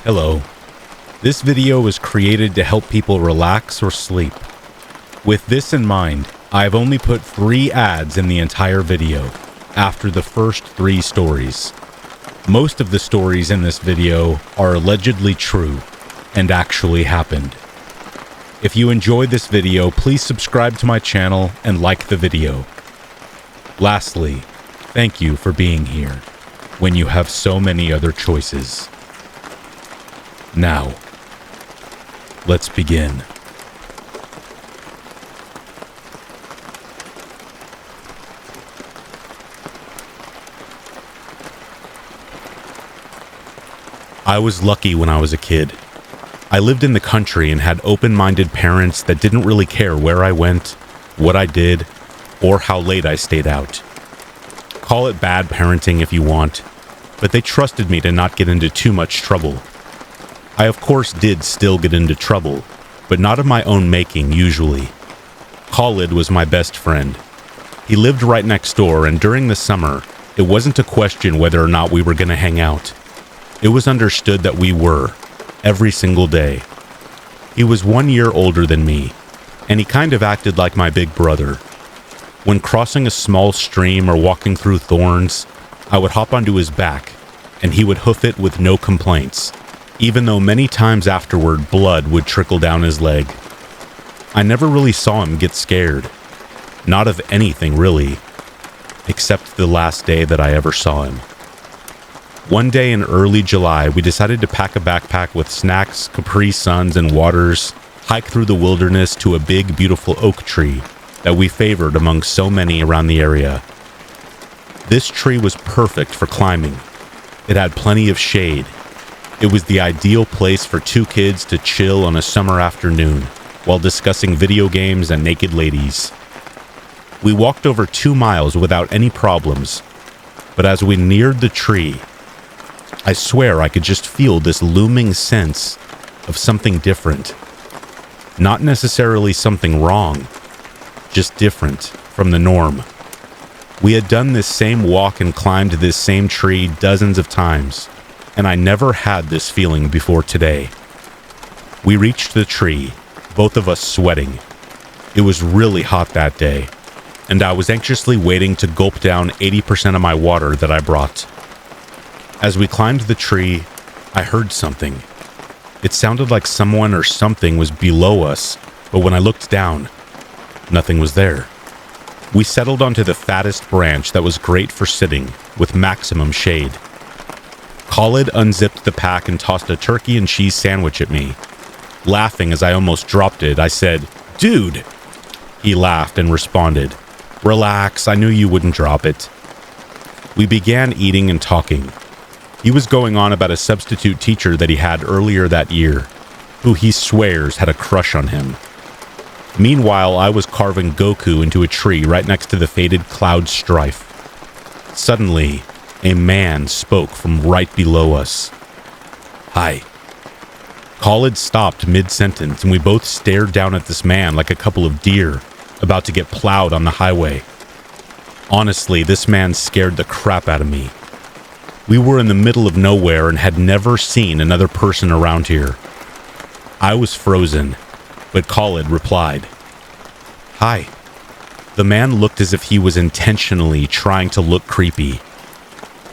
Hello. This video was created to help people relax or sleep. With this in mind, I have only put 3 ads in the entire video, after the first 3 stories. Most of the stories in this video are allegedly true, and actually happened. If you enjoyed this video, please subscribe to my channel and like the video. Lastly, thank you for being here, when you have so many other choices. Now, let's begin. I was lucky when I was a kid. I lived in the country and had open-minded parents that didn't really care where I went, what I did, or how late I stayed out. Call it bad parenting if you want, but they trusted me to not get into too much trouble. I of course did still get into trouble, but not of my own making usually. Khalid was my best friend. He lived right next door, and during the summer, it wasn't a question whether or not we were going to hang out. It was understood that we were, every single day. He was 1 year older than me, and he kind of acted like my big brother. When crossing a small stream or walking through thorns, I would hop onto his back, and he would hoof it with no complaints, even though many times afterward blood would trickle down his leg. I never really saw him get scared. Not of anything really, except the last day that I ever saw him. One day in early July, we decided to pack a backpack with snacks, Capri Suns, and waters, hike through the wilderness to a big, beautiful oak tree that we favored among so many around the area. This tree was perfect for climbing. It had plenty of shade. It was the ideal place for 2 kids to chill on a summer afternoon while discussing video games and naked ladies. We walked over 2 miles without any problems, but as we neared the tree, I swear I could just feel this looming sense of something different. Not necessarily something wrong, just different from the norm. We had done this same walk and climbed this same tree dozens of times, and I never had this feeling before today. We reached the tree, both of us sweating. It was really hot that day, and I was anxiously waiting to gulp down 80% of my water that I brought. As we climbed the tree, I heard something. It sounded like someone or something was below us, but when I looked down, nothing was there. We settled onto the fattest branch that was great for sitting, with maximum shade. Khalid unzipped the pack and tossed a turkey and cheese sandwich at me. Laughing as I almost dropped it, I said, "Dude!" He laughed and responded, "Relax, I knew you wouldn't drop it." We began eating and talking. He was going on about a substitute teacher that he had earlier that year, who he swears had a crush on him. Meanwhile, I was carving Goku into a tree right next to the faded cloud strife. Suddenly, a man spoke from right below us. "Hi." Khalid stopped mid-sentence, and we both stared down at this man like a couple of deer about to get plowed on the highway. Honestly, this man scared the crap out of me. We were in the middle of nowhere and had never seen another person around here. I was frozen, but Khalid replied, "Hi." The man looked as if he was intentionally trying to look creepy.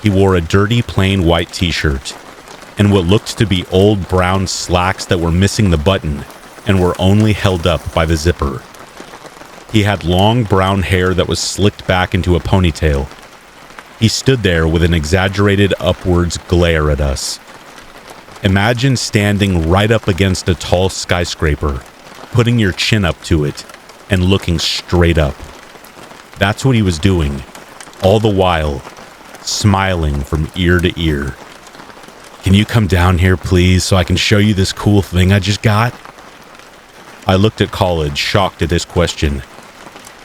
He wore a dirty plain white t-shirt and what looked to be old brown slacks that were missing the button and were only held up by the zipper. He had long brown hair that was slicked back into a ponytail. He stood there with an exaggerated upwards glare at us. Imagine standing right up against a tall skyscraper, putting your chin up to it, and looking straight up. That's what he was doing, all the while smiling from ear to ear. "Can you come down here, please, so I can show you this cool thing I just got?" I looked at Khalid, shocked at this question.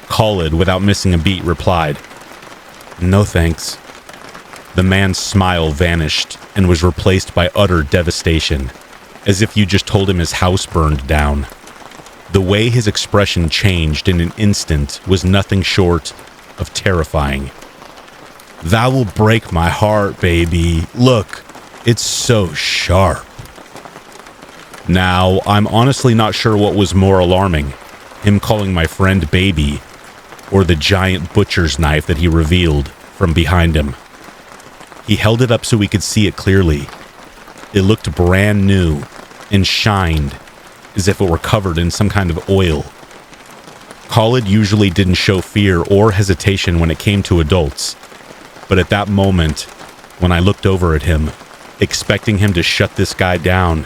Khalid, without missing a beat, replied, "No thanks." The man's smile vanished and was replaced by utter devastation, as if you just told him his house burned down. The way his expression changed in an instant was nothing short of terrifying. "That will break my heart, baby. Look, it's so sharp." Now, I'm honestly not sure what was more alarming, him calling my friend baby, or the giant butcher's knife that he revealed from behind him. He held it up so we could see it clearly. It looked brand new and shined as if it were covered in some kind of oil. Khalid usually didn't show fear or hesitation when it came to adults, but at that moment, when I looked over at him, expecting him to shut this guy down,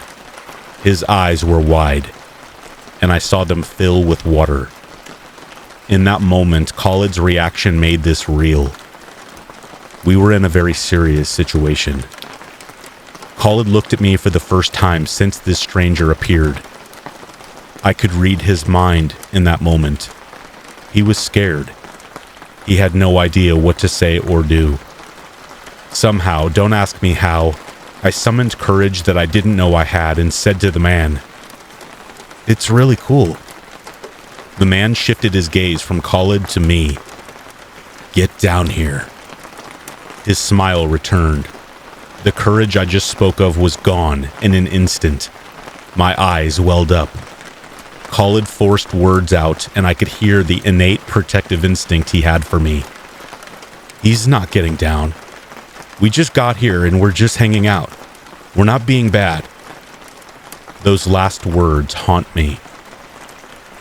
his eyes were wide, and I saw them fill with water. In that moment, Khalid's reaction made this real. We were in a very serious situation. Khalid looked at me for the first time since this stranger appeared. I could read his mind in that moment. He was scared. He had no idea what to say or do. Somehow, don't ask me how, I summoned courage that I didn't know I had and said to the man, "It's really cool." The man shifted his gaze from Khalid to me. "Get down here." His smile returned. The courage I just spoke of was gone in an instant. My eyes welled up. Khalid forced words out, and I could hear the innate protective instinct he had for me. "He's not getting down. We just got here and we're just hanging out. We're not being bad." Those last words haunt me.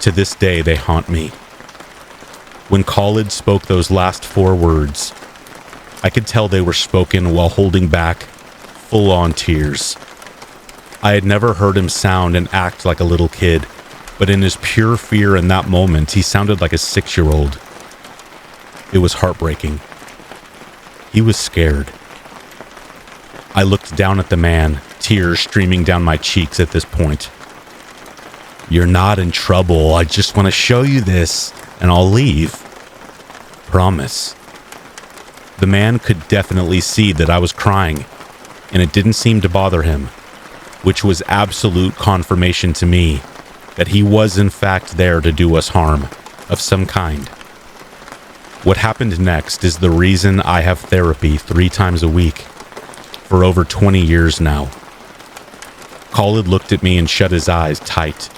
To this day, they haunt me. When Khalid spoke those last 4 words, I could tell they were spoken while holding back full-on tears. I had never heard him sound and act like a little kid, but in his pure fear in that moment, he sounded like a 6-year-old. It was heartbreaking. He was scared. I looked down at the man, tears streaming down my cheeks at this point. "You're not in trouble. I just want to show you this, and I'll leave. Promise." The man could definitely see that I was crying, and it didn't seem to bother him, which was absolute confirmation to me that he was in fact there to do us harm of some kind. What happened next is the reason I have therapy 3 times a week for over 20 years now. Khalid looked at me and shut his eyes tight,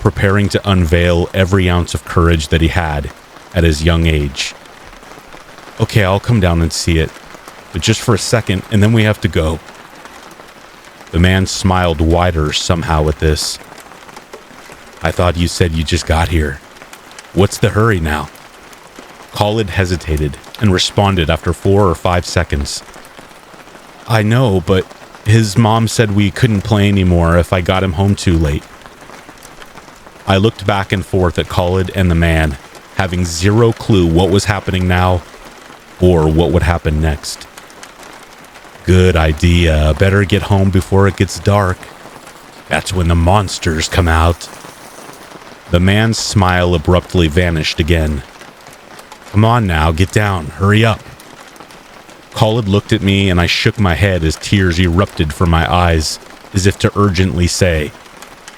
preparing to unveil every ounce of courage that he had at his young age. "Okay, I'll come down and see it, but just for a second, and then we have to go." The man smiled wider somehow at this. "I thought you said you just got here. What's the hurry now?" Khalid hesitated and responded after 4 or 5 seconds. "I know, but his mom said we couldn't play anymore if I got him home too late." I looked back and forth at Khalid and the man, having zero clue what was happening now or what would happen next. "Good idea. Better get home before it gets dark. That's when the monsters come out." The man's smile abruptly vanished again. "Come on now, get down. Hurry up." Khalid looked at me and I shook my head as tears erupted from my eyes, as if to urgently say,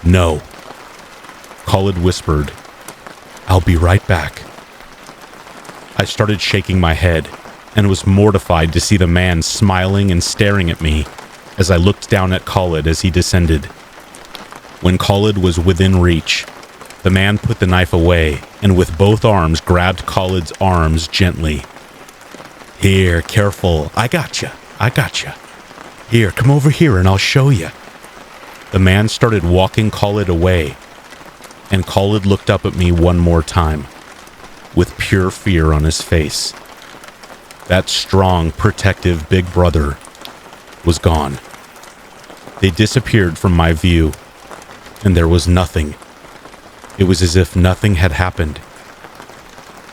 "No." Khalid whispered, "I'll be right back." I started shaking my head and was mortified to see the man smiling and staring at me as I looked down at Khalid as he descended. When Khalid was within reach, the man put the knife away and with both arms grabbed Khalid's arms gently. "Here, careful. I gotcha. Here, come over here and I'll show you." The man started walking Khalid away, and Khalid looked up at me one more time, with pure fear on his face. That strong, protective big brother was gone. They disappeared from my view, and there was nothing. It was as if nothing had happened.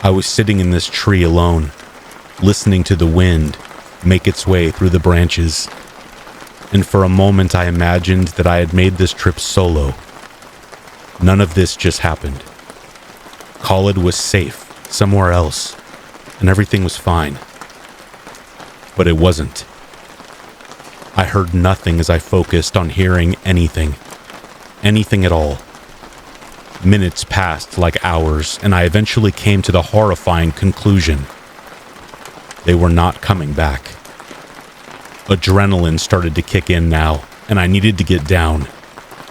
I was sitting in this tree alone, listening to the wind make its way through the branches, and for a moment I imagined that I had made this trip solo. None of this just happened. Khalid was safe somewhere else, and everything was fine. But it wasn't. I heard nothing as I focused on hearing anything at all. Minutes passed like hours, and I eventually came to the horrifying conclusion. They were not coming back. Adrenaline started to kick in now, and I needed to get down.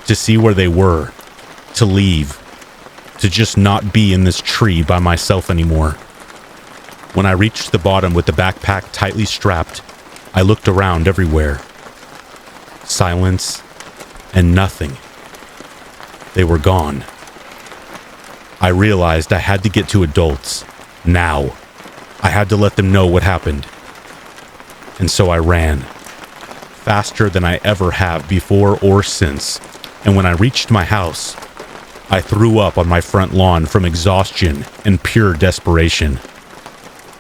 to see where they were, to leave, to just not be in this tree by myself anymore. When I reached the bottom with the backpack tightly strapped, I looked around everywhere. Silence and nothing. They were gone. I realized I had to get to adults, now. I had to let them know what happened. And so I ran, faster than I ever have before or since, and when I reached my house, I threw up on my front lawn from exhaustion and pure desperation.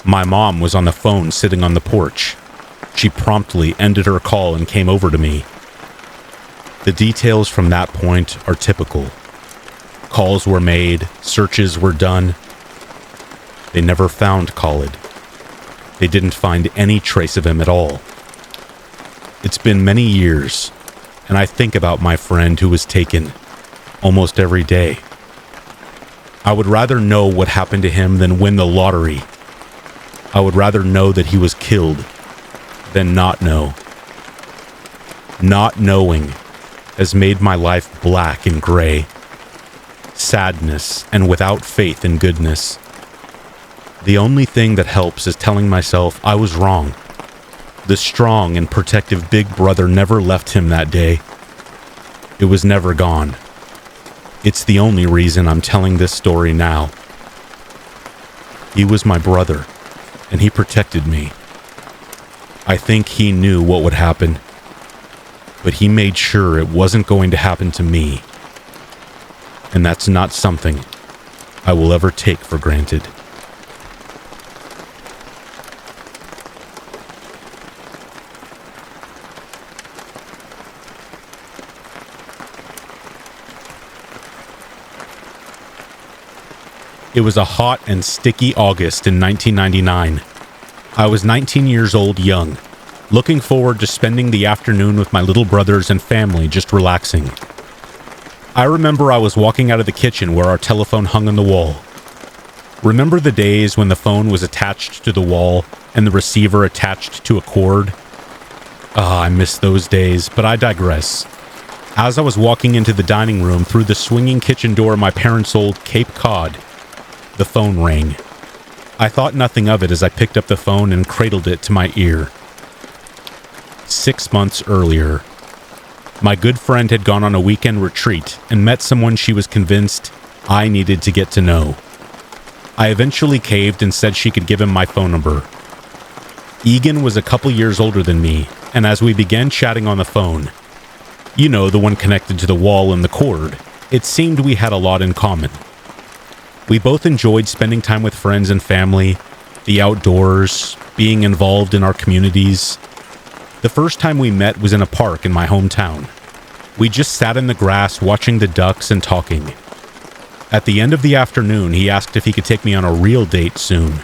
My mom was on the phone sitting on the porch. She promptly ended her call and came over to me. The details from that point are typical. Calls were made, searches were done. They never found Khalid. They didn't find any trace of him at all. It's been many years, and I think about my friend who was taken almost every day. I would rather know what happened to him than win the lottery. I would rather know that he was killed than not know. Not knowing has made my life black and gray. Sadness and without faith in goodness. The only thing that helps is telling myself I was wrong. The strong and protective big brother never left him that day. It was never gone. It's the only reason I'm telling this story now. He was my brother, and he protected me. I think he knew what would happen, but he made sure it wasn't going to happen to me. And that's not something I will ever take for granted. It was a hot and sticky August in 1999. I was 19 years old, young, looking forward to spending the afternoon with my little brothers and family just relaxing. I remember I was walking out of the kitchen where our telephone hung on the wall. Remember the days when the phone was attached to the wall and the receiver attached to a cord? I miss those days, but I digress. As I was walking into the dining room through the swinging kitchen door of my parents' old Cape Cod, the phone rang. I thought nothing of it as I picked up the phone and cradled it to my ear. 6 months earlier, my good friend had gone on a weekend retreat and met someone she was convinced I needed to get to know. I eventually caved and said she could give him my phone number. Egan was a couple years older than me, and as we began chatting on the phone, you know, the one connected to the wall and the cord, it seemed we had a lot in common. We both enjoyed spending time with friends and family, the outdoors, being involved in our communities. The first time we met was in a park in my hometown. We just sat in the grass watching the ducks and talking. At the end of the afternoon, he asked if he could take me on a real date soon.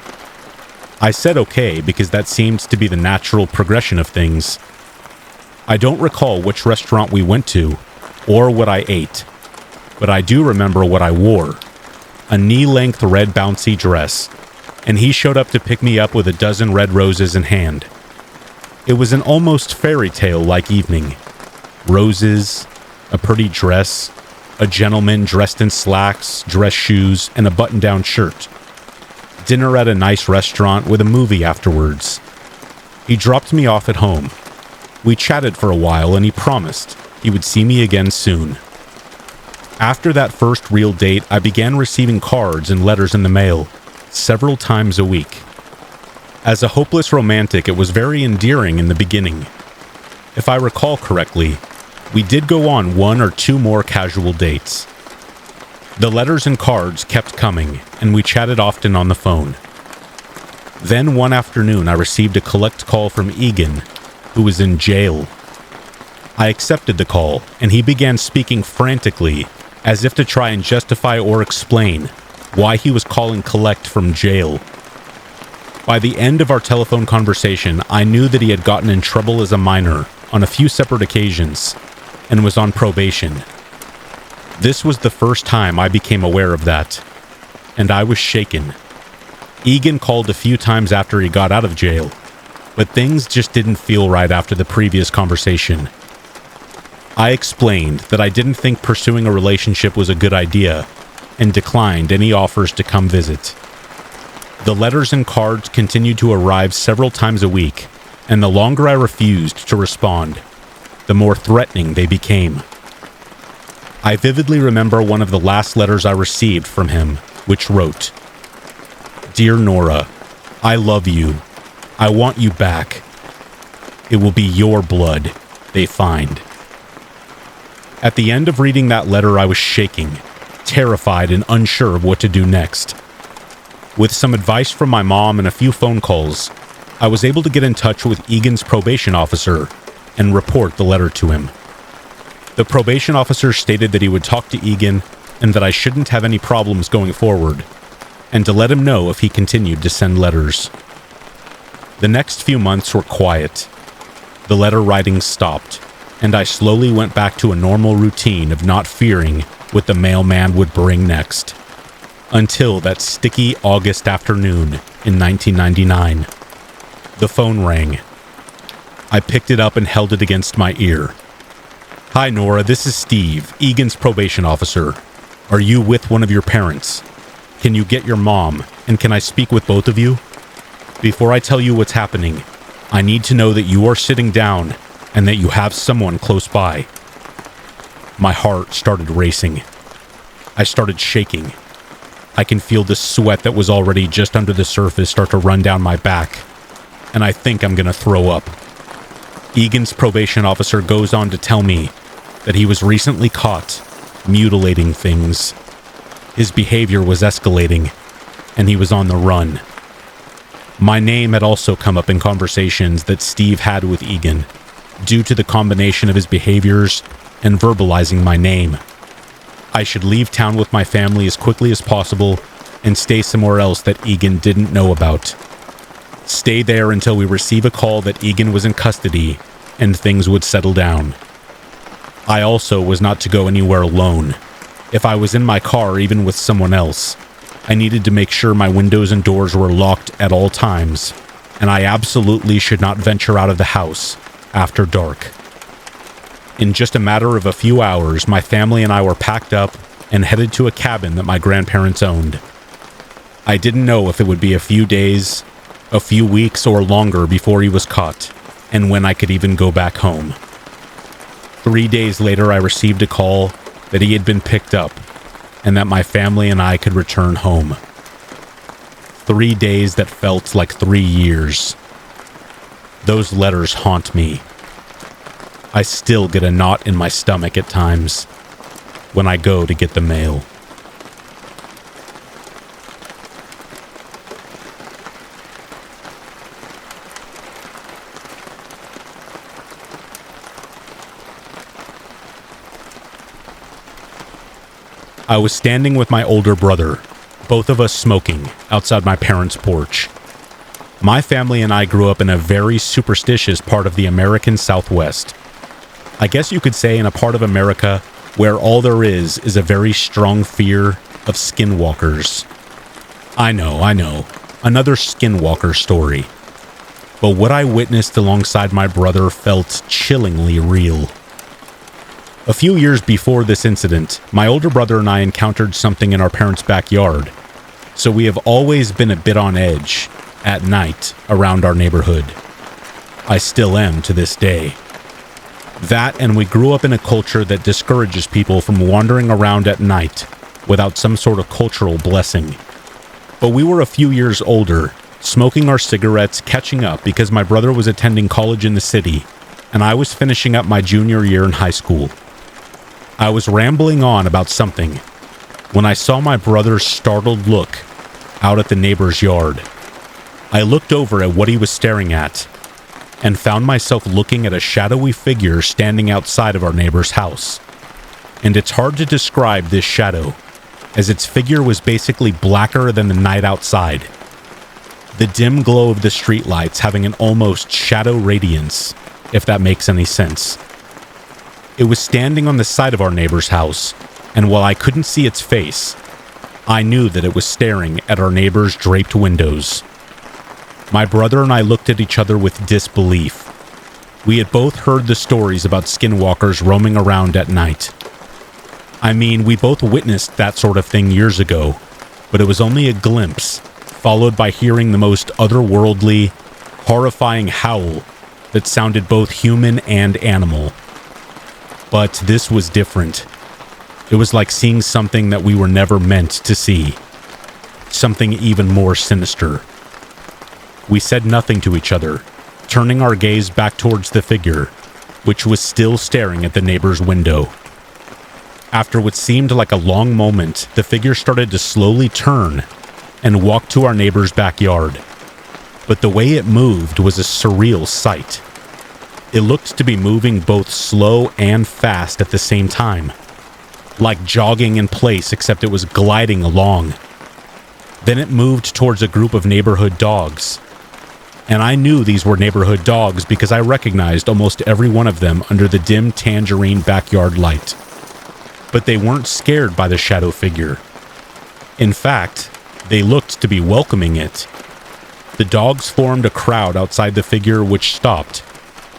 I said okay because that seemed to be the natural progression of things. I don't recall which restaurant we went to or what I ate, but I do remember what I wore. A knee-length red bouncy dress, and he showed up to pick me up with a dozen red roses in hand. It was an almost fairy tale-like evening. Roses, a pretty dress, a gentleman dressed in slacks, dress shoes, and a button-down shirt. Dinner at a nice restaurant with a movie afterwards. He dropped me off at home. We chatted for a while, and he promised he would see me again soon. After that first real date, I began receiving cards and letters in the mail, several times a week. As a hopeless romantic, it was very endearing in the beginning. If I recall correctly, we did go on 1 or 2 more casual dates. The letters and cards kept coming, and we chatted often on the phone. Then one afternoon, I received a collect call from Egan, who was in jail. I accepted the call, and he began speaking frantically, as if to try and justify or explain why he was calling collect from jail. By the end of our telephone conversation, I knew that he had gotten in trouble as a minor on a few separate occasions and was on probation. This was the first time I became aware of that, and I was shaken. Egan called a few times after he got out of jail, but things just didn't feel right after the previous conversation. I explained that I didn't think pursuing a relationship was a good idea and declined any offers to come visit. The letters and cards continued to arrive several times a week, and the longer I refused to respond, the more threatening they became. I vividly remember one of the last letters I received from him, which wrote, "Dear Nora, I love you. I want you back. It will be your blood they find." At the end of reading that letter, I was shaking, terrified and unsure of what to do next. With some advice from my mom and a few phone calls, I was able to get in touch with Egan's probation officer and report the letter to him. The probation officer stated that he would talk to Egan and that I shouldn't have any problems going forward, and to let him know if he continued to send letters. The next few months were quiet. The letter writing stopped, and I slowly went back to a normal routine of not fearing what the mailman would bring next. Until that sticky August afternoon in 1999. The phone rang. I picked it up and held it against my ear. "Hi, Nora, this is Steve, Egan's probation officer. Are you with one of your parents? Can you get your mom, and can I speak with both of you? Before I tell you what's happening, I need to know that you are sitting down and that you have someone close by." My heart started racing. I started shaking. I can feel the sweat that was already just under the surface start to run down my back, and I think I'm gonna throw up. Egan's probation officer goes on to tell me that he was recently caught mutilating things. His behavior was escalating, and he was on the run. My name had also come up in conversations that Steve had with Egan, due to the combination of his behaviors and verbalizing my name. I should leave town with my family as quickly as possible and stay somewhere else that Egan didn't know about. Stay there until we receive a call that Egan was in custody and things would settle down. I also was not to go anywhere alone. If I was in my car, even with someone else, I needed to make sure my windows and doors were locked at all times, and I absolutely should not venture out of the house after dark. In just a matter of a few hours, my family and I were packed up and headed to a cabin that my grandparents owned. I didn't know if it would be a few days, a few weeks, or longer before he was caught, and when I could even go back home. 3 days later, I received a call that he had been picked up and that my family and I could return home. 3 days that felt like 3 years. Those letters haunt me. I still get a knot in my stomach at times when I go to get the mail. I was standing with my older brother, both of us smoking, outside my parents' porch. My family and I grew up in a very superstitious part of the American Southwest. I guess you could say in a part of America where all there is a very strong fear of skinwalkers. I know, another skinwalker story. But what I witnessed alongside my brother felt chillingly real. A few years before this incident, my older brother and I encountered something in our parents' backyard, so we have always been a bit on edge at night around our neighborhood. I still am to this day. That, and we grew up in a culture that discourages people from wandering around at night without some sort of cultural blessing. But we were a few years older, smoking our cigarettes, catching up because my brother was attending college in the city, and I was finishing up my junior year in high school. I was rambling on about something when I saw my brother's startled look out at the neighbor's yard. I looked over at what he was staring at and found myself looking at a shadowy figure standing outside of our neighbor's house. And it's hard to describe this shadow, as its figure was basically blacker than the night outside. The dim glow of the streetlights having an almost shadow radiance, if that makes any sense. It was standing on the side of our neighbor's house, and while I couldn't see its face, I knew that it was staring at our neighbor's draped windows. My brother and I looked at each other with disbelief. We had both heard the stories about skinwalkers roaming around at night. I mean, we both witnessed that sort of thing years ago, but it was only a glimpse, followed by hearing the most otherworldly, horrifying howl that sounded both human and animal. But this was different. It was like seeing something that we were never meant to see. Something even more sinister. We said nothing to each other, turning our gaze back towards the figure, which was still staring at the neighbor's window. After what seemed like a long moment, the figure started to slowly turn and walk to our neighbor's backyard. But the way it moved was a surreal sight. It looked to be moving both slow and fast at the same time, like jogging in place, except it was gliding along. Then it moved towards a group of neighborhood dogs. And I knew these were neighborhood dogs because I recognized almost every one of them under the dim tangerine backyard light. But they weren't scared by the shadow figure. In fact, they looked to be welcoming it. The dogs formed a crowd outside the figure, which stopped,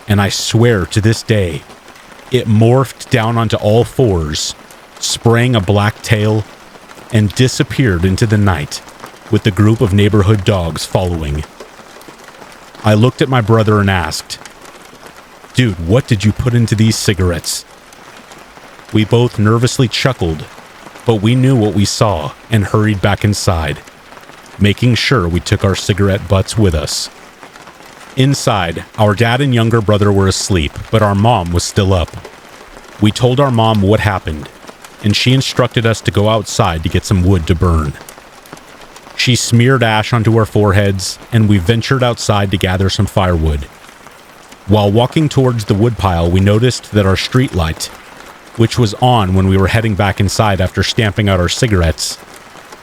and I swear to this day, it morphed down onto all fours, sprang a black tail, and disappeared into the night, with the group of neighborhood dogs following. I looked at my brother and asked, "Dude, what did you put into these cigarettes?" We both nervously chuckled, but we knew what we saw and hurried back inside, making sure we took our cigarette butts with us. Inside, our dad and younger brother were asleep, but our mom was still up. We told our mom what happened, and she instructed us to go outside to get some wood to burn. She smeared ash onto our foreheads, and we ventured outside to gather some firewood. While walking towards the woodpile, we noticed that our street light, which was on when we were heading back inside after stamping out our cigarettes,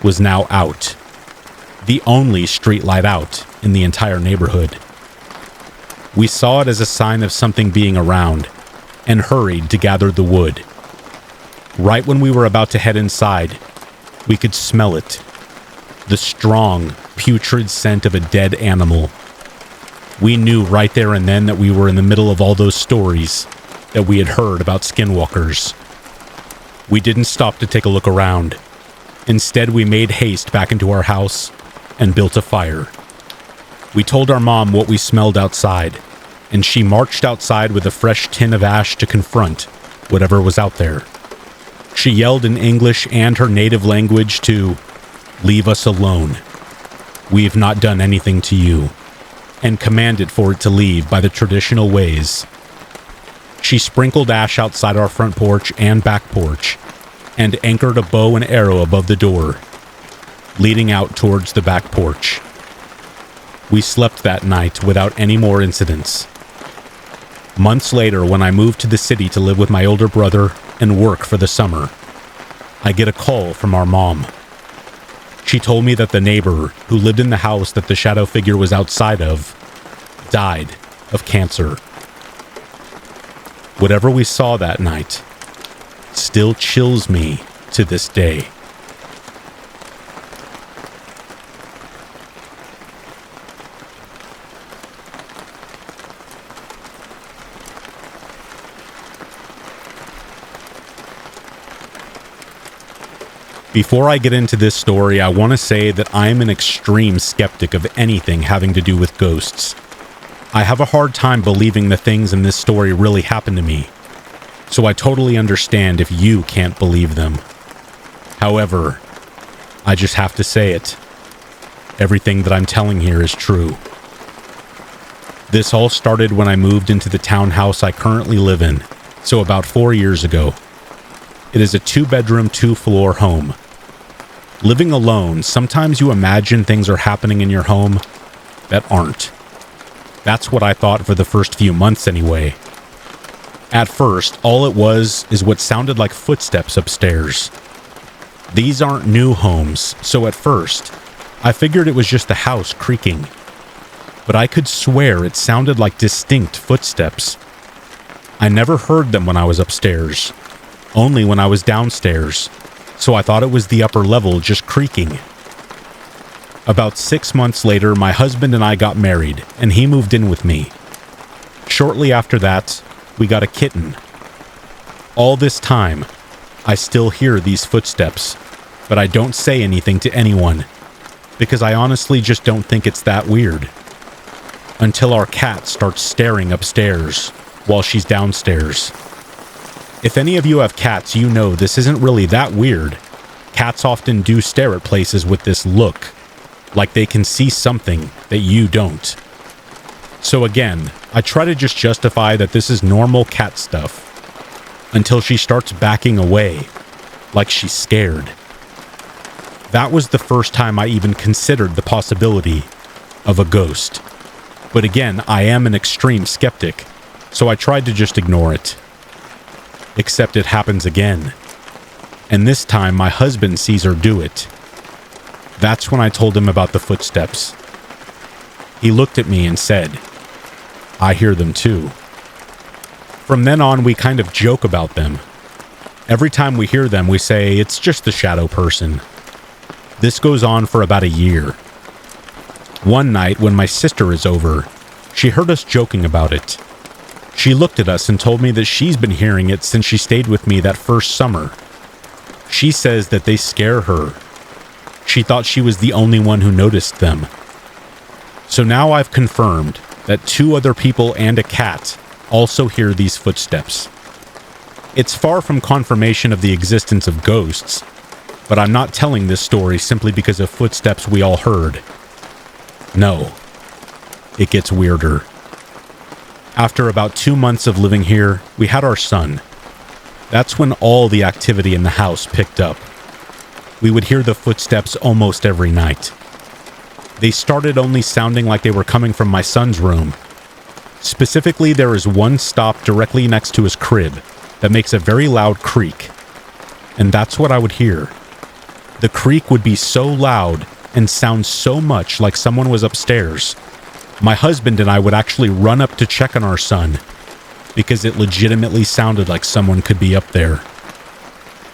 was now out. The only street light out in the entire neighborhood. We saw it as a sign of something being around, and hurried to gather the wood. Right when we were about to head inside, we could smell it. The strong, putrid scent of a dead animal. We knew right there and then that we were in the middle of all those stories that we had heard about skinwalkers. We didn't stop to take a look around. Instead, we made haste back into our house and built a fire. We told our mom what we smelled outside, and she marched outside with a fresh tin of ash to confront whatever was out there. She yelled in English and her native language to leave us alone. We've not done anything to you, and commanded for it to leave by the traditional ways. She sprinkled ash outside our front porch and back porch, and anchored a bow and arrow above the door, leading out towards the back porch. We slept that night without any more incidents. Months later, when I moved to the city to live with my older brother and work for the summer, I get a call from our mom. She told me that the neighbor who lived in the house that the shadow figure was outside of died of cancer. Whatever we saw that night still chills me to this day. Before I get into this story, I want to say that I am an extreme skeptic of anything having to do with ghosts. I have a hard time believing the things in this story really happened to me, so I totally understand if you can't believe them. However, I just have to say it. Everything that I'm telling here is true. This all started when I moved into the townhouse I currently live in, so about 4 years ago. It is a 2-bedroom, 2-floor home. Living alone, sometimes you imagine things are happening in your home that aren't. That's what I thought for the first few months anyway. At first, all it was is what sounded like footsteps upstairs. These aren't new homes, so at first, I figured it was just the house creaking. But I could swear it sounded like distinct footsteps. I never heard them when I was upstairs, only when I was downstairs, so I thought it was the upper level just creaking. About 6 months later, my husband and I got married, and he moved in with me. Shortly after that, we got a kitten. All this time, I still hear these footsteps, but I don't say anything to anyone, because I honestly just don't think it's that weird. Until our cat starts staring upstairs while she's downstairs. If any of you have cats, you know this isn't really that weird. Cats often do stare at places with this look, like they can see something that you don't. So again, I try to just justify that this is normal cat stuff, until she starts backing away, like she's scared. That was the first time I even considered the possibility of a ghost. But again, I am an extreme skeptic, so I tried to just ignore it. Except it happens again. And this time my husband sees her do it. That's when I told him about the footsteps. He looked at me and said, "I hear them too." From then on, we kind of joke about them. Every time we hear them, we say, it's just the shadow person. This goes on for about a year. One night, when my sister is over, she heard us joking about it. She looked at us and told me that she's been hearing it since she stayed with me that first summer. She says that they scare her. She thought she was the only one who noticed them. So now I've confirmed that 2 other people and a cat also hear these footsteps. It's far from confirmation of the existence of ghosts, but I'm not telling this story simply because of footsteps we all heard. No, it gets weirder. After about 2 months of living here, we had our son. That's when all the activity in the house picked up. We would hear the footsteps almost every night. They started only sounding like they were coming from my son's room. Specifically, there is one stop directly next to his crib that makes a very loud creak. And that's what I would hear. The creak would be so loud and sound so much like someone was upstairs. My husband and I would actually run up to check on our son because it legitimately sounded like someone could be up there.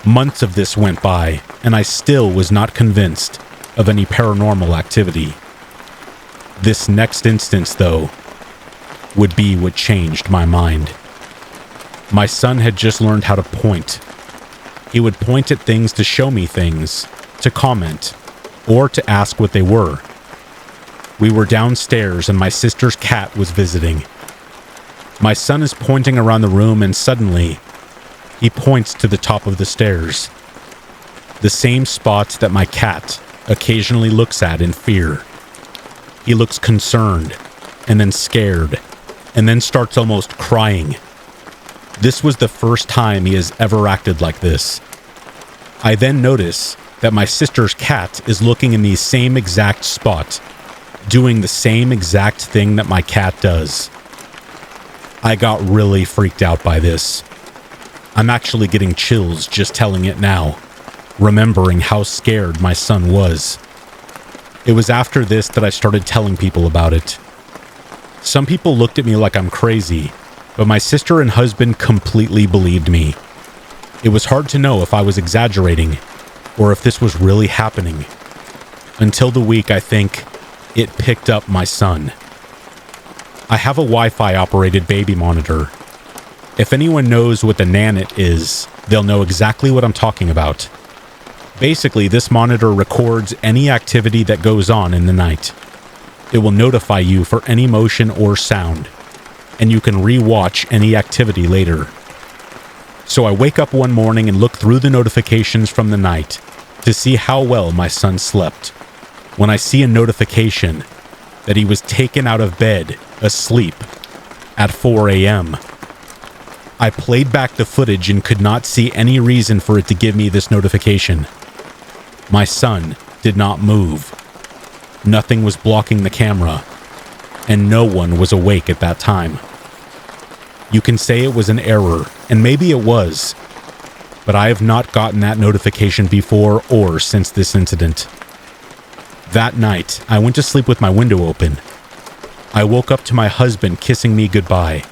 Months of this went by, and I still was not convinced of any paranormal activity. This next instance, though, would be what changed my mind. My son had just learned how to point. He would point at things to show me things, to comment, or to ask what they were. We were downstairs and my sister's cat was visiting. My son is pointing around the room and suddenly, he points to the top of the stairs. The same spot that my cat occasionally looks at in fear. He looks concerned, and then scared, and then starts almost crying. This was the first time he has ever acted like this. I then notice that my sister's cat is looking in the same exact spot, doing the same exact thing that my cat does. I got really freaked out by this. I'm actually getting chills just telling it now, remembering how scared my son was. It was after this that I started telling people about it. Some people looked at me like I'm crazy, but my sister and husband completely believed me. It was hard to know if I was exaggerating or if this was really happening. Until the week, I think, it picked up my son. I have a Wi-Fi operated baby monitor. If anyone knows what the Nanit is, they'll know exactly what I'm talking about. Basically, this monitor records any activity that goes on in the night. It will notify you for any motion or sound, and you can re-watch any activity later. So I wake up one morning and look through the notifications from the night to see how well my son slept, when I see a notification that he was taken out of bed, asleep, at 4 a.m. I played back the footage and could not see any reason for it to give me this notification. My son did not move. Nothing was blocking the camera, and no one was awake at that time. You can say it was an error, and maybe it was, but I have not gotten that notification before or since this incident. That night, I went to sleep with my window open. I woke up to my husband kissing me goodbye.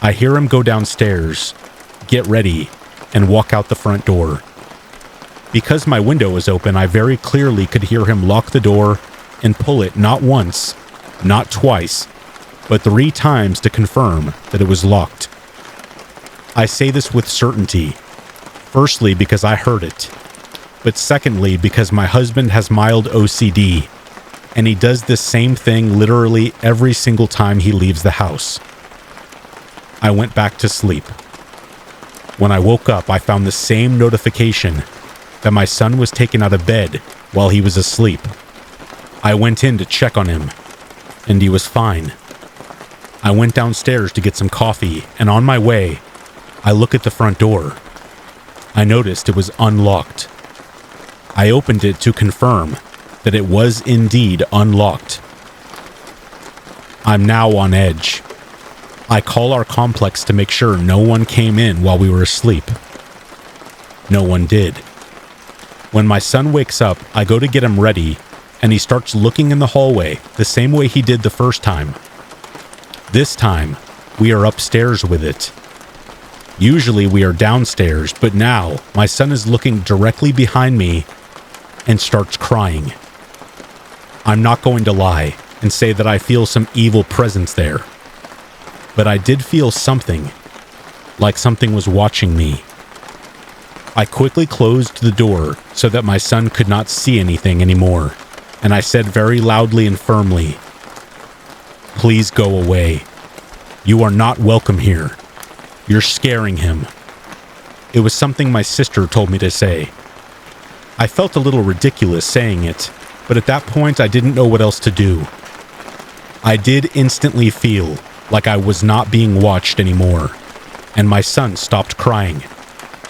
I hear him go downstairs, get ready, and walk out the front door. Because my window was open, I very clearly could hear him lock the door and pull it not once, not twice, but 3 times to confirm that it was locked. I say this with certainty, firstly because I heard it, but secondly because my husband has mild OCD, and he does this same thing literally every single time he leaves the house. I went back to sleep. When I woke up, I found the same notification that my son was taken out of bed while he was asleep. I went in to check on him, and he was fine. I went downstairs to get some coffee, and on my way, I look at the front door. I noticed it was unlocked. I opened it to confirm that it was indeed unlocked. I'm now on edge. I call our complex to make sure no one came in while we were asleep. No one did. When my son wakes up, I go to get him ready, and he starts looking in the hallway the same way he did the first time. This time, we are upstairs with it. Usually we are downstairs, but now my son is looking directly behind me and starts crying. I'm not going to lie and say that I feel some evil presence there, but I did feel something, like something was watching me. I quickly closed the door so that my son could not see anything anymore, and I said very loudly and firmly, "Please go away. You are not welcome here. You're scaring him." It was something my sister told me to say. I felt a little ridiculous saying it, but at that point I didn't know what else to do. I did instantly feel like I was not being watched anymore, and my son stopped crying,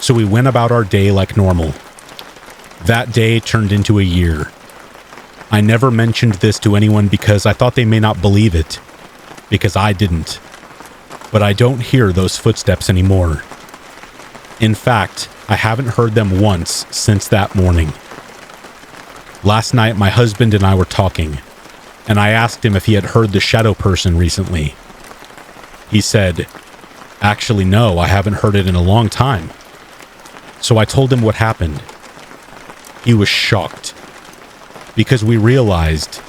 so we went about our day like normal. That day turned into a year. I never mentioned this to anyone because I thought they may not believe it, because I didn't. But I don't hear those footsteps anymore. In fact, I haven't heard them once since that morning. Last night, my husband and I were talking, and I asked him if he had heard the shadow person recently. He said, "Actually, no, I haven't heard it in a long time." So I told him what happened. He was shocked, because we realized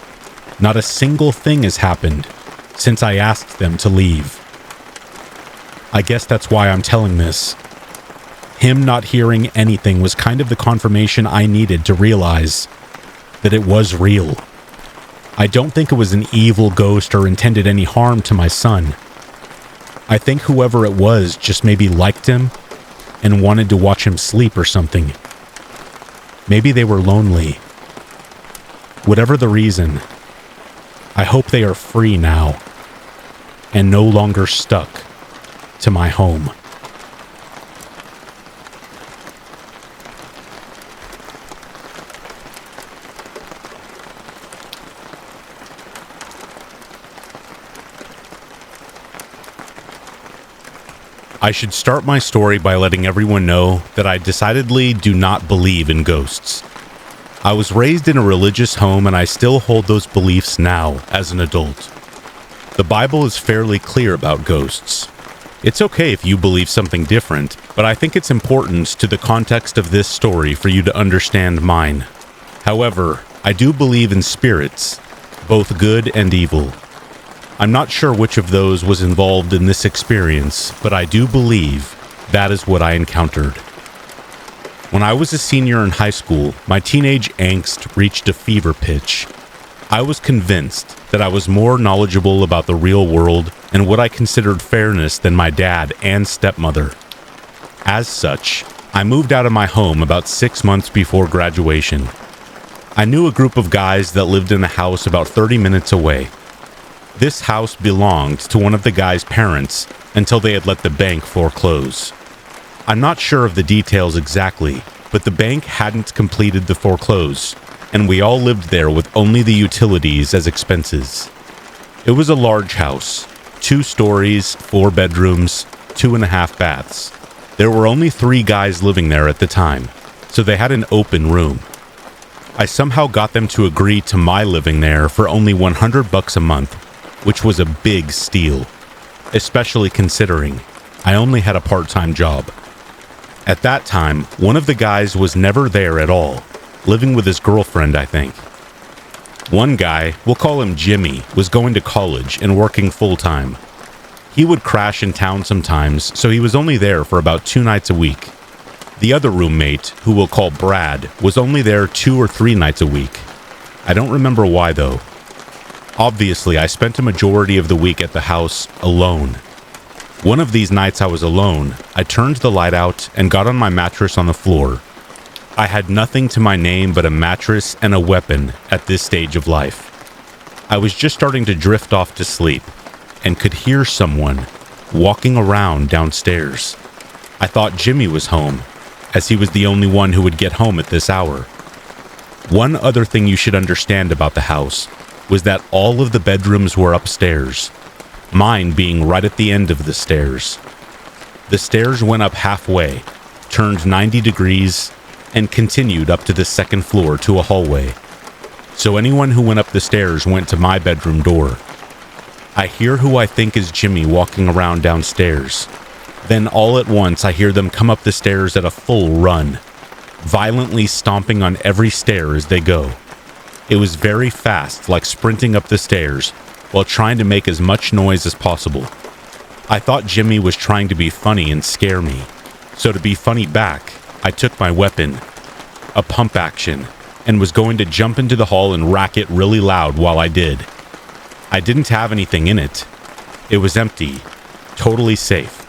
not a single thing has happened since I asked them to leave. I guess that's why I'm telling this. Him not hearing anything was kind of the confirmation I needed to realize that it was real. I don't think it was an evil ghost or intended any harm to my son. I think whoever it was just maybe liked him and wanted to watch him sleep or something. Maybe they were lonely. Whatever the reason, I hope they are free now and no longer stuck to my home. I should start my story by letting everyone know that I decidedly do not believe in ghosts. I was raised in a religious home and I still hold those beliefs now as an adult. The Bible is fairly clear about ghosts. It's okay if you believe something different, but I think it's important to the context of this story for you to understand mine. However, I do believe in spirits, both good and evil. I'm not sure which of those was involved in this experience, but I do believe that is what I encountered. When I was a senior in high school, my teenage angst reached a fever pitch. I was convinced that I was more knowledgeable about the real world and what I considered fairness than my dad and stepmother. As such, I moved out of my home about 6 months before graduation. I knew a group of guys that lived in a house about 30 minutes away. This house belonged to one of the guy's parents until they had let the bank foreclose. I'm not sure of the details exactly, but the bank hadn't completed the foreclose, and we all lived there with only the utilities as expenses. It was a large house, 2 stories, 4 bedrooms, 2.5 baths. There were only 3 guys living there at the time, so they had an open room. I somehow got them to agree to my living there for only $100 a month, which was a big steal, especially considering I only had a part-time job. At that time, one of the guys was never there at all, living with his girlfriend, I think. One guy, we'll call him Jimmy, was going to college and working full-time. He would crash in town sometimes, so he was only there for about 2 nights a week. The other roommate, who we'll call Brad, was only there 2 or 3 nights a week. I don't remember why though. Obviously, I spent a majority of the week at the house alone. One of these nights I was alone, I turned the light out and got on my mattress on the floor. I had nothing to my name but a mattress and a weapon at this stage of life. I was just starting to drift off to sleep and could hear someone walking around downstairs. I thought Jimmy was home, as he was the only one who would get home at this hour. One other thing you should understand about the house was that all of the bedrooms were upstairs, mine being right at the end of the stairs. The stairs went up halfway, turned 90 degrees, and continued up to the second floor to a hallway. So anyone who went up the stairs went to my bedroom door. I hear who I think is Jimmy walking around downstairs. Then all at once I hear them come up the stairs at a full run, violently stomping on every stair as they go. It was very fast, like sprinting up the stairs, while trying to make as much noise as possible. I thought Jimmy was trying to be funny and scare me, so to be funny back, I took my weapon, a pump action, and was going to jump into the hall and rack it really loud while I did. I didn't have anything in it. It was empty, totally safe.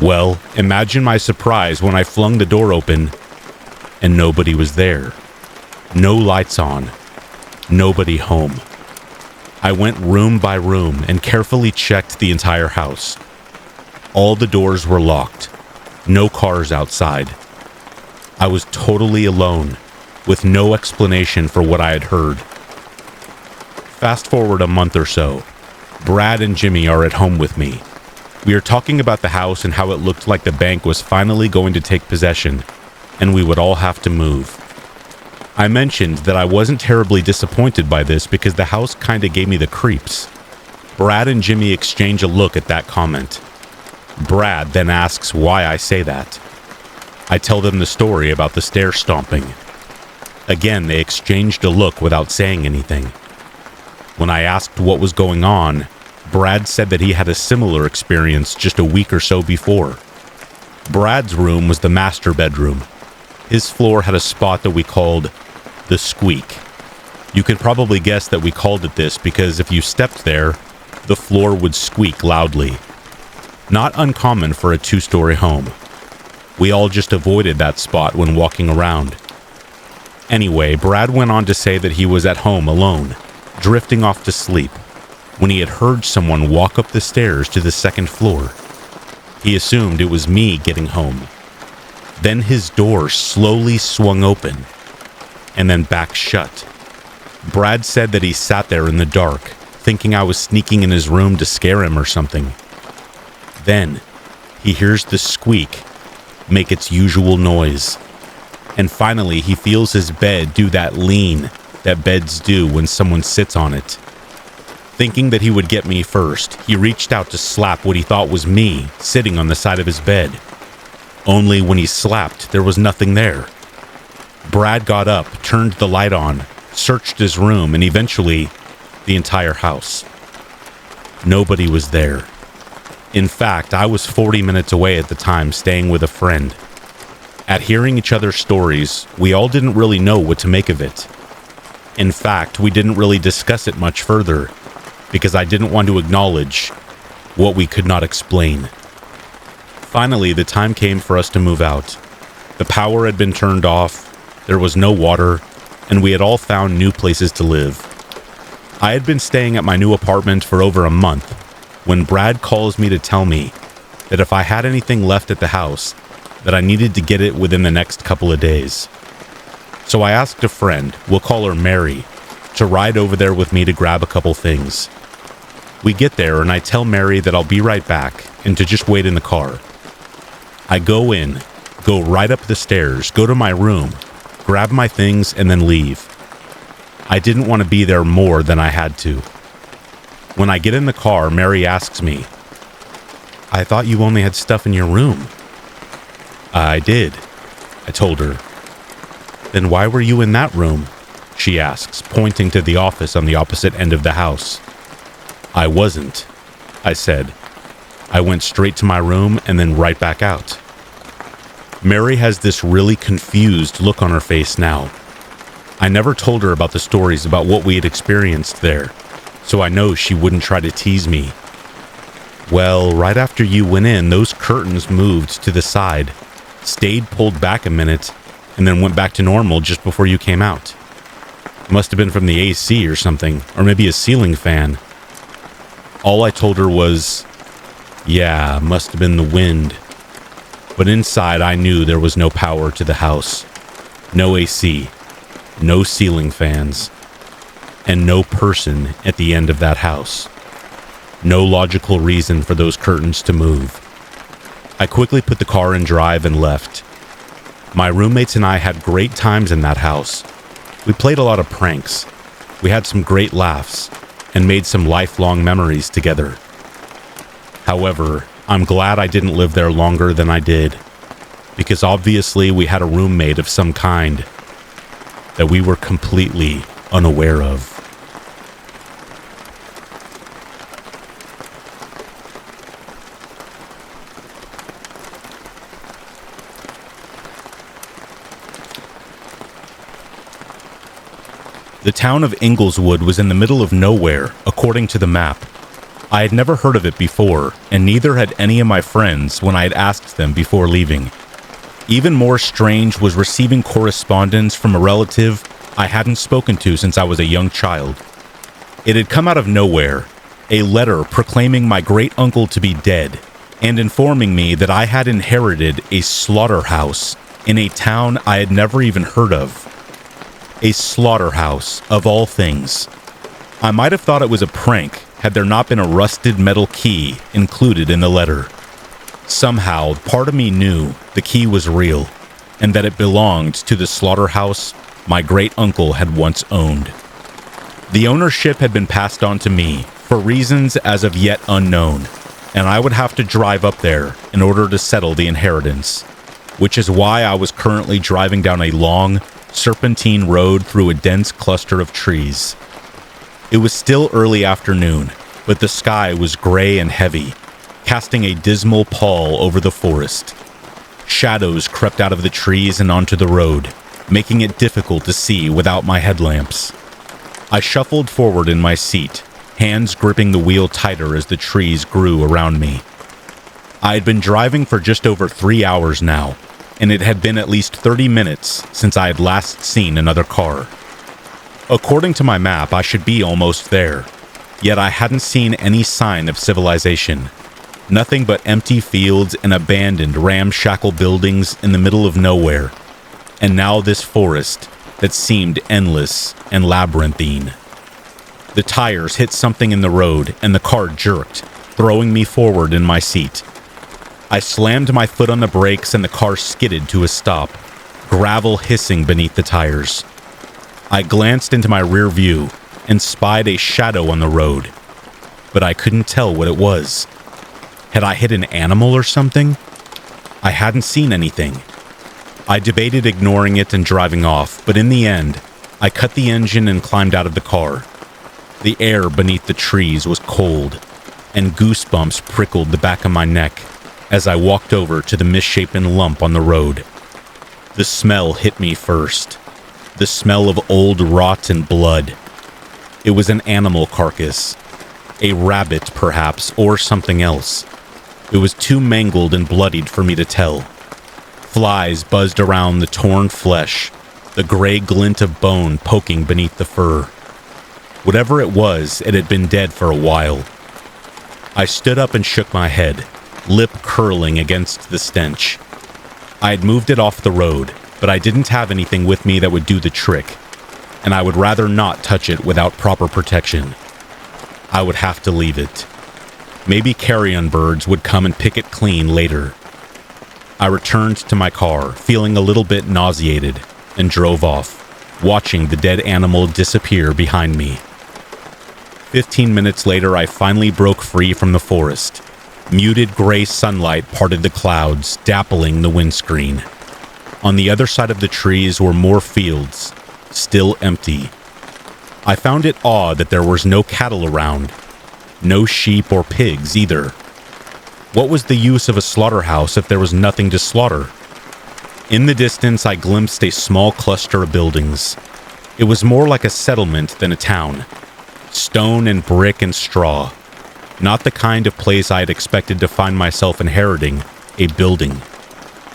Well, imagine my surprise when I flung the door open and nobody was there. No lights on. Nobody home. I went room by room and carefully checked the entire house. All the doors were locked. No cars outside. I was totally alone, with no explanation for what I had heard. Fast forward a month or so. Brad and Jimmy are at home with me. We are talking about the house and how it looked like the bank was finally going to take possession, and we would all have to move. I mentioned that I wasn't terribly disappointed by this because the house kinda gave me the creeps. Brad and Jimmy exchange a look at that comment. Brad then asks why I say that. I tell them the story about the stair stomping. Again, they exchanged a look without saying anything. When I asked what was going on, Brad said that he had a similar experience just a week or so before. Brad's room was the master bedroom. His floor had a spot that we called the squeak. You could probably guess that we called it this because if you stepped there, the floor would squeak loudly. Not uncommon for a 2-story home. We all just avoided that spot when walking around. Anyway, Brad went on to say that he was at home alone, drifting off to sleep, when he had heard someone walk up the stairs to the second floor. He assumed it was me getting home. Then his door slowly swung open, and then back shut. Brad said that he sat there in the dark, thinking I was sneaking in his room to scare him or something. Then, he hears the squeak make its usual noise. And finally, he feels his bed do that lean that beds do when someone sits on it. Thinking that he would get me first, he reached out to slap what he thought was me sitting on the side of his bed. Only when he slapped, there was nothing there. Brad got up, turned the light on, searched his room, and eventually, the entire house. Nobody was there. In fact, I was 40 minutes away at the time, staying with a friend. At hearing each other's stories, we all didn't really know what to make of it. In fact, we didn't really discuss it much further, because I didn't want to acknowledge what we could not explain. Finally, the time came for us to move out. The power had been turned off, there was no water, and we had all found new places to live. I had been staying at my new apartment for over a month, when Brad calls me to tell me that if I had anything left at the house, that I needed to get it within the next couple of days. So I asked a friend, we'll call her Mary, to ride over there with me to grab a couple things. We get there and I tell Mary that I'll be right back and to just wait in the car. I go in, go right up the stairs, go to my room, grab my things, and then leave. I didn't want to be there more than I had to. When I get in the car, Mary asks me, "I thought you only had stuff in your room." "I did," I told her. "Then why were you in that room?" she asks, pointing to the office on the opposite end of the house. I wasn't, I said. I went straight to my room and then right back out. Mary has this really confused look on her face now. I never told her about the stories about what we had experienced there, so I know she wouldn't try to tease me. Well, right after you went in, those curtains moved to the side, stayed pulled back a minute, and then went back to normal just before you came out. It must have been from the AC or something, or maybe a ceiling fan. All I told her was, yeah, must have been the wind. But inside I knew there was no power to the house. No AC, no ceiling fans, and no person at the end of that house. No logical reason for those curtains to move. I quickly put the car in drive and left. My roommates and I had great times in that house. We played a lot of pranks. We had some great laughs and made some lifelong memories together. However, I'm glad I didn't live there longer than I did, because obviously we had a roommate of some kind that we were completely unaware of. The town of Ingleswood was in the middle of nowhere, according to the map. I had never heard of it before, and neither had any of my friends when I had asked them before leaving. Even more strange was receiving correspondence from a relative I hadn't spoken to since I was a young child. It had come out of nowhere, a letter proclaiming my great-uncle to be dead, and informing me that I had inherited a slaughterhouse in a town I had never even heard of. A slaughterhouse, of all things. I might have thought it was a prank had there not been a rusted metal key included in the letter. Somehow, part of me knew the key was real, and that it belonged to the slaughterhouse my great-uncle had once owned. The ownership had been passed on to me for reasons as of yet unknown, and I would have to drive up there in order to settle the inheritance, which is why I was currently driving down a long, serpentine road through a dense cluster of trees. It was still early afternoon, but the sky was gray and heavy, casting a dismal pall over the forest. Shadows crept out of the trees and onto the road, making it difficult to see without my headlamps. I shuffled forward in my seat, hands gripping the wheel tighter as the trees grew around me. I had been driving for just over 3 hours now, and it had been at least 30 minutes since I had last seen another car. According to my map, I should be almost there, yet I hadn't seen any sign of civilization. Nothing but empty fields and abandoned ramshackle buildings in the middle of nowhere, and now this forest that seemed endless and labyrinthine. The tires hit something in the road, and the car jerked, throwing me forward in my seat. I slammed my foot on the brakes and the car skidded to a stop, gravel hissing beneath the tires. I glanced into my rear view and spied a shadow on the road, but I couldn't tell what it was. Had I hit an animal or something? I hadn't seen anything. I debated ignoring it and driving off, but in the end, I cut the engine and climbed out of the car. The air beneath the trees was cold, and goosebumps prickled the back of my neck as I walked over to the misshapen lump on the road. The smell hit me first. The smell of old rot and blood. It was an animal carcass. A rabbit, perhaps, or something else. It was too mangled and bloodied for me to tell. Flies buzzed around the torn flesh, the gray glint of bone poking beneath the fur. Whatever it was, it had been dead for a while. I stood up and shook my head, lip curling against the stench. I had moved it off the road, but I didn't have anything with me that would do the trick, and I would rather not touch it without proper protection. I would have to leave it. Maybe carrion birds would come and pick it clean later. I returned to my car, feeling a little bit nauseated, and drove off, watching the dead animal disappear behind me. 15 minutes later, I finally broke free from the forest. Muted gray sunlight parted the clouds, dappling the windscreen. On the other side of the trees were more fields, still empty. I found it odd that there was no cattle around, no sheep or pigs either. What was the use of a slaughterhouse if there was nothing to slaughter? In the distance, I glimpsed a small cluster of buildings. It was more like a settlement than a town. Stone and brick and straw. Not the kind of place I had expected to find myself inheriting, a building.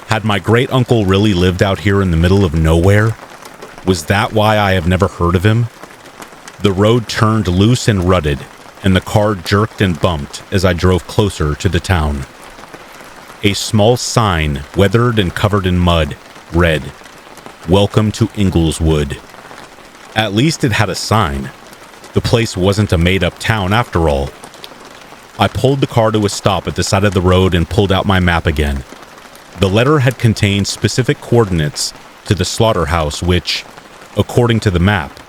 Had my great-uncle really lived out here in the middle of nowhere? Was that why I have never heard of him? The road turned loose and rutted, and the car jerked and bumped as I drove closer to the town. A small sign, weathered and covered in mud, read, "Welcome to Ingleswood." At least it had a sign. The place wasn't a made-up town after all. I pulled the car to a stop at the side of the road and pulled out my map again. The letter had contained specific coordinates to the slaughterhouse which, according to the map,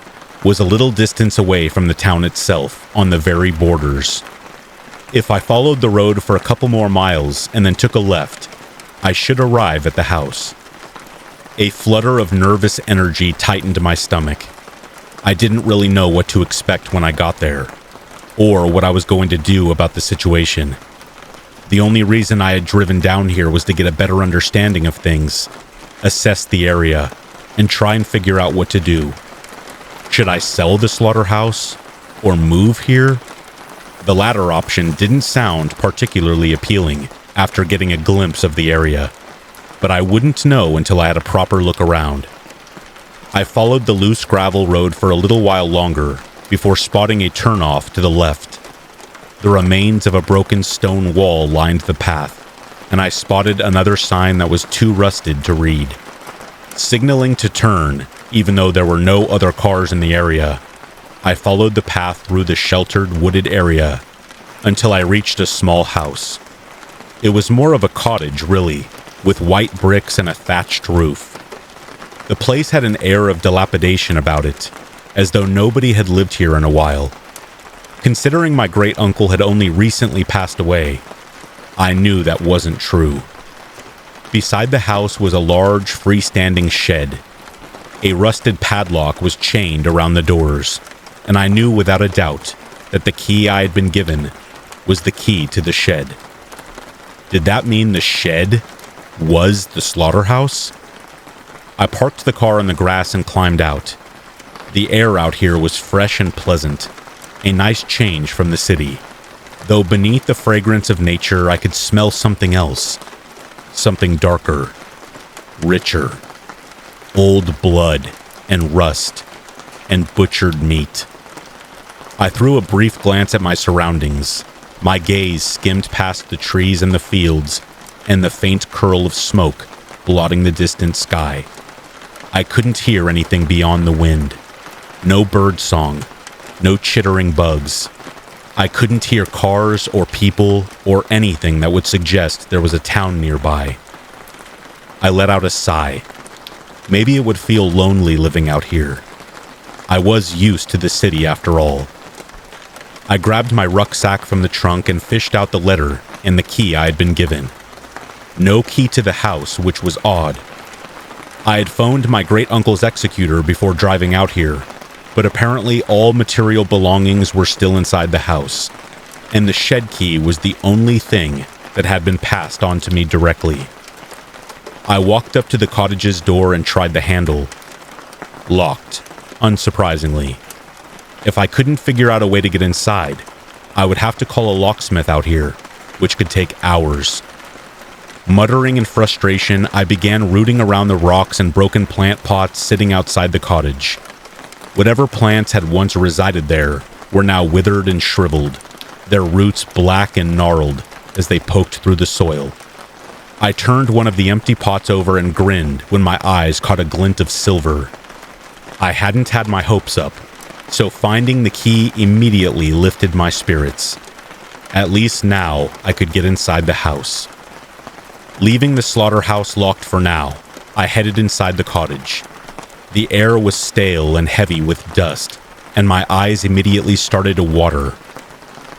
was a little distance away from the town itself, on the very borders. If I followed the road for a couple more miles and then took a left, I should arrive at the house. A flutter of nervous energy tightened my stomach. I didn't really know what to expect when I got there, or what I was going to do about the situation. The only reason I had driven down here was to get a better understanding of things, assess the area, and try and figure out what to do. Should I sell the slaughterhouse, or move here? The latter option didn't sound particularly appealing after getting a glimpse of the area, but I wouldn't know until I had a proper look around. I followed the loose gravel road for a little while longer before spotting a turnoff to the left. The remains of a broken stone wall lined the path, and I spotted another sign that was too rusted to read. Signaling to turn, even though there were no other cars in the area, I followed the path through the sheltered, wooded area until I reached a small house. It was more of a cottage, really, with white bricks and a thatched roof. The place had an air of dilapidation about it, as though nobody had lived here in a while. Considering my great-uncle had only recently passed away, I knew that wasn't true. Beside the house was a large, freestanding shed. A rusted padlock was chained around the doors, and I knew without a doubt that the key I had been given was the key to the shed. Did that mean the shed was the slaughterhouse? I parked the car on the grass and climbed out. The air out here was fresh and pleasant, a nice change from the city, though beneath the fragrance of nature I could smell something else, something darker, richer, old blood and rust and butchered meat. I threw a brief glance at my surroundings. My gaze skimmed past the trees and the fields and the faint curl of smoke blotting the distant sky. I couldn't hear anything beyond the wind. No bird song, no chittering bugs. I couldn't hear cars or people or anything that would suggest there was a town nearby. I let out a sigh. Maybe it would feel lonely living out here. I was used to the city after all. I grabbed my rucksack from the trunk and fished out the letter and the key I had been given. No key to the house, which was odd. I had phoned my great-uncle's executor before driving out here, but apparently all material belongings were still inside the house, and the shed key was the only thing that had been passed on to me directly. I walked up to the cottage's door and tried the handle. Locked, unsurprisingly. If I couldn't figure out a way to get inside, I would have to call a locksmith out here, which could take hours. Muttering in frustration, I began rooting around the rocks and broken plant pots sitting outside the cottage. Whatever plants had once resided there were now withered and shriveled, their roots black and gnarled as they poked through the soil. I turned one of the empty pots over and grinned when my eyes caught a glint of silver. I hadn't had my hopes up, so finding the key immediately lifted my spirits. At least now I could get inside the house. Leaving the slaughterhouse locked for now, I headed inside the cottage. The air was stale and heavy with dust, and my eyes immediately started to water.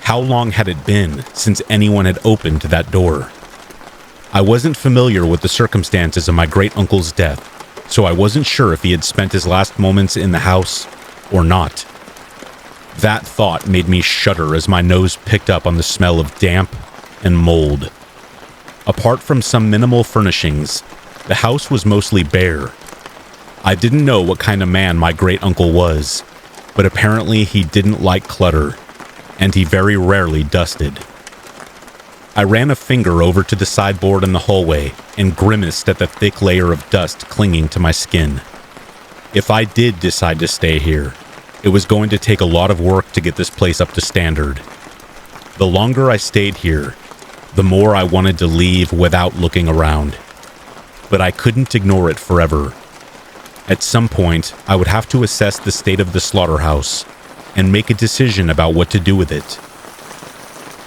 How long had it been since anyone had opened that door? I wasn't familiar with the circumstances of my great-uncle's death, so I wasn't sure if he had spent his last moments in the house or not. That thought made me shudder as my nose picked up on the smell of damp and mold. Apart from some minimal furnishings, the house was mostly bare. I didn't know what kind of man my great-uncle was, but apparently he didn't like clutter, and he very rarely dusted. I ran a finger over to the sideboard in the hallway and grimaced at the thick layer of dust clinging to my skin. If I did decide to stay here, it was going to take a lot of work to get this place up to standard. The longer I stayed here, the more I wanted to leave without looking around. But I couldn't ignore it forever. At some point, I would have to assess the state of the slaughterhouse and make a decision about what to do with it.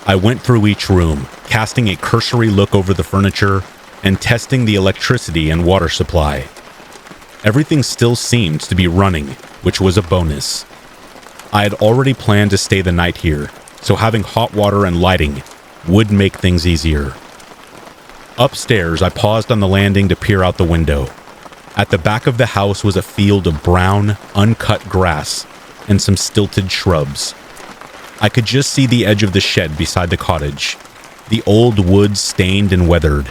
I went through each room, casting a cursory look over the furniture and testing the electricity and water supply. Everything still seemed to be running, which was a bonus. I had already planned to stay the night here, so having hot water and lighting would make things easier. Upstairs, I paused on the landing to peer out the window. At the back of the house was a field of brown, uncut grass and some stilted shrubs. I could just see the edge of the shed beside the cottage, the old wood stained and weathered.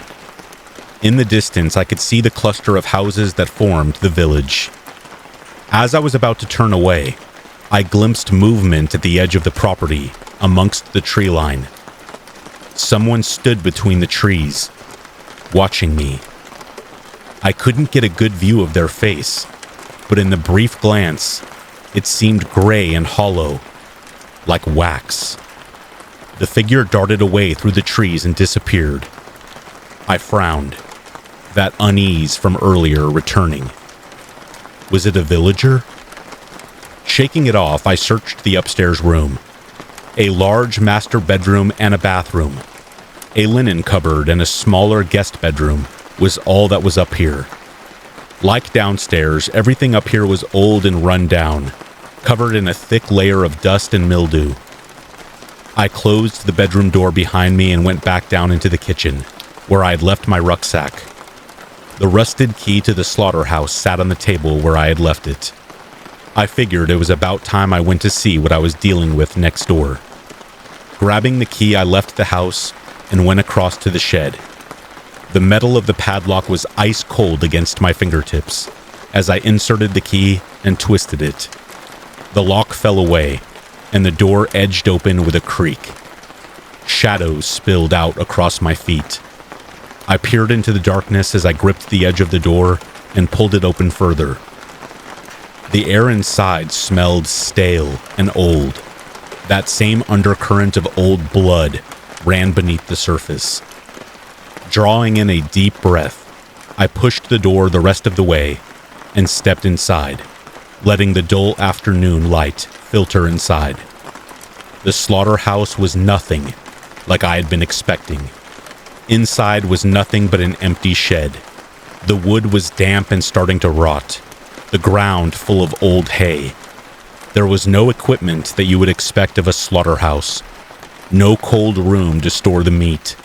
In the distance, I could see the cluster of houses that formed the village. As I was about to turn away, I glimpsed movement at the edge of the property, amongst the tree line. Someone stood between the trees, watching me. I couldn't get a good view of their face, but in the brief glance, it seemed gray and hollow, like wax. The figure darted away through the trees and disappeared. I frowned, that unease from earlier returning. Was it a villager? Shaking it off, I searched the upstairs room. A large master bedroom and a bathroom. A linen cupboard and a smaller guest bedroom was all that was up here. Like downstairs, everything up here was old and run down, covered in a thick layer of dust and mildew. I closed the bedroom door behind me and went back down into the kitchen, where I had left my rucksack. The rusted key to the slaughterhouse sat on the table where I had left it. I figured it was about time I went to see what I was dealing with next door. Grabbing the key, I left the house and went across to the shed. The metal of the padlock was ice cold against my fingertips as I inserted the key and twisted it. The lock fell away, and the door edged open with a creak. Shadows spilled out across my feet. I peered into the darkness as I gripped the edge of the door and pulled it open further. The air inside smelled stale and old. That same undercurrent of old blood ran beneath the surface. Drawing in a deep breath, I pushed the door the rest of the way and stepped inside, letting the dull afternoon light filter inside. The slaughterhouse was nothing like I had been expecting. Inside was nothing but an empty shed. The wood was damp and starting to rot, the ground full of old hay. There was no equipment that you would expect of a slaughterhouse, no cold room to store the meat.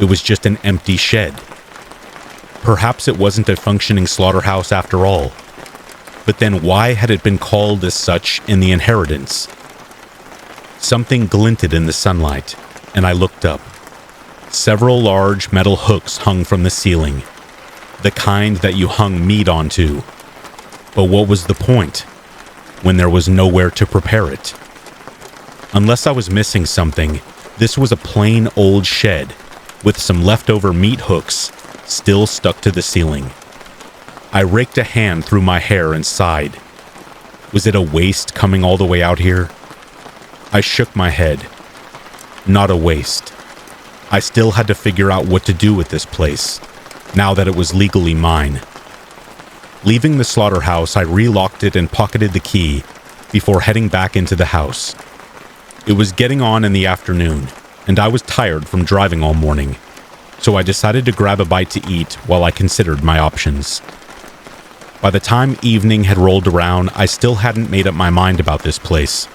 It was just an empty shed. Perhaps it wasn't a functioning slaughterhouse after all. But then why had it been called as such in the inheritance? Something glinted in the sunlight, and I looked up. Several large metal hooks hung from the ceiling, the kind that you hung meat onto. But what was the point, when there was nowhere to prepare it? Unless I was missing something, this was a plain old shed, with some leftover meat hooks still stuck to the ceiling. I raked a hand through my hair and sighed. Was it a waste coming all the way out here? I shook my head. Not a waste. I still had to figure out what to do with this place, now that it was legally mine. Leaving the slaughterhouse, I relocked it and pocketed the key before heading back into the house. It was getting on in the afternoon, and I was tired from driving all morning, so I decided to grab a bite to eat while I considered my options. By the time evening had rolled around, I still hadn't made up my mind about this place.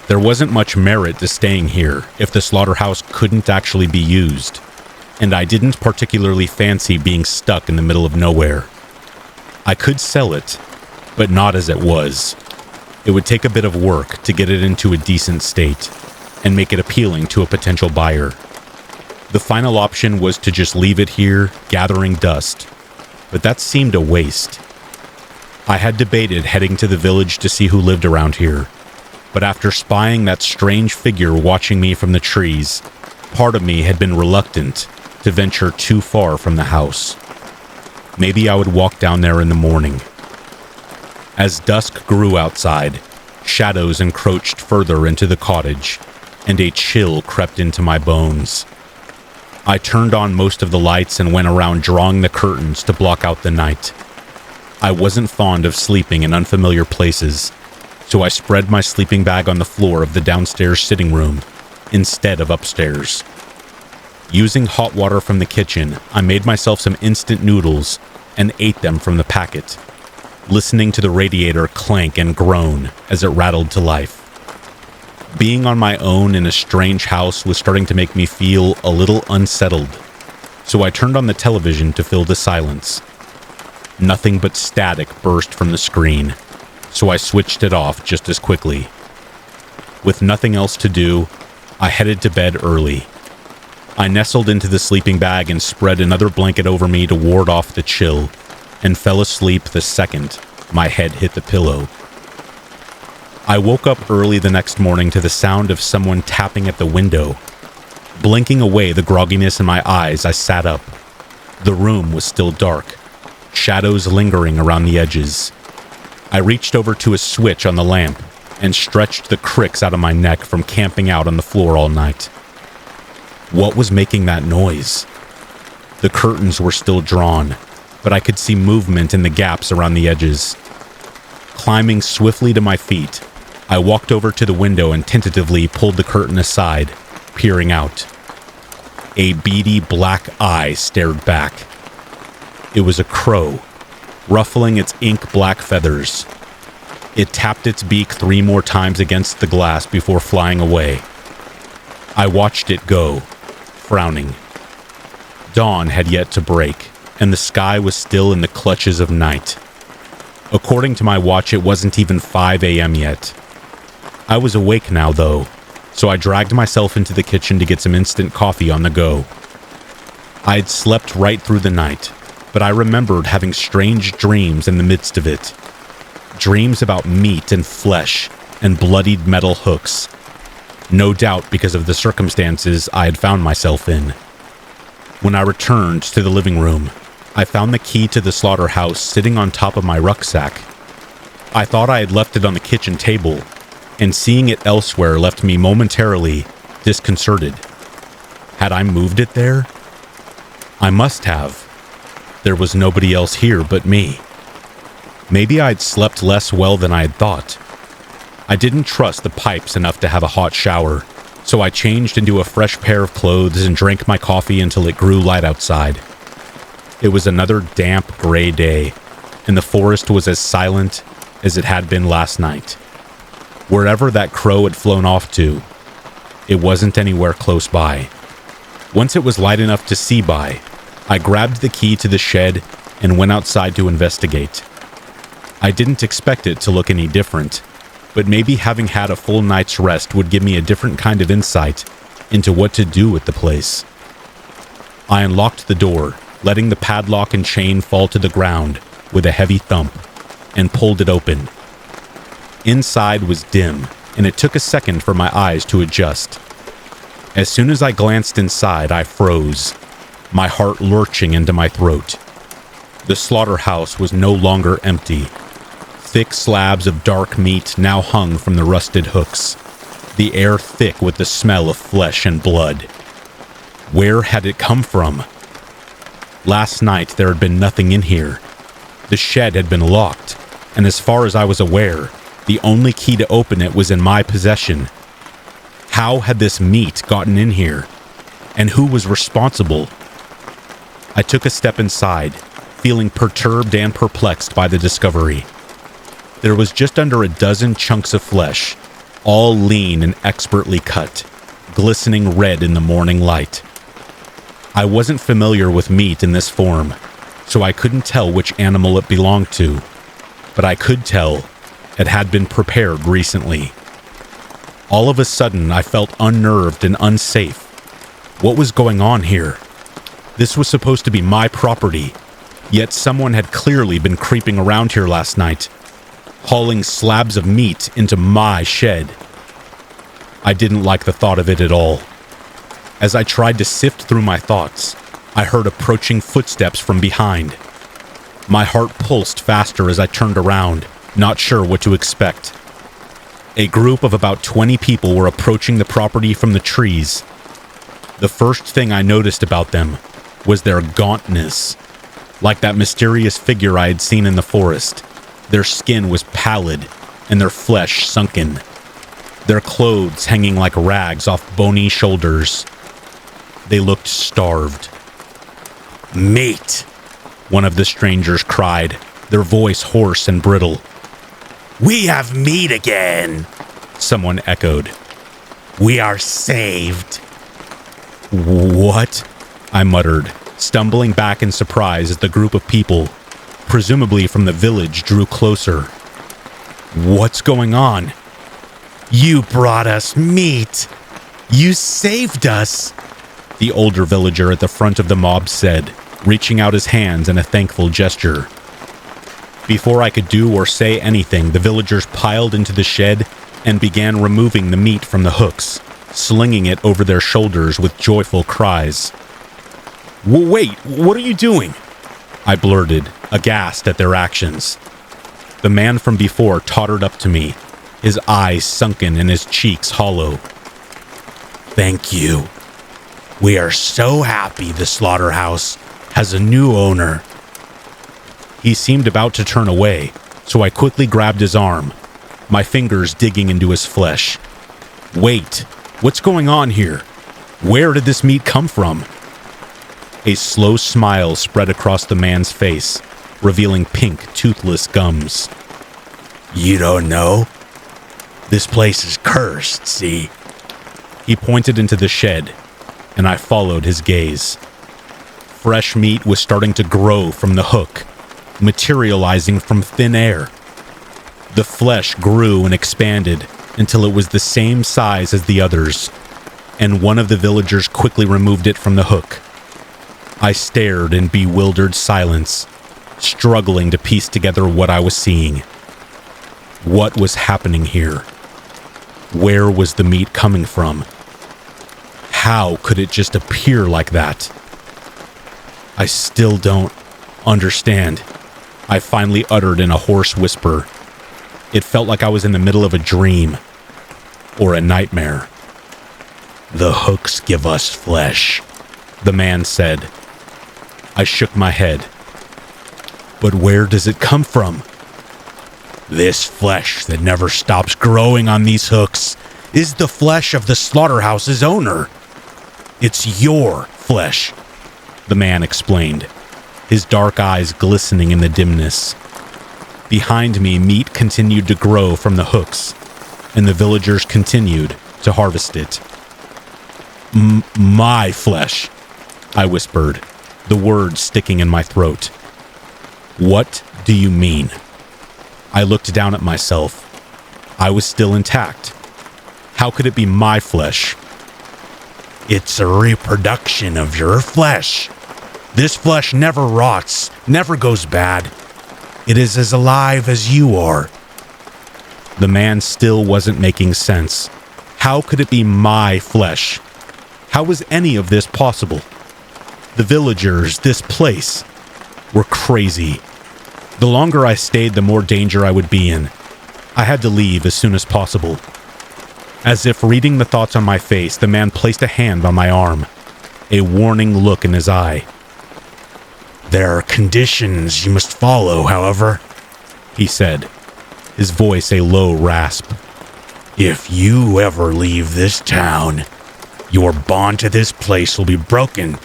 There wasn't much merit to staying here if the slaughterhouse couldn't actually be used, and I didn't particularly fancy being stuck in the middle of nowhere. I could sell it, but not as it was. It would take a bit of work to get it into a decent state and make it appealing to a potential buyer. The final option was to just leave it here, gathering dust, but that seemed a waste. I had debated heading to the village to see who lived around here, but after spying that strange figure watching me from the trees, part of me had been reluctant to venture too far from the house. Maybe I would walk down there in the morning. As dusk grew outside, shadows encroached further into the cottage, and a chill crept into my bones. I turned on most of the lights and went around drawing the curtains to block out the night. I wasn't fond of sleeping in unfamiliar places, so I spread my sleeping bag on the floor of the downstairs sitting room instead of upstairs. Using hot water from the kitchen, I made myself some instant noodles and ate them from the packet, listening to the radiator clank and groan as it rattled to life. Being on my own in a strange house was starting to make me feel a little unsettled, so I turned on the television to fill the silence. Nothing but static burst from the screen, so I switched it off just as quickly. With nothing else to do, I headed to bed early. I nestled into the sleeping bag and spread another blanket over me to ward off the chill, and fell asleep the second my head hit the pillow. I woke up early the next morning to the sound of someone tapping at the window. Blinking away the grogginess in my eyes, I sat up. The room was still dark, shadows lingering around the edges. I reached over to a switch on the lamp and stretched the cricks out of my neck from camping out on the floor all night. What was making that noise? The curtains were still drawn, but I could see movement in the gaps around the edges. Climbing swiftly to my feet, I walked over to the window and tentatively pulled the curtain aside, peering out. A beady black eye stared back. It was a crow, ruffling its ink-black feathers. It tapped its beak 3 more times against the glass before flying away. I watched it go, frowning. Dawn had yet to break, and the sky was still in the clutches of night. According to my watch, it wasn't even 5 a.m. yet. I was awake now, though, so I dragged myself into the kitchen to get some instant coffee on the go. I had slept right through the night, but I remembered having strange dreams in the midst of it. Dreams about meat and flesh and bloodied metal hooks. No doubt because of the circumstances I had found myself in. When I returned to the living room, I found the key to the slaughterhouse sitting on top of my rucksack. I thought I had left it on the kitchen table, and seeing it elsewhere left me momentarily disconcerted. Had I moved it there? I must have. There was nobody else here but me. Maybe I'd slept less well than I had thought. I didn't trust the pipes enough to have a hot shower, so I changed into a fresh pair of clothes and drank my coffee until it grew light outside. It was another damp, gray day, and the forest was as silent as it had been last night. Wherever that crow had flown off to, it wasn't anywhere close by. Once it was light enough to see by, I grabbed the key to the shed and went outside to investigate. I didn't expect it to look any different, but maybe having had a full night's rest would give me a different kind of insight into what to do with the place. I unlocked the door, letting the padlock and chain fall to the ground with a heavy thump, and pulled it open. Inside was dim, and it took a second for my eyes to adjust. As soon as I glanced inside, I froze, my heart lurching into my throat. The slaughterhouse was no longer empty. Thick slabs of dark meat now hung from the rusted hooks, the air thick with the smell of flesh and blood. Where had it come from? Last night there had been nothing in here. The shed had been locked, and as far as I was aware, the only key to open it was in my possession. How had this meat gotten in here? And who was responsible? I took a step inside, feeling perturbed and perplexed by the discovery. There was just under a dozen chunks of flesh, all lean and expertly cut, glistening red in the morning light. I wasn't familiar with meat in this form, so I couldn't tell which animal it belonged to, but I could tell it had been prepared recently. All of a sudden, I felt unnerved and unsafe. What was going on here? This was supposed to be my property, yet someone had clearly been creeping around here last night, hauling slabs of meat into my shed. I didn't like the thought of it at all. As I tried to sift through my thoughts, I heard approaching footsteps from behind. My heart pulsed faster as I turned around, not sure what to expect. A group of about 20 people were approaching the property from the trees. The first thing I noticed about them was their gauntness. Like that mysterious figure I had seen in the forest, their skin was pallid and their flesh sunken. Their clothes hanging like rags off bony shoulders. They looked starved. "Meat!" one of the strangers cried, their voice hoarse and brittle. "We have meat again!" someone echoed. "We are saved!" "What?" I muttered, stumbling back in surprise as the group of people, presumably from the village, drew closer. "What's going on?" "You brought us meat! You saved us!" the older villager at the front of the mob said, reaching out his hands in a thankful gesture. Before I could do or say anything, the villagers piled into the shed and began removing the meat from the hooks, slinging it over their shoulders with joyful cries. "Wait, what are you doing?" I blurted, aghast at their actions. The man from before tottered up to me, his eyes sunken and his cheeks hollow. "Thank you. We are so happy the slaughterhouse has a new owner." He seemed about to turn away, so I quickly grabbed his arm, my fingers digging into his flesh. "Wait, what's going on here? Where did this meat come from?" A slow smile spread across the man's face, revealing pink, toothless gums. "You don't know? This place is cursed, see?" He pointed into the shed, and I followed his gaze. Fresh meat was starting to grow from the hook, materializing from thin air. The flesh grew and expanded until it was the same size as the others, and one of the villagers quickly removed it from the hook. I stared in bewildered silence, struggling to piece together what I was seeing. What was happening here? Where was the meat coming from? How could it just appear like that? I still don't understand, I finally uttered in a hoarse whisper. It felt like I was in the middle of a dream or a nightmare. "The hooks give us flesh," the man said. I shook my head. "But where does it come from?" "This flesh that never stops growing on these hooks is the flesh of the slaughterhouse's owner. It's your flesh," the man explained, his dark eyes glistening in the dimness. Behind me, meat continued to grow from the hooks, and the villagers continued to harvest it. My flesh," I whispered, the words sticking in my throat. "What do you mean?" I looked down at myself. I was still intact. How could it be my flesh? "It's a reproduction of your flesh. This flesh never rots, never goes bad. It is as alive as you are." The man still wasn't making sense. How could it be my flesh? How was any of this possible? The villagers, this place, were crazy. The longer I stayed, the more danger I would be in. I had to leave as soon as possible. As if reading the thoughts on my face, the man placed a hand on my arm, a warning look in his eye. "There are conditions you must follow, however," he said, his voice a low rasp. "If you ever leave this town, your bond to this place will be broken,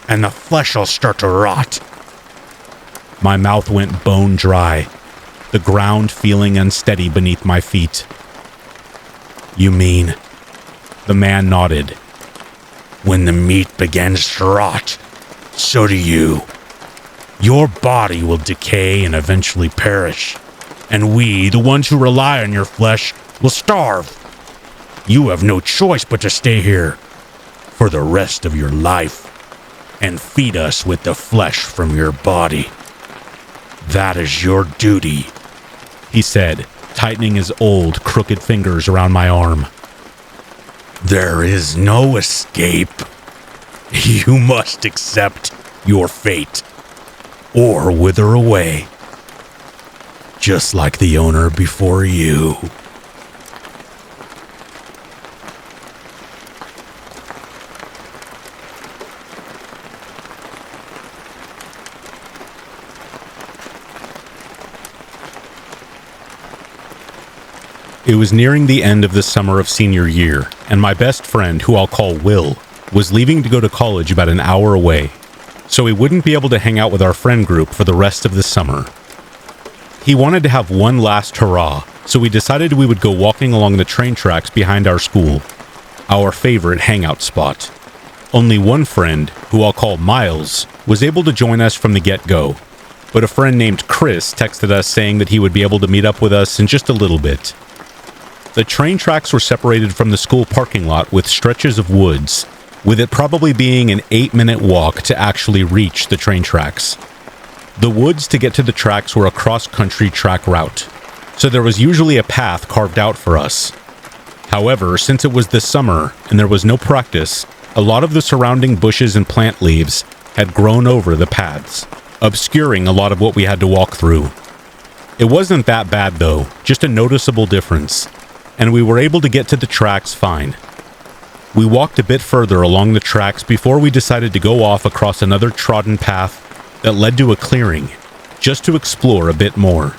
and the flesh will start to rot." My mouth went bone dry, the ground feeling unsteady beneath my feet. "You mean?" The man nodded. "When the meat begins to rot, so do you. Your body will decay and eventually perish, and we, the ones who rely on your flesh, will starve. You have no choice but to stay here for the rest of your life and feed us with the flesh from your body. That is your duty," he said, tightening his old, crooked fingers around my arm. "There is no escape. You must accept your fate or wither away, just like the owner before you." It was nearing the end of the summer of senior year, and my best friend, who I'll call Will, was leaving to go to college about an hour away, so he wouldn't be able to hang out with our friend group for the rest of the summer. He wanted to have one last hurrah, so we decided we would go walking along the train tracks behind our school, our favorite hangout spot. Only one friend, who I'll call Miles, was able to join us from the get-go, but a friend named Chris texted us saying that he would be able to meet up with us in just a little bit. The train tracks were separated from the school parking lot with stretches of woods, with it probably being an 8-minute walk to actually reach the train tracks. The woods to get to the tracks were a cross-country track route, so there was usually a path carved out for us. However, since it was this summer and there was no practice, a lot of the surrounding bushes and plant leaves had grown over the paths, obscuring a lot of what we had to walk through. It wasn't that bad though, just a noticeable difference, and we were able to get to the tracks fine. We walked a bit further along the tracks before we decided to go off across another trodden path that led to a clearing, just to explore a bit more.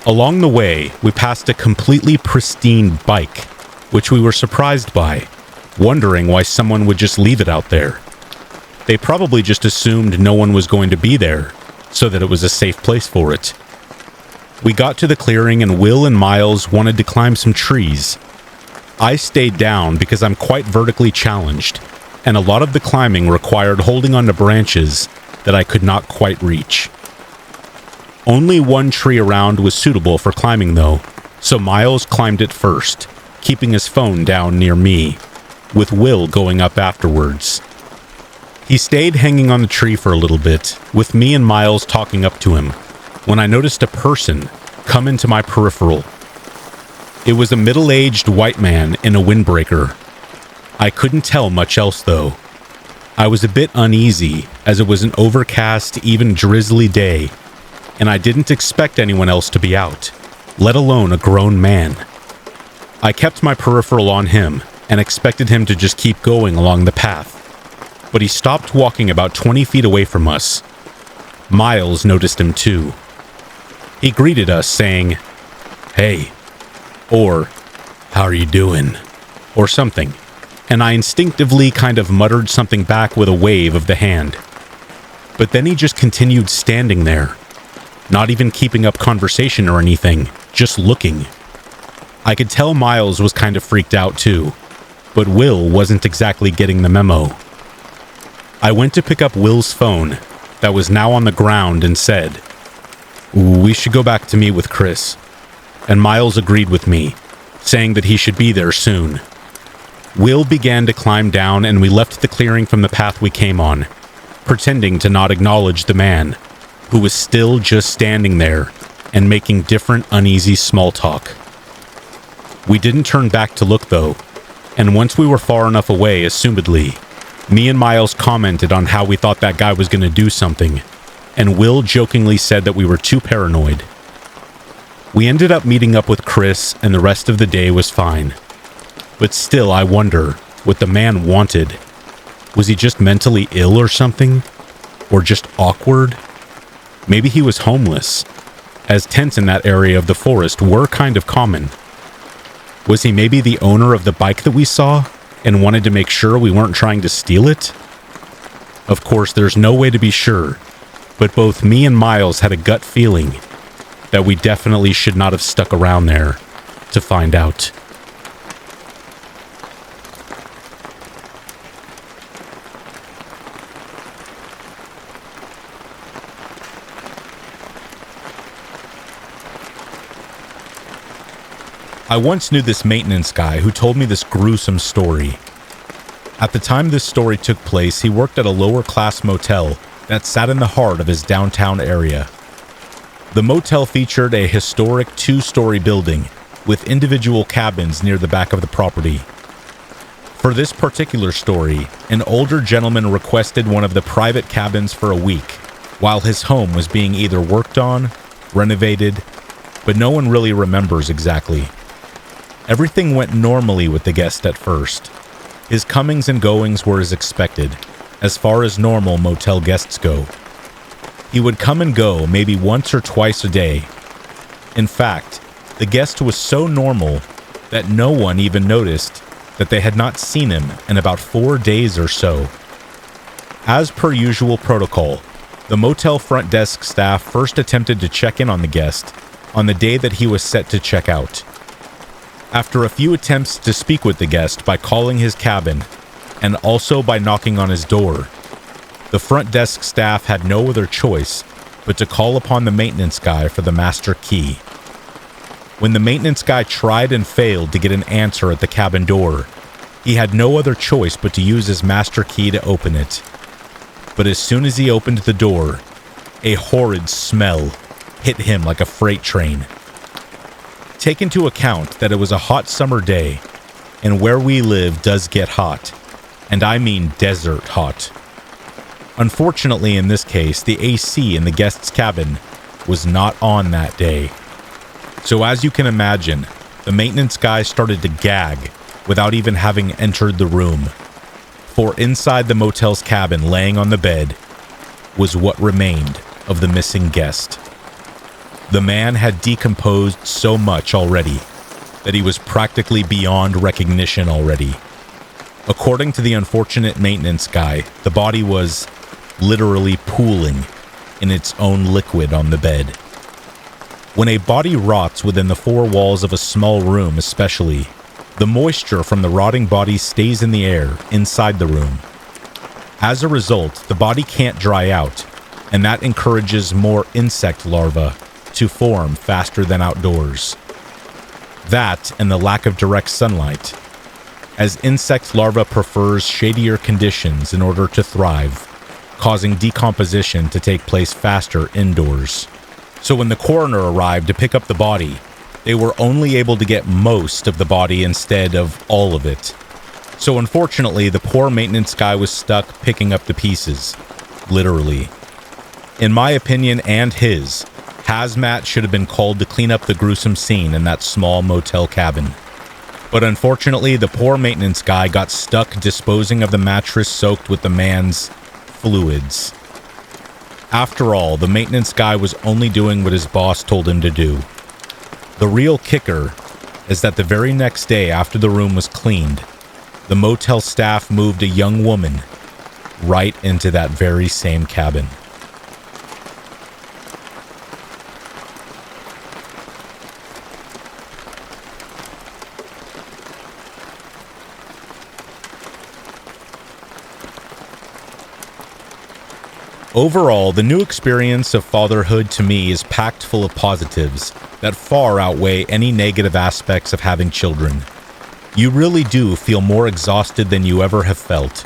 Along the way, we passed a completely pristine bike, which we were surprised by, wondering why someone would just leave it out there. They probably just assumed no one was going to be there, so that it was a safe place for it. We got to the clearing and Will and Miles wanted to climb some trees. I stayed down because I'm quite vertically challenged, and a lot of the climbing required holding onto branches that I could not quite reach. Only one tree around was suitable for climbing though, so Miles climbed it first, keeping his phone down near me, with Will going up afterwards. He stayed hanging on the tree for a little bit, with me and Miles talking up to him, when I noticed a person come into my peripheral. It was a middle-aged white man in a windbreaker. I couldn't tell much else though. I was a bit uneasy as it was an overcast, even drizzly day, and I didn't expect anyone else to be out, let alone a grown man. I kept my peripheral on him and expected him to just keep going along the path, but he stopped walking about 20 feet away from us. Miles noticed him too. He greeted us saying, "Hey," or "How are you doing?" or something, and I instinctively kind of muttered something back with a wave of the hand. But then he just continued standing there, not even keeping up conversation or anything, just looking. I could tell Miles was kind of freaked out too, but Will wasn't exactly getting the memo. I went to pick up Will's phone, that was now on the ground, and said, "We should go back to meet with Chris," and Miles agreed with me, saying that he should be there soon. Will began to climb down and we left the clearing from the path we came on, pretending to not acknowledge the man, who was still just standing there and making different uneasy small talk. We didn't turn back to look though, and once we were far enough away, assumedly, me and Miles commented on how we thought that guy was going to do something, and Will jokingly said that we were too paranoid. We ended up meeting up with Chris and the rest of the day was fine. But still, I wonder what the man wanted. Was he just mentally ill or something? Or just awkward? Maybe he was homeless, as tents in that area of the forest were kind of common. Was he maybe the owner of the bike that we saw and wanted to make sure we weren't trying to steal it? Of course, there's no way to be sure, but both me and Miles had a gut feeling that we definitely should not have stuck around there to find out. I once knew this maintenance guy who told me this gruesome story. At the time this story took place, he worked at a lower-class motel that sat in the heart of his downtown area. The motel featured a historic 2-story building with individual cabins near the back of the property. For this particular story, an older gentleman requested one of the private cabins for a week while his home was being either worked on, renovated, but no one really remembers exactly. Everything went normally with the guest at first. His comings and goings were as expected, as far as normal motel guests go. He would come and go maybe once or twice a day. In fact, the guest was so normal that no one even noticed that they had not seen him in about 4 days or so. As per usual protocol, the motel front desk staff first attempted to check in on the guest on the day that he was set to check out. After a few attempts to speak with the guest by calling his cabin and also by knocking on his door, the front desk staff had no other choice but to call upon the maintenance guy for the master key. When the maintenance guy tried and failed to get an answer at the cabin door, he had no other choice but to use his master key to open it. But as soon as he opened the door, a horrid smell hit him like a freight train. Take into account that it was a hot summer day, and where we live does get hot, and I mean desert hot. Unfortunately, in this case, the AC in the guest's cabin was not on that day. So as you can imagine, the maintenance guy started to gag without even having entered the room. For inside the motel's cabin, laying on the bed, was what remained of the missing guest. The man had decomposed so much already that he was practically beyond recognition already. According to the unfortunate maintenance guy, the body was literally pooling in its own liquid on the bed. When a body rots within the 4 walls of a small room especially, the moisture from the rotting body stays in the air inside the room. As a result, the body can't dry out, and that encourages more insect larvae to form faster than outdoors. That and the lack of direct sunlight, as insect larvae prefers shadier conditions in order to thrive, causing decomposition to take place faster indoors. So when the coroner arrived to pick up the body, they were only able to get most of the body instead of all of it. So unfortunately, the poor maintenance guy was stuck picking up the pieces, literally. In my opinion and his, hazmat should have been called to clean up the gruesome scene in that small motel cabin. But unfortunately, the poor maintenance guy got stuck disposing of the mattress soaked with the man's fluids. After all, the maintenance guy was only doing what his boss told him to do. The real kicker is that the very next day after the room was cleaned, the motel staff moved a young woman right into that very same cabin. Overall, the new experience of fatherhood to me is packed full of positives that far outweigh any negative aspects of having children. You really do feel more exhausted than you ever have felt.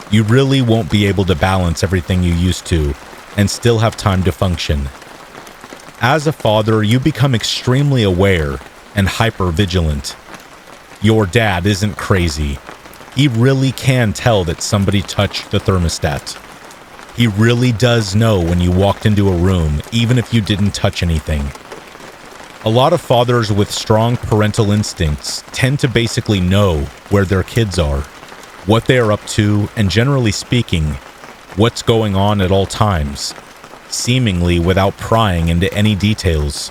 You really won't be able to balance everything you used to and still have time to function. As a father, you become extremely aware and hyper-vigilant. Your dad isn't crazy. He really can tell that somebody touched the thermostat. He really does know when you walked into a room, even if you didn't touch anything. A lot of fathers with strong parental instincts tend to basically know where their kids are, what they are up to, and generally speaking, what's going on at all times, seemingly without prying into any details.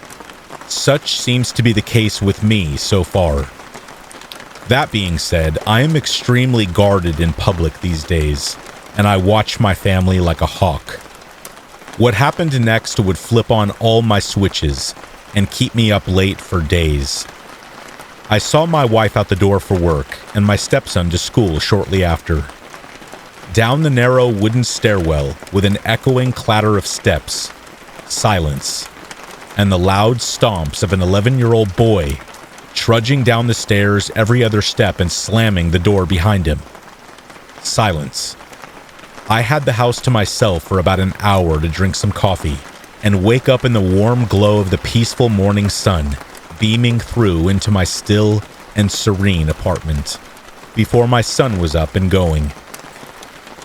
Such seems to be the case with me so far. That being said, I am extremely guarded in public these days, and I watch my family like a hawk. What happened next would flip on all my switches and keep me up late for days. I saw my wife out the door for work and my stepson to school shortly after. Down the narrow wooden stairwell with an echoing clatter of steps, silence, and the loud stomps of an 11-year-old boy trudging down the stairs every other step and slamming the door behind him. Silence. I had the house to myself for about an hour to drink some coffee and wake up in the warm glow of the peaceful morning sun beaming through into my still and serene apartment before my son was up and going.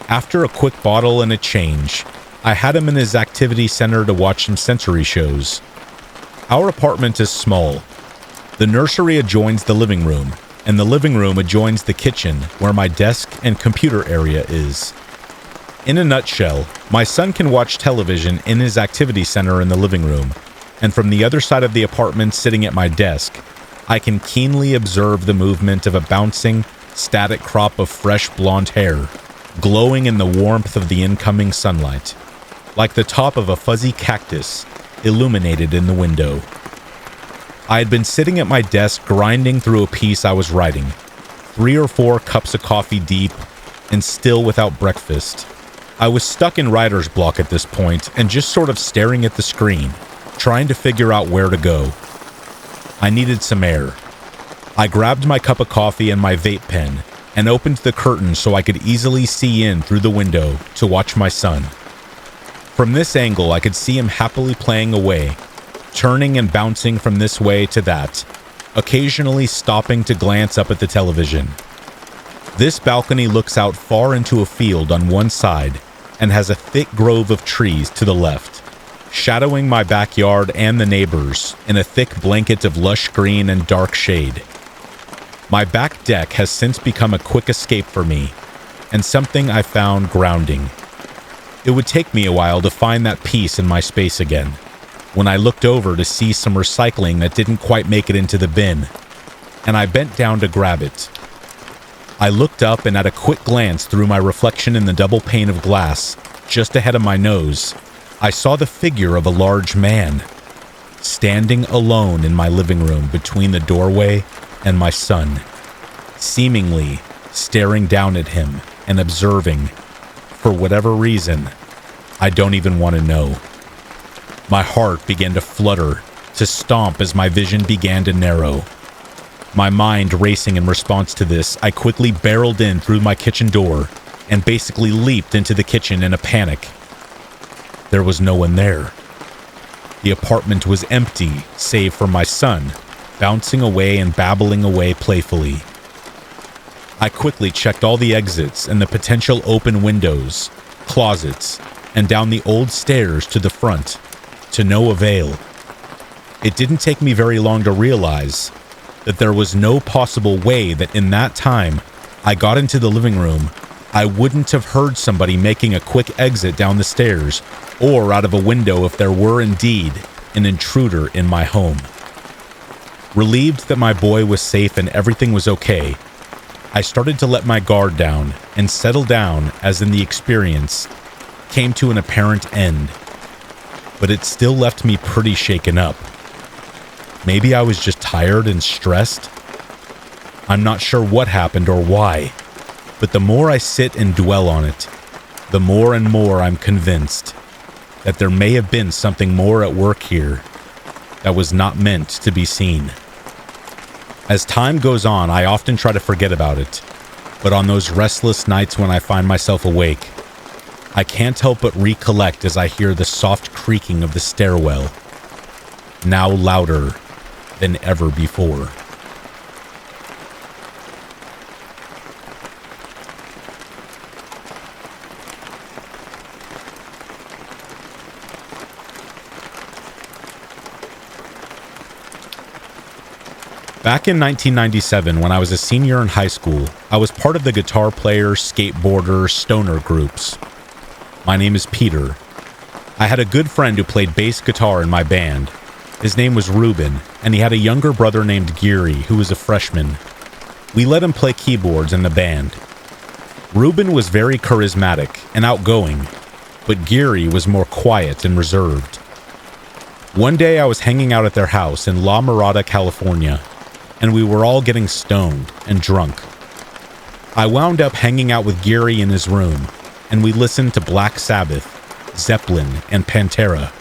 After a quick bottle and a change, I had him in his activity center to watch some sensory shows. Our apartment is small. The nursery adjoins the living room, and the living room adjoins the kitchen where my desk and computer area is. In a nutshell, my son can watch television in his activity center in the living room, and from the other side of the apartment sitting at my desk, I can keenly observe the movement of a bouncing, static crop of fresh blonde hair, glowing in the warmth of the incoming sunlight, like the top of a fuzzy cactus illuminated in the window. I had been sitting at my desk grinding through a piece I was writing, 3 or 4 cups of coffee deep, and still without breakfast. I was stuck in writer's block at this point and just sort of staring at the screen, trying to figure out where to go. I needed some air. I grabbed my cup of coffee and my vape pen and opened the curtain so I could easily see in through the window to watch my son. From this angle, I could see him happily playing away, turning and bouncing from this way to that, occasionally stopping to glance up at the television. This balcony looks out far into a field on one side and has a thick grove of trees to the left, shadowing my backyard and the neighbors in a thick blanket of lush green and dark shade. My back deck has since become a quick escape for me, and something I found grounding. It would take me a while to find that peace in my space again, when I looked over to see some recycling that didn't quite make it into the bin, and I bent down to grab it. I looked up, and at a quick glance through my reflection in the double pane of glass just ahead of my nose, I saw the figure of a large man, standing alone in my living room between the doorway and my son, seemingly staring down at him and observing, for whatever reason, I don't even want to know. My heart began to flutter, to stomp as my vision began to narrow. My mind racing in response to this, I quickly barreled in through my kitchen door and basically leaped into the kitchen in a panic. There was no one there. The apartment was empty, save for my son, bouncing away and babbling away playfully. I quickly checked all the exits and the potential open windows, closets, and down the old stairs to the front, to no avail. It didn't take me very long to realize that there was no possible way that in that time I got into the living room, I wouldn't have heard somebody making a quick exit down the stairs or out of a window if there were indeed an intruder in my home. Relieved that my boy was safe and everything was okay, I started to let my guard down and settle down as in the experience came to an apparent end. But it still left me pretty shaken up. Maybe I was just tired and stressed. I'm not sure what happened or why, but the more I sit and dwell on it, the more and more I'm convinced that there may have been something more at work here that was not meant to be seen. As time goes on, I often try to forget about it, but on those restless nights when I find myself awake, I can't help but recollect as I hear the soft creaking of the stairwell, now louder than ever before. Back in 1997, when I was a senior in high school, I was part of the guitar player, skateboarder, stoner groups. My name is Peter. I had a good friend who played bass guitar in my band. His name was Ruben, and he had a younger brother named Geary, who was a freshman. We let him play keyboards in the band. Ruben was very charismatic and outgoing, but Geary was more quiet and reserved. One day I was hanging out at their house in La Mirada, California, and we were all getting stoned and drunk. I wound up hanging out with Geary in his room, and we listened to Black Sabbath, Zeppelin, and Pantera.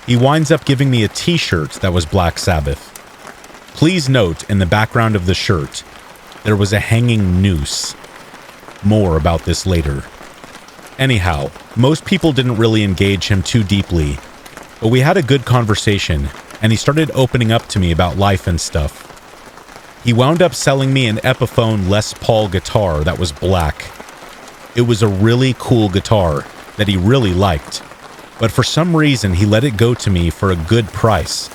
He winds up giving me a t-shirt that was Black Sabbath. Please note, in the background of the shirt, there was a hanging noose. More about this later. Anyhow, most people didn't really engage him too deeply, but we had a good conversation, and he started opening up to me about life and stuff. He wound up selling me an Epiphone Les Paul guitar that was black. It was a really cool guitar that he really liked, but for some reason he let it go to me for a good price.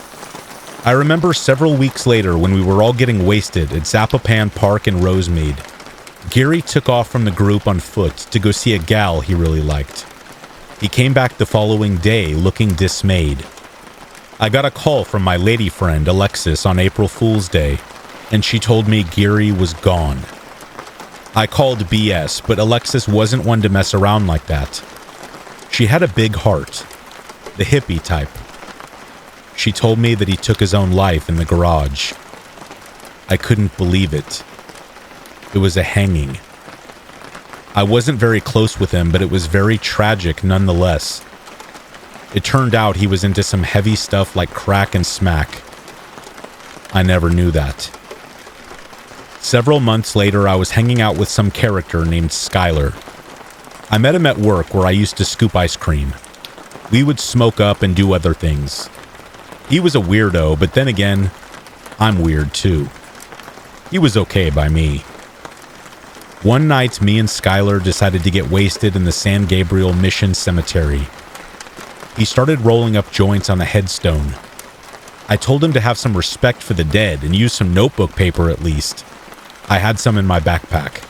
I remember several weeks later when we were all getting wasted at Zapopan Park in Rosemead, Gary took off from the group on foot to go see a gal he really liked. He came back the following day looking dismayed. I got a call from my lady friend Alexis on April Fool's Day, and she told me Gary was gone. I called BS, but Alexis wasn't one to mess around like that. She had a big heart, the hippie type. She told me that he took his own life in the garage. I couldn't believe it. It was a hanging. I wasn't very close with him, but it was very tragic nonetheless. It turned out he was into some heavy stuff like crack and smack. I never knew that. Several months later, I was hanging out with some character named Skylar. I met him at work where I used to scoop ice cream. We would smoke up and do other things. He was a weirdo, but then again, I'm weird too. He was okay by me. One night, me and Skylar decided to get wasted in the San Gabriel Mission Cemetery. He started rolling up joints on a headstone. I told him to have some respect for the dead and use some notebook paper at least. I had some in my backpack.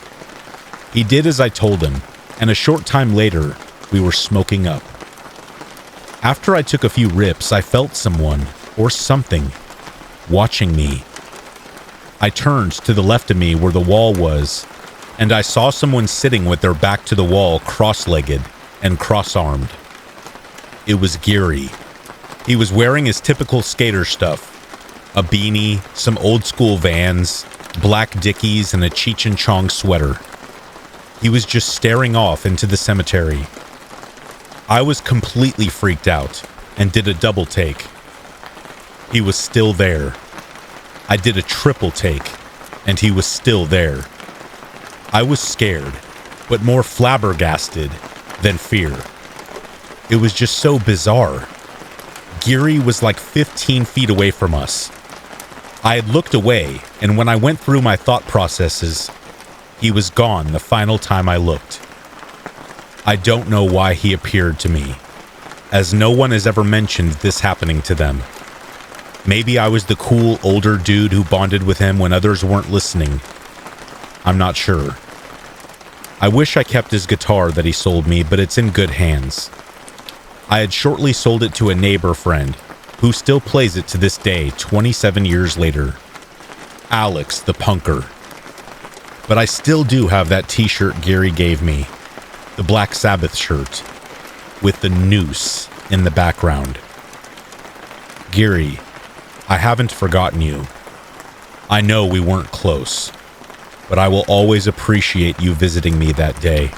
He did as I told him, and a short time later, we were smoking up. After I took a few rips, I felt someone, or something, watching me. I turned to the left of me where the wall was, and I saw someone sitting with their back to the wall, cross-legged and cross-armed. It was Gary. He was wearing his typical skater stuff, a beanie, some old-school Vans, black Dickies, and a Cheech and Chong sweater. He was just staring off into the cemetery. I was completely freaked out and did a double take. He was still there. I did a triple take, and he was still there. I was scared, but more flabbergasted than fear. It was just so bizarre. Gary was like 15 feet away from us. I had looked away, and when I went through my thought processes, he was gone the final time I looked. I don't know why he appeared to me, as no one has ever mentioned this happening to them. Maybe I was the cool older dude who bonded with him when others weren't listening. I'm not sure. I wish I kept his guitar that he sold me, but it's in good hands. I had shortly sold it to a neighbor friend, who still plays it to this day, 27 years later. Alex the Punker. But I still do have that t-shirt Gary gave me, the Black Sabbath shirt, with the noose in the background. Gary, I haven't forgotten you. I know we weren't close, but I will always appreciate you visiting me that day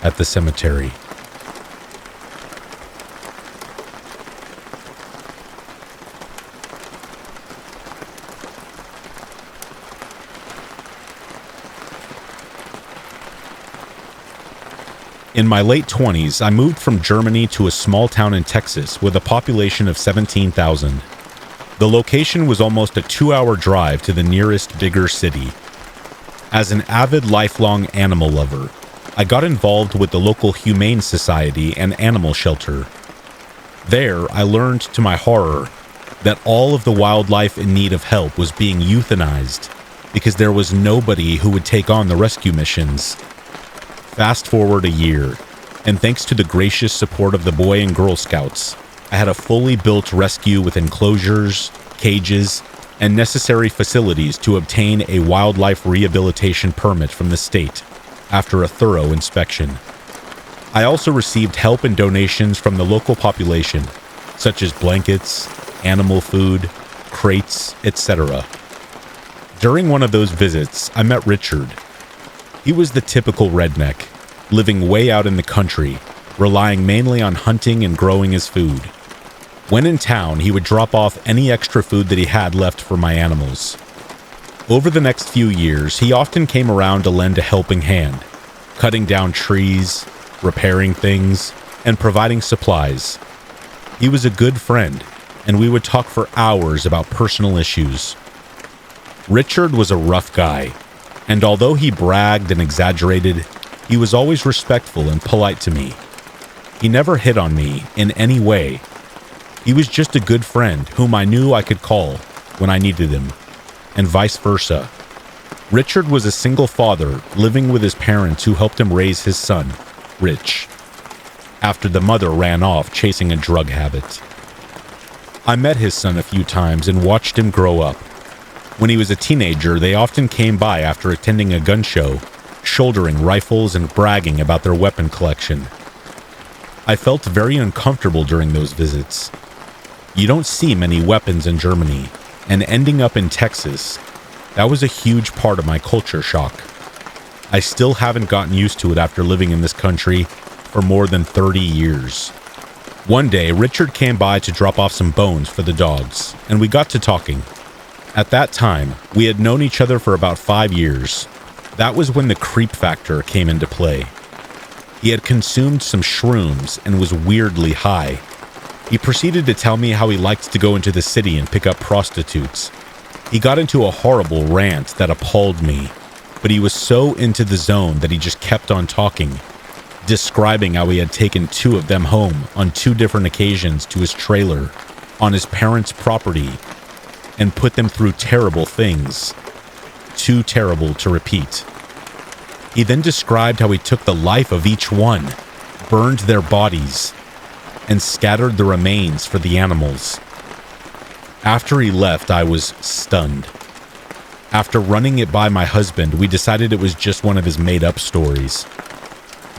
at the cemetery. In my late 20s, I moved from Germany to a small town in Texas with a population of 17,000. The location was almost a 2-hour drive to the nearest bigger city. As an avid lifelong animal lover, I got involved with the local humane society and animal shelter. There, I learned to my horror that all of the wildlife in need of help was being euthanized because there was nobody who would take on the rescue missions. Fast forward a year, and thanks to the gracious support of the Boy and Girl Scouts, I had a fully built rescue with enclosures, cages, and necessary facilities to obtain a wildlife rehabilitation permit from the state after a thorough inspection. I also received help and donations from the local population, such as blankets, animal food, crates, etc. During one of those visits, I met Richard. He was the typical redneck, living way out in the country, relying mainly on hunting and growing his food. When in town, he would drop off any extra food that he had left for my animals. Over the next few years, he often came around to lend a helping hand, cutting down trees, repairing things, and providing supplies. He was a good friend, and we would talk for hours about personal issues. Richard was a rough guy, and although he bragged and exaggerated, he was always respectful and polite to me. He never hit on me in any way. He was just a good friend whom I knew I could call when I needed him, and vice versa. Richard was a single father living with his parents who helped him raise his son, Rich, after the mother ran off chasing a drug habit. I met his son a few times and watched him grow up. When he was a teenager, they often came by after attending a gun show, shouldering rifles and bragging about their weapon collection. I felt very uncomfortable during those visits. You don't see many weapons in Germany, and ending up in Texas, that was a huge part of my culture shock. I still haven't gotten used to it after living in this country for more than 30 years. One day, Richard came by to drop off some bones for the dogs, and we got to talking. At that time, we had known each other for about 5 years. That was when the creep factor came into play. He had consumed some shrooms and was weirdly high. He proceeded to tell me how he liked to go into the city and pick up prostitutes. He got into a horrible rant that appalled me, but he was so into the zone that he just kept on talking, describing how he had taken 2 of them home on 2 different occasions to his trailer on his parents' property and put them through terrible things, too terrible to repeat. He then described how he took the life of each one, burned their bodies, and scattered the remains for the animals. After he left, I was stunned. After running it by my husband, we decided it was just one of his made-up stories.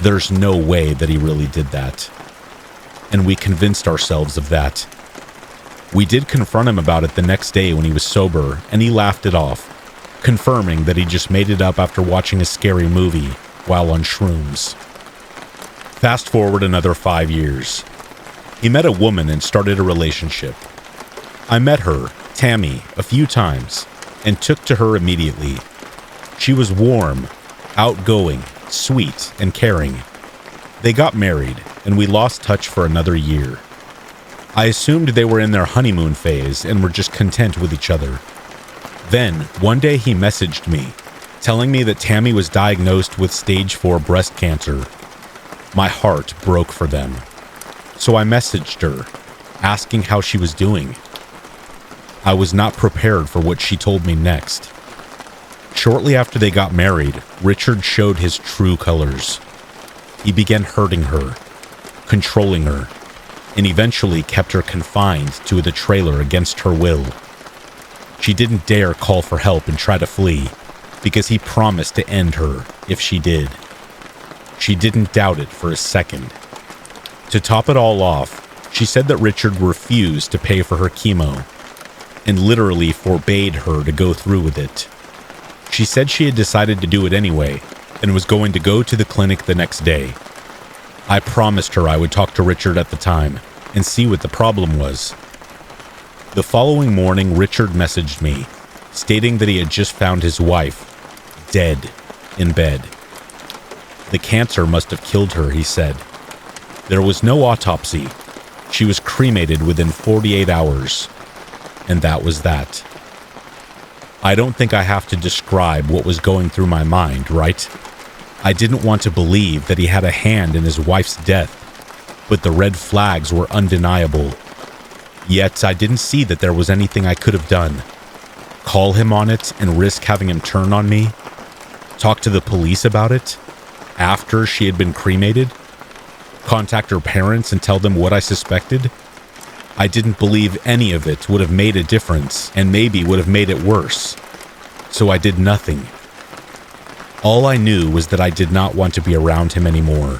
There's no way that he really did that. And we convinced ourselves of that. We did confront him about it the next day when he was sober, and he laughed it off, confirming that he just made it up after watching a scary movie while on shrooms. Fast forward another 5 years. He met a woman and started a relationship. I met her, Tammy, a few times, and took to her immediately. She was warm, outgoing, sweet, and caring. They got married, and we lost touch for another year. I assumed they were in their honeymoon phase and were just content with each other. Then, one day he messaged me, telling me that Tammy was diagnosed with stage 4 breast cancer. My heart broke for them. So I messaged her, asking how she was doing. I was not prepared for what she told me next. Shortly after they got married, Richard showed his true colors. He began hurting her, controlling her, and eventually kept her confined to the trailer against her will. She didn't dare call for help and try to flee, because he promised to end her if she did. She didn't doubt it for a second. To top it all off, she said that Richard refused to pay for her chemo, and literally forbade her to go through with it. She said she had decided to do it anyway, and was going to go to the clinic the next day. I promised her I would talk to Richard at the time, and see what the problem was. The following morning, Richard messaged me, stating that he had just found his wife, dead, in bed. The cancer must have killed her, he said. There was no autopsy. She was cremated within 48 hours. And that was that. I don't think I have to describe what was going through my mind, right? I didn't want to believe that he had a hand in his wife's death, but the red flags were undeniable. Yet I didn't see that there was anything I could have done. Call him on it and risk having him turn on me? Talk to the police about it? After she had been cremated? Contact her parents and tell them what I suspected? I didn't believe any of it would have made a difference, and maybe would have made it worse. So I did nothing. All I knew was that I did not want to be around him anymore.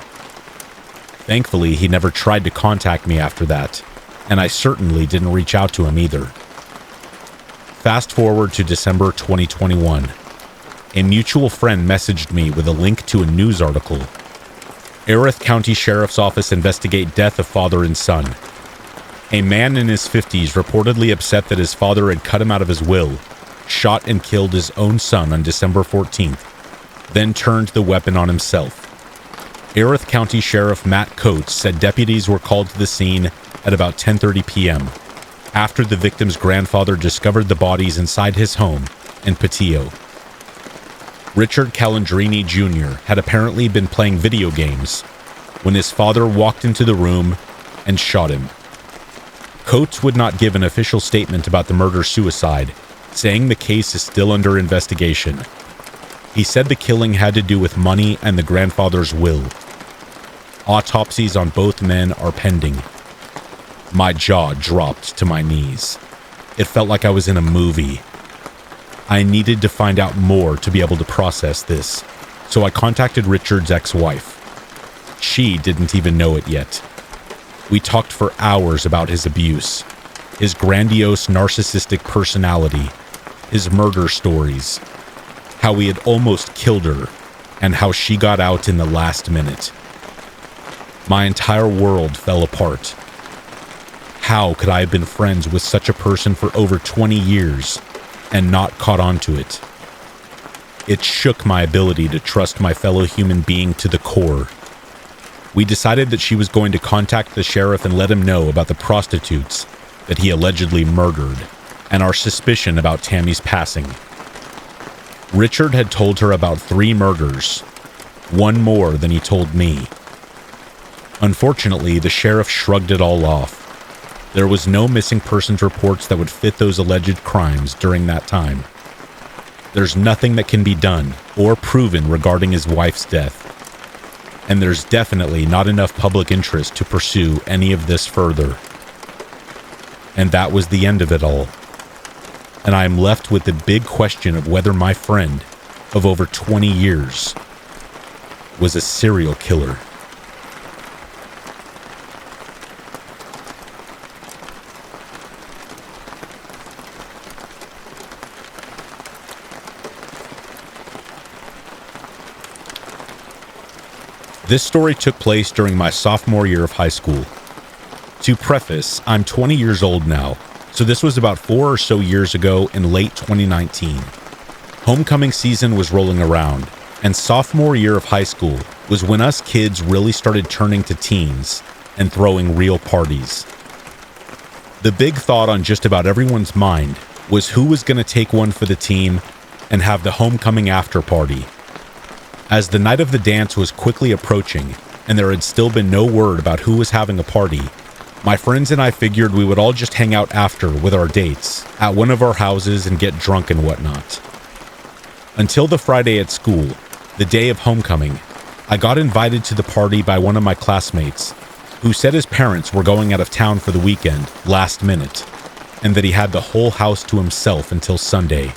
Thankfully, he never tried to contact me after that, and I certainly didn't reach out to him either. Fast forward to December 2021. A mutual friend messaged me with a link to a news article. Erath County Sheriff's Office investigate death of father and son. A man in his 50s, reportedly upset that his father had cut him out of his will, shot and killed his own son on December 14th, then turned the weapon on himself. Erath County Sheriff Matt Coates said deputies were called to the scene at about 10:30 p.m. after the victim's grandfather discovered the bodies inside his home in Patillo. Richard Calandrini Jr. had apparently been playing video games when his father walked into the room and shot him. Coates would not give an official statement about the murder-suicide, saying the case is still under investigation. He said the killing had to do with money and the grandfather's will. Autopsies on both men are pending. My jaw dropped to my knees. It felt like I was in a movie. I needed to find out more to be able to process this, so I contacted Richard's ex-wife. She didn't even know it yet. We talked for hours about his abuse, his grandiose narcissistic personality, his murder stories, how he had almost killed her, and how she got out in the last minute. My entire world fell apart. How could I have been friends with such a person for over 20 years and not caught on to it? It shook my ability to trust my fellow human being to the core. We decided that she was going to contact the sheriff and let him know about the prostitutes that he allegedly murdered and our suspicion about Tammy's passing. Richard had told her about 3 murders, one more than he told me. Unfortunately, the sheriff shrugged it all off. There was no missing persons reports that would fit those alleged crimes during that time. There's nothing that can be done or proven regarding his wife's death. And there's definitely not enough public interest to pursue any of this further. And that was the end of it all. And I am left with the big question of whether my friend of over 20 years was a serial killer. This story took place during my sophomore year of high school. To preface, I'm 20 years old now, so this was about 4 or so years ago in late 2019. Homecoming season was rolling around, and sophomore year of high school was when us kids really started turning to teens and throwing real parties. The big thought on just about everyone's mind was who was going to take one for the team and have the homecoming after party. As the night of the dance was quickly approaching, and there had still been no word about who was having a party, my friends and I figured we would all just hang out after with our dates at one of our houses and get drunk and whatnot. Until the Friday at school, the day of homecoming, I got invited to the party by one of my classmates, who said his parents were going out of town for the weekend last minute, and that he had the whole house to himself until Sunday.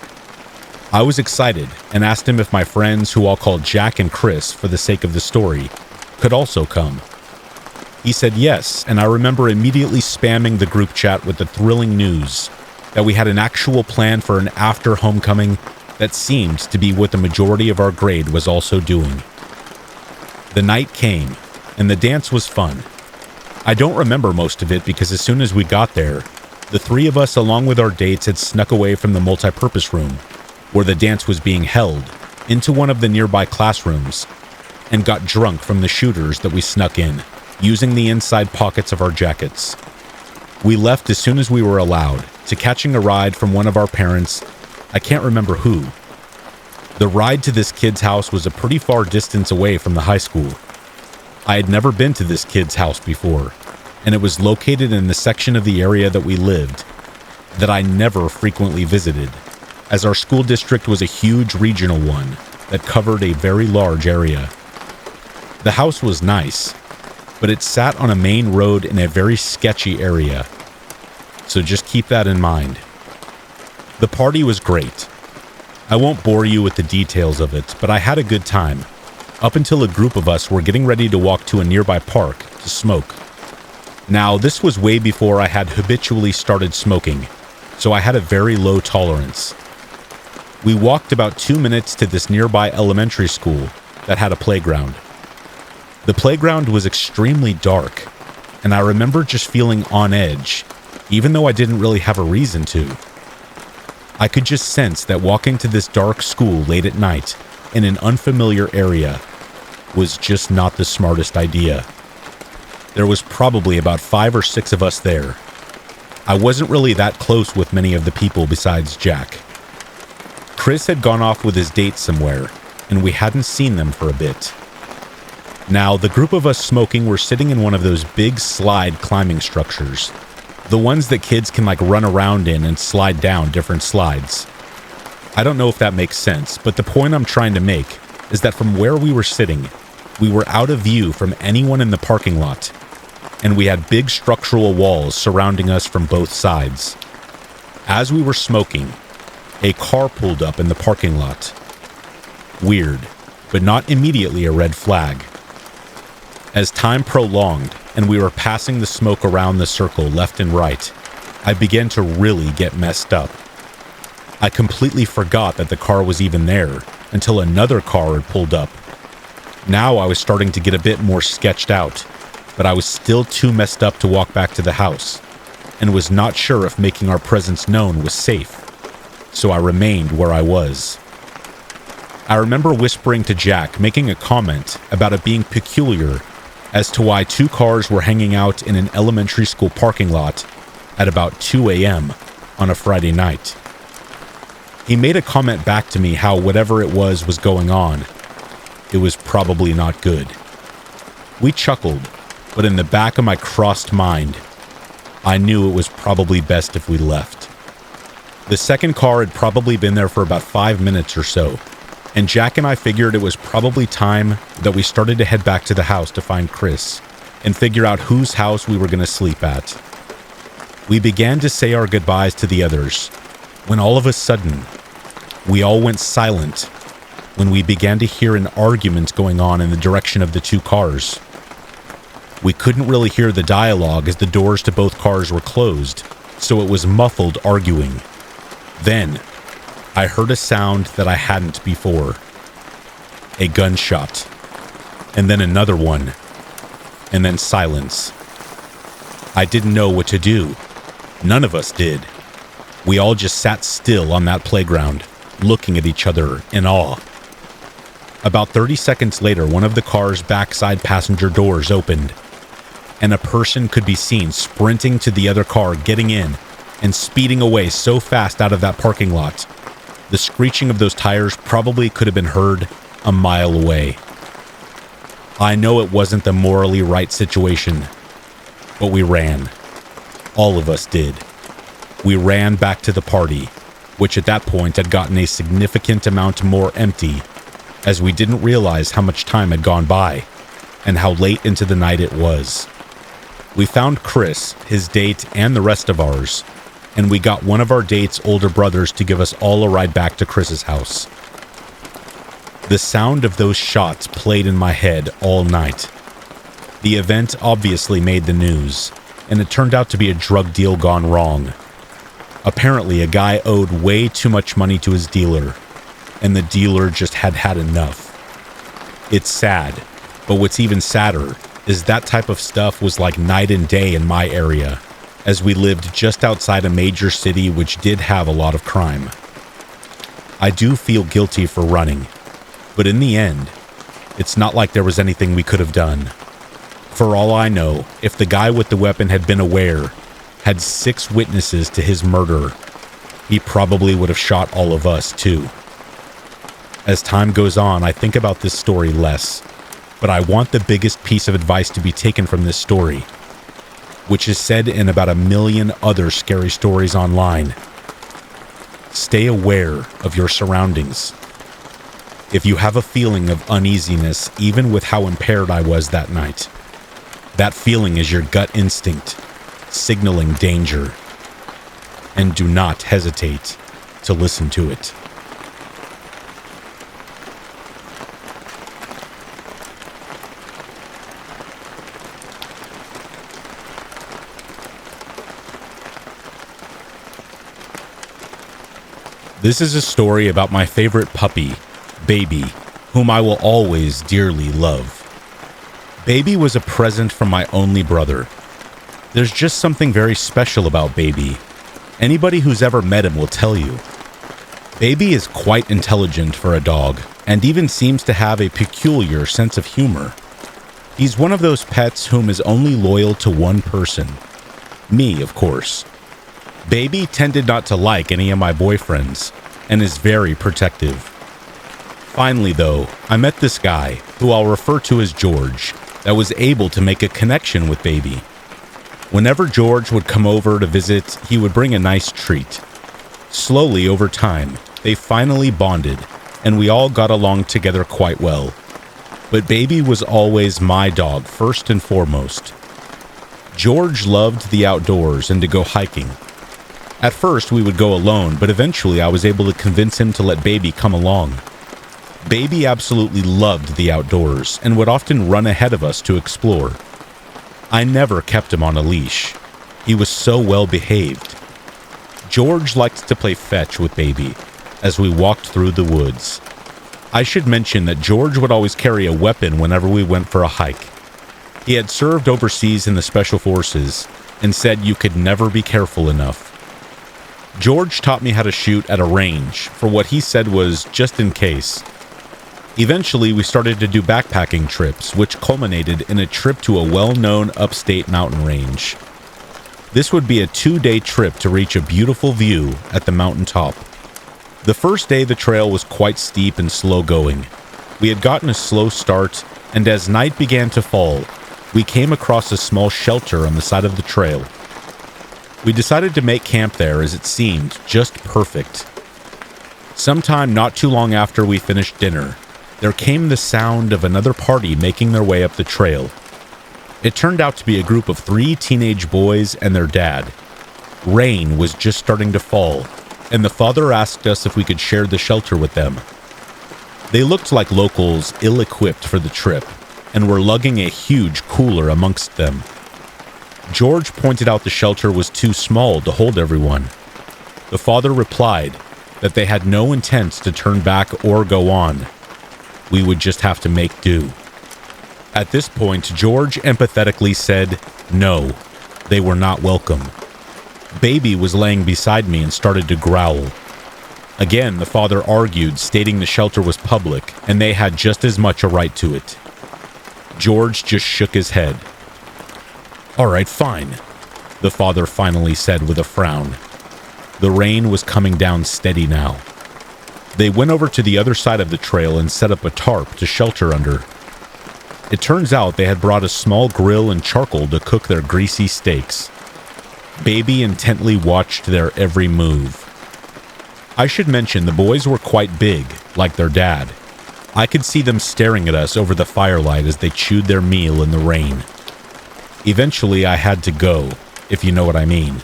I was excited and asked him if my friends, who I'll call Jack and Chris for the sake of the story, could also come. He said yes, and I remember immediately spamming the group chat with the thrilling news that we had an actual plan for an after homecoming that seemed to be what the majority of our grade was also doing. The night came, and the dance was fun. I don't remember most of it because as soon as we got there, the 3 of us along with our dates had snuck away from the multipurpose room where the dance was being held, into one of the nearby classrooms, and got drunk from the shooters that we snuck in, using the inside pockets of our jackets. We left as soon as we were allowed, to catching a ride from one of our parents, I can't remember who. The ride to this kid's house was a pretty far distance away from the high school. I had never been to this kid's house before, and it was located in the section of the area that we lived that I never frequently visited, as our school district was a huge regional one that covered a very large area. The house was nice, but it sat on a main road in a very sketchy area, so just keep that in mind. The party was great. I won't bore you with the details of it, but I had a good time, up until a group of us were getting ready to walk to a nearby park to smoke. Now, this was way before I had habitually started smoking, so I had a very low tolerance. We walked about 2 minutes to this nearby elementary school that had a playground. The playground was extremely dark, and I remember just feeling on edge, even though I didn't really have a reason to. I could just sense that walking to this dark school late at night in an unfamiliar area was just not the smartest idea. There was probably about 5 or 6 of us there. I wasn't really that close with many of the people besides Jack. Chris had gone off with his date somewhere, and we hadn't seen them for a bit. Now, the group of us smoking were sitting in one of those big slide climbing structures. The ones that kids can run around in and slide down different slides. I don't know if that makes sense, but the point I'm trying to make is that from where we were sitting, we were out of view from anyone in the parking lot, and we had big structural walls surrounding us from both sides. As we were smoking, a car pulled up in the parking lot. Weird, but not immediately a red flag. As time prolonged and we were passing the smoke around the circle left and right, I began to really get messed up. I completely forgot that the car was even there until another car had pulled up. Now I was starting to get a bit more sketched out, but I was still too messed up to walk back to the house, and was not sure if making our presence known was safe, so I remained where I was. I remember whispering to Jack, making a comment about it being peculiar as to why 2 cars were hanging out in an elementary school parking lot at about 2 a.m. on a Friday night. He made a comment back to me how whatever it was going on, it was probably not good. We chuckled, but in the back of my crossed mind, I knew it was probably best if we left. The second car had probably been there for about 5 minutes or so, and Jack and I figured it was probably time that we started to head back to the house to find Chris and figure out whose house we were going to sleep at. We began to say our goodbyes to the others when all of a sudden, we all went silent when we began to hear an argument going on in the direction of the 2 cars. We couldn't really hear the dialogue as the doors to both cars were closed, so it was muffled arguing. Then, I heard a sound that I hadn't before. A gunshot. And then another one. And then silence. I didn't know what to do. None of us did. We all just sat still on that playground, looking at each other in awe. About 30 seconds later, one of the car's backside passenger doors opened, and a person could be seen sprinting to the other car, getting in, and speeding away so fast out of that parking lot. The screeching of those tires probably could have been heard a mile away. I know it wasn't the morally right situation, but we ran. All of us did. We ran back to the party, which at that point had gotten a significant amount more empty, as we didn't realize how much time had gone by, and how late into the night it was. We found Chris, his date, and the rest of ours, and we got one of our date's older brothers to give us all a ride back to Chris's house. The sound of those shots played in my head all night. The event obviously made the news, and it turned out to be a drug deal gone wrong. Apparently, a guy owed way too much money to his dealer, and the dealer just had had enough. It's sad, but what's even sadder is that type of stuff was like night and day in my area, as we lived just outside a major city which did have a lot of crime. I do feel guilty for running, but in the end, it's not like there was anything we could have done. For all I know, if the guy with the weapon had been aware, had 6 witnesses to his murder, he probably would have shot all of us too. As time goes on, I think about this story less, but I want the biggest piece of advice to be taken from this story, which is said in about 1 million other scary stories online. Stay aware of your surroundings. If you have a feeling of uneasiness, even with how impaired I was that night, that feeling is your gut instinct, signaling danger. And do not hesitate to listen to it. This is a story about my favorite puppy, Baby, whom I will always dearly love. Baby was a present from my only brother, There's just something very special about Baby. Anybody who's ever met him will tell you. Baby is quite intelligent for a dog, and even seems to have a peculiar sense of humor. He's one of those pets whom is only loyal to one person. Me, of course. Baby tended not to like any of my boyfriends, and is very protective. Finally, though, I met this guy, who I'll refer to as George, that was able to make a connection with Baby. Whenever George would come over to visit, he would bring a nice treat. Slowly, over time, they finally bonded, and we all got along together quite well. But Baby was always my dog, first and foremost. George loved the outdoors and to go hiking. At first, we would go alone, but eventually I was able to convince him to let Baby come along. Baby absolutely loved the outdoors and would often run ahead of us to explore. I never kept him on a leash. He was so well behaved. George liked to play fetch with Baby as we walked through the woods. I should mention that George would always carry a weapon whenever we went for a hike. He had served overseas in the Special Forces and said you could never be careful enough. George taught me how to shoot at a range for what he said was just in case. Eventually, we started to do backpacking trips, which culminated in a trip to a well-known upstate mountain range. This would be a 2-day trip to reach a beautiful view at the mountaintop. The first day, the trail was quite steep and slow going. We had gotten a slow start, and as night began to fall, we came across a small shelter on the side of the trail. We decided to make camp there as it seemed just perfect. Sometime not too long after we finished dinner, there came the sound of another party making their way up the trail. It turned out to be a group of 3 teenage boys and their dad. Rain was just starting to fall, and the father asked us if we could share the shelter with them. They looked like locals ill-equipped for the trip, and were lugging a huge cooler amongst them. George pointed out the shelter was too small to hold everyone. The father replied that they had no intent to turn back or go on. We would just have to make do. At this point, George empathetically said, no, they were not welcome. Baby was laying beside me and started to growl. Again, the father argued, stating the shelter was public and they had just as much a right to it. George just shook his head. All right, fine, the father finally said with a frown. The rain was coming down steady now. They went over to the other side of the trail and set up a tarp to shelter under. It turns out they had brought a small grill and charcoal to cook their greasy steaks. Baby intently watched their every move. I should mention the boys were quite big, like their dad. I could see them staring at us over the firelight as they chewed their meal in the rain. Eventually, I had to go, if you know what I mean.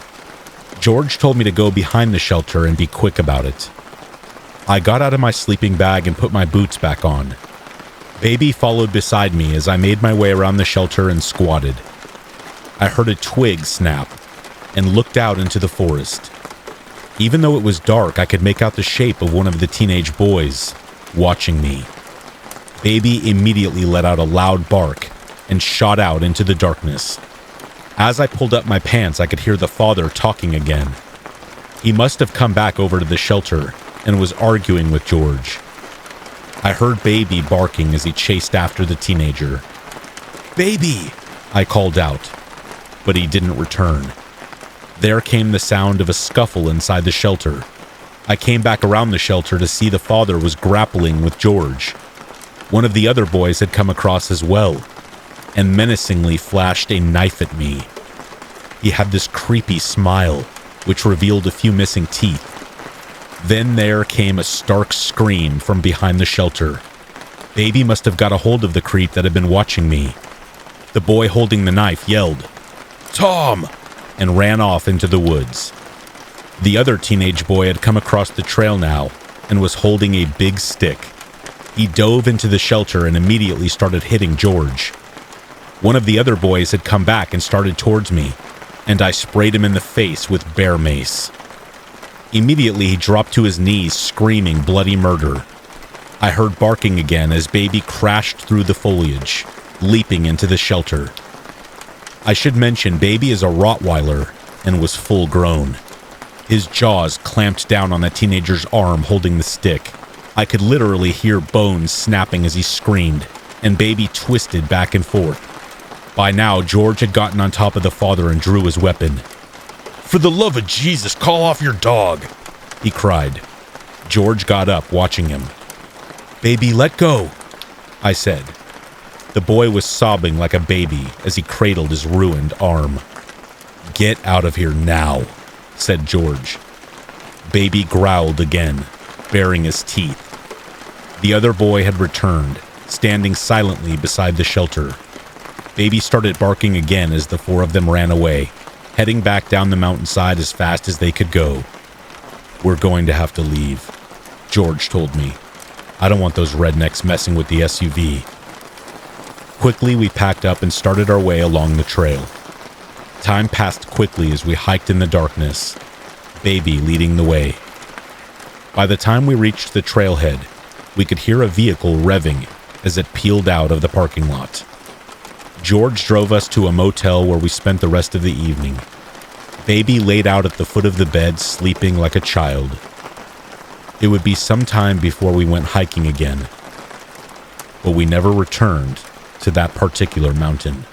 George told me to go behind the shelter and be quick about it. I got out of my sleeping bag and put my boots back on. Baby followed beside me as I made my way around the shelter and squatted. I heard a twig snap and looked out into the forest. Even though it was dark, I could make out the shape of one of the teenage boys watching me. Baby immediately let out a loud bark and shot out into the darkness. As I pulled up my pants, I could hear the father talking again. He must have come back over to the shelter and was arguing with George. I heard Baby barking as he chased after the teenager. "Baby!" I called out, but he didn't return. There came the sound of a scuffle inside the shelter. I came back around the shelter to see the father was grappling with George. One of the other boys had come across as well, and menacingly flashed a knife at me. He had this creepy smile, which revealed a few missing teeth. Then there came a stark scream from behind the shelter. Baby must have got a hold of the creep that had been watching me. The boy holding the knife yelled, "Tom!" and ran off into the woods. The other teenage boy had come across the trail now and was holding a big stick. He dove into the shelter and immediately started hitting George. One of the other boys had come back and started towards me, and I sprayed him in the face with bear mace. Immediately, he dropped to his knees, screaming bloody murder. I heard barking again as Baby crashed through the foliage, leaping into the shelter. I should mention Baby is a Rottweiler and was full grown. His jaws clamped down on that teenager's arm holding the stick. I could literally hear bones snapping as he screamed, and Baby twisted back and forth. By now, George had gotten on top of the father and drew his weapon. "For the love of Jesus, call off your dog," he cried. George got up, watching him. "Baby, let go," I said. The boy was sobbing like a baby as he cradled his ruined arm. "Get out of here now," said George. Baby growled again, baring his teeth. The other boy had returned, standing silently beside the shelter. Baby started barking again as the four of them ran away, heading back down the mountainside as fast as they could go. "We're going to have to leave," George told me. "I don't want those rednecks messing with the SUV." Quickly, we packed up and started our way along the trail. Time passed quickly as we hiked in the darkness, Baby leading the way. By the time we reached the trailhead, we could hear a vehicle revving as it peeled out of the parking lot. George drove us to a motel where we spent the rest of the evening. Baby laid out at the foot of the bed, sleeping like a child. It would be some time before we went hiking again, but we never returned to that particular mountain.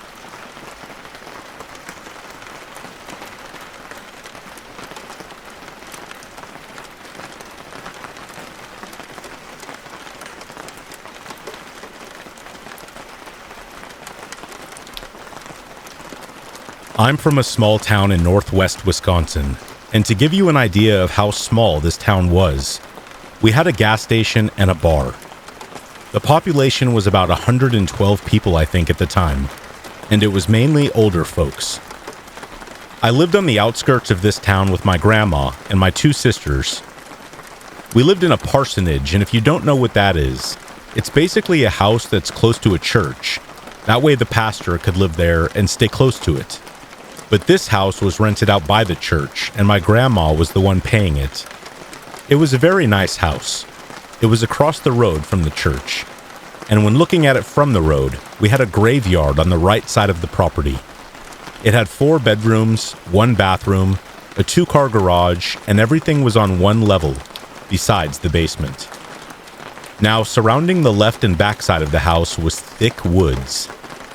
I'm from a small town in northwest Wisconsin, and to give you an idea of how small this town was, we had a gas station and a bar. The population was about 112 people, I think, at the time, and it was mainly older folks. I lived on the outskirts of this town with my grandma and my two sisters. We lived in a parsonage, and if you don't know what that is, it's basically a house that's close to a church. That way the pastor could live there and stay close to it. But this house was rented out by the church, and my grandma was the one paying it. It was a very nice house. It was across the road from the church, and when looking at it from the road, we had a graveyard on the right side of the property. It had 4 bedrooms, 1 bathroom, a 2-car garage, and everything was on one level, besides the basement. Now, surrounding the left and back side of the house was thick woods.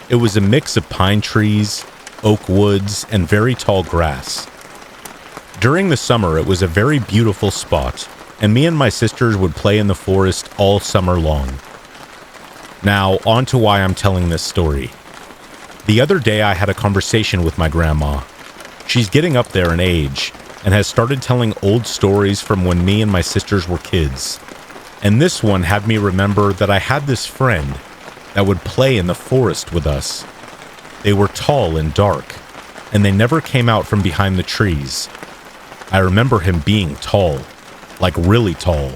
It was a mix of pine trees, oak woods, and very tall grass. During the summer, it was a very beautiful spot, and me and my sisters would play in the forest all summer long. Now, on to why I'm telling this story. The other day, I had a conversation with my grandma. She's getting up there in age, and has started telling old stories from when me and my sisters were kids. And this one had me remember that I had this friend that would play in the forest with us. They were tall and dark, and they never came out from behind the trees. I remember him being tall, like really tall.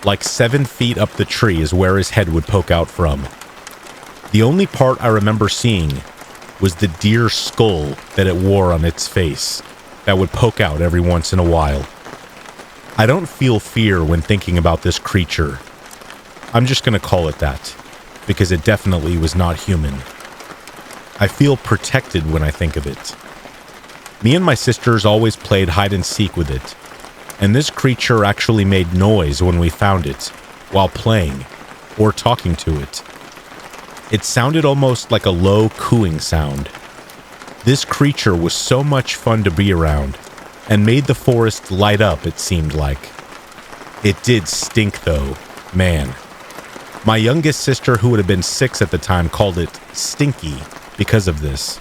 Like 7 feet up the tree is where his head would poke out from. The only part I remember seeing was the deer skull that it wore on its face, that would poke out every once in a while. I don't feel fear when thinking about this creature. I'm just gonna call it that, because it definitely was not human. I feel protected when I think of it. Me and my sisters always played hide and seek with it, and this creature actually made noise when we found it, while playing, or talking to it. It sounded almost like a low cooing sound. This creature was so much fun to be around, and made the forest light up, it seemed like. It did stink though, man. My youngest sister, who would have been 6 at the time, called it stinky because of this.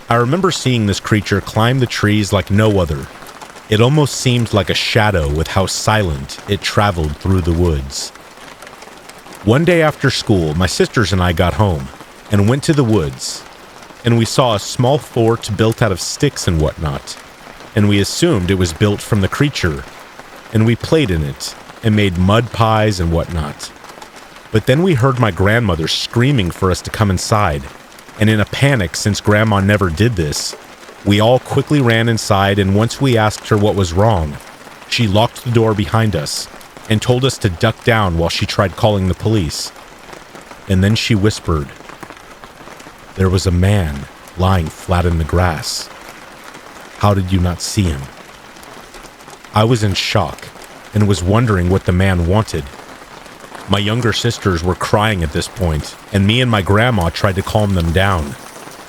I remember seeing this creature climb the trees like no other. It almost seemed like a shadow with how silent it traveled through the woods. One day after school, my sisters and I got home and went to the woods, and we saw a small fort built out of sticks and whatnot, and we assumed it was built from the creature, and we played in it and made mud pies and whatnot. But then we heard my grandmother screaming for us to come inside, and in a panic, since Grandma never did this, we all quickly ran inside, and once we asked her what was wrong, she locked the door behind us and told us to duck down while she tried calling the police. And then she whispered, "There was a man lying flat in the grass. How did you not see him? I was in shock and was wondering what the man wanted. My younger sisters were crying at this point, and me and my grandma tried to calm them down,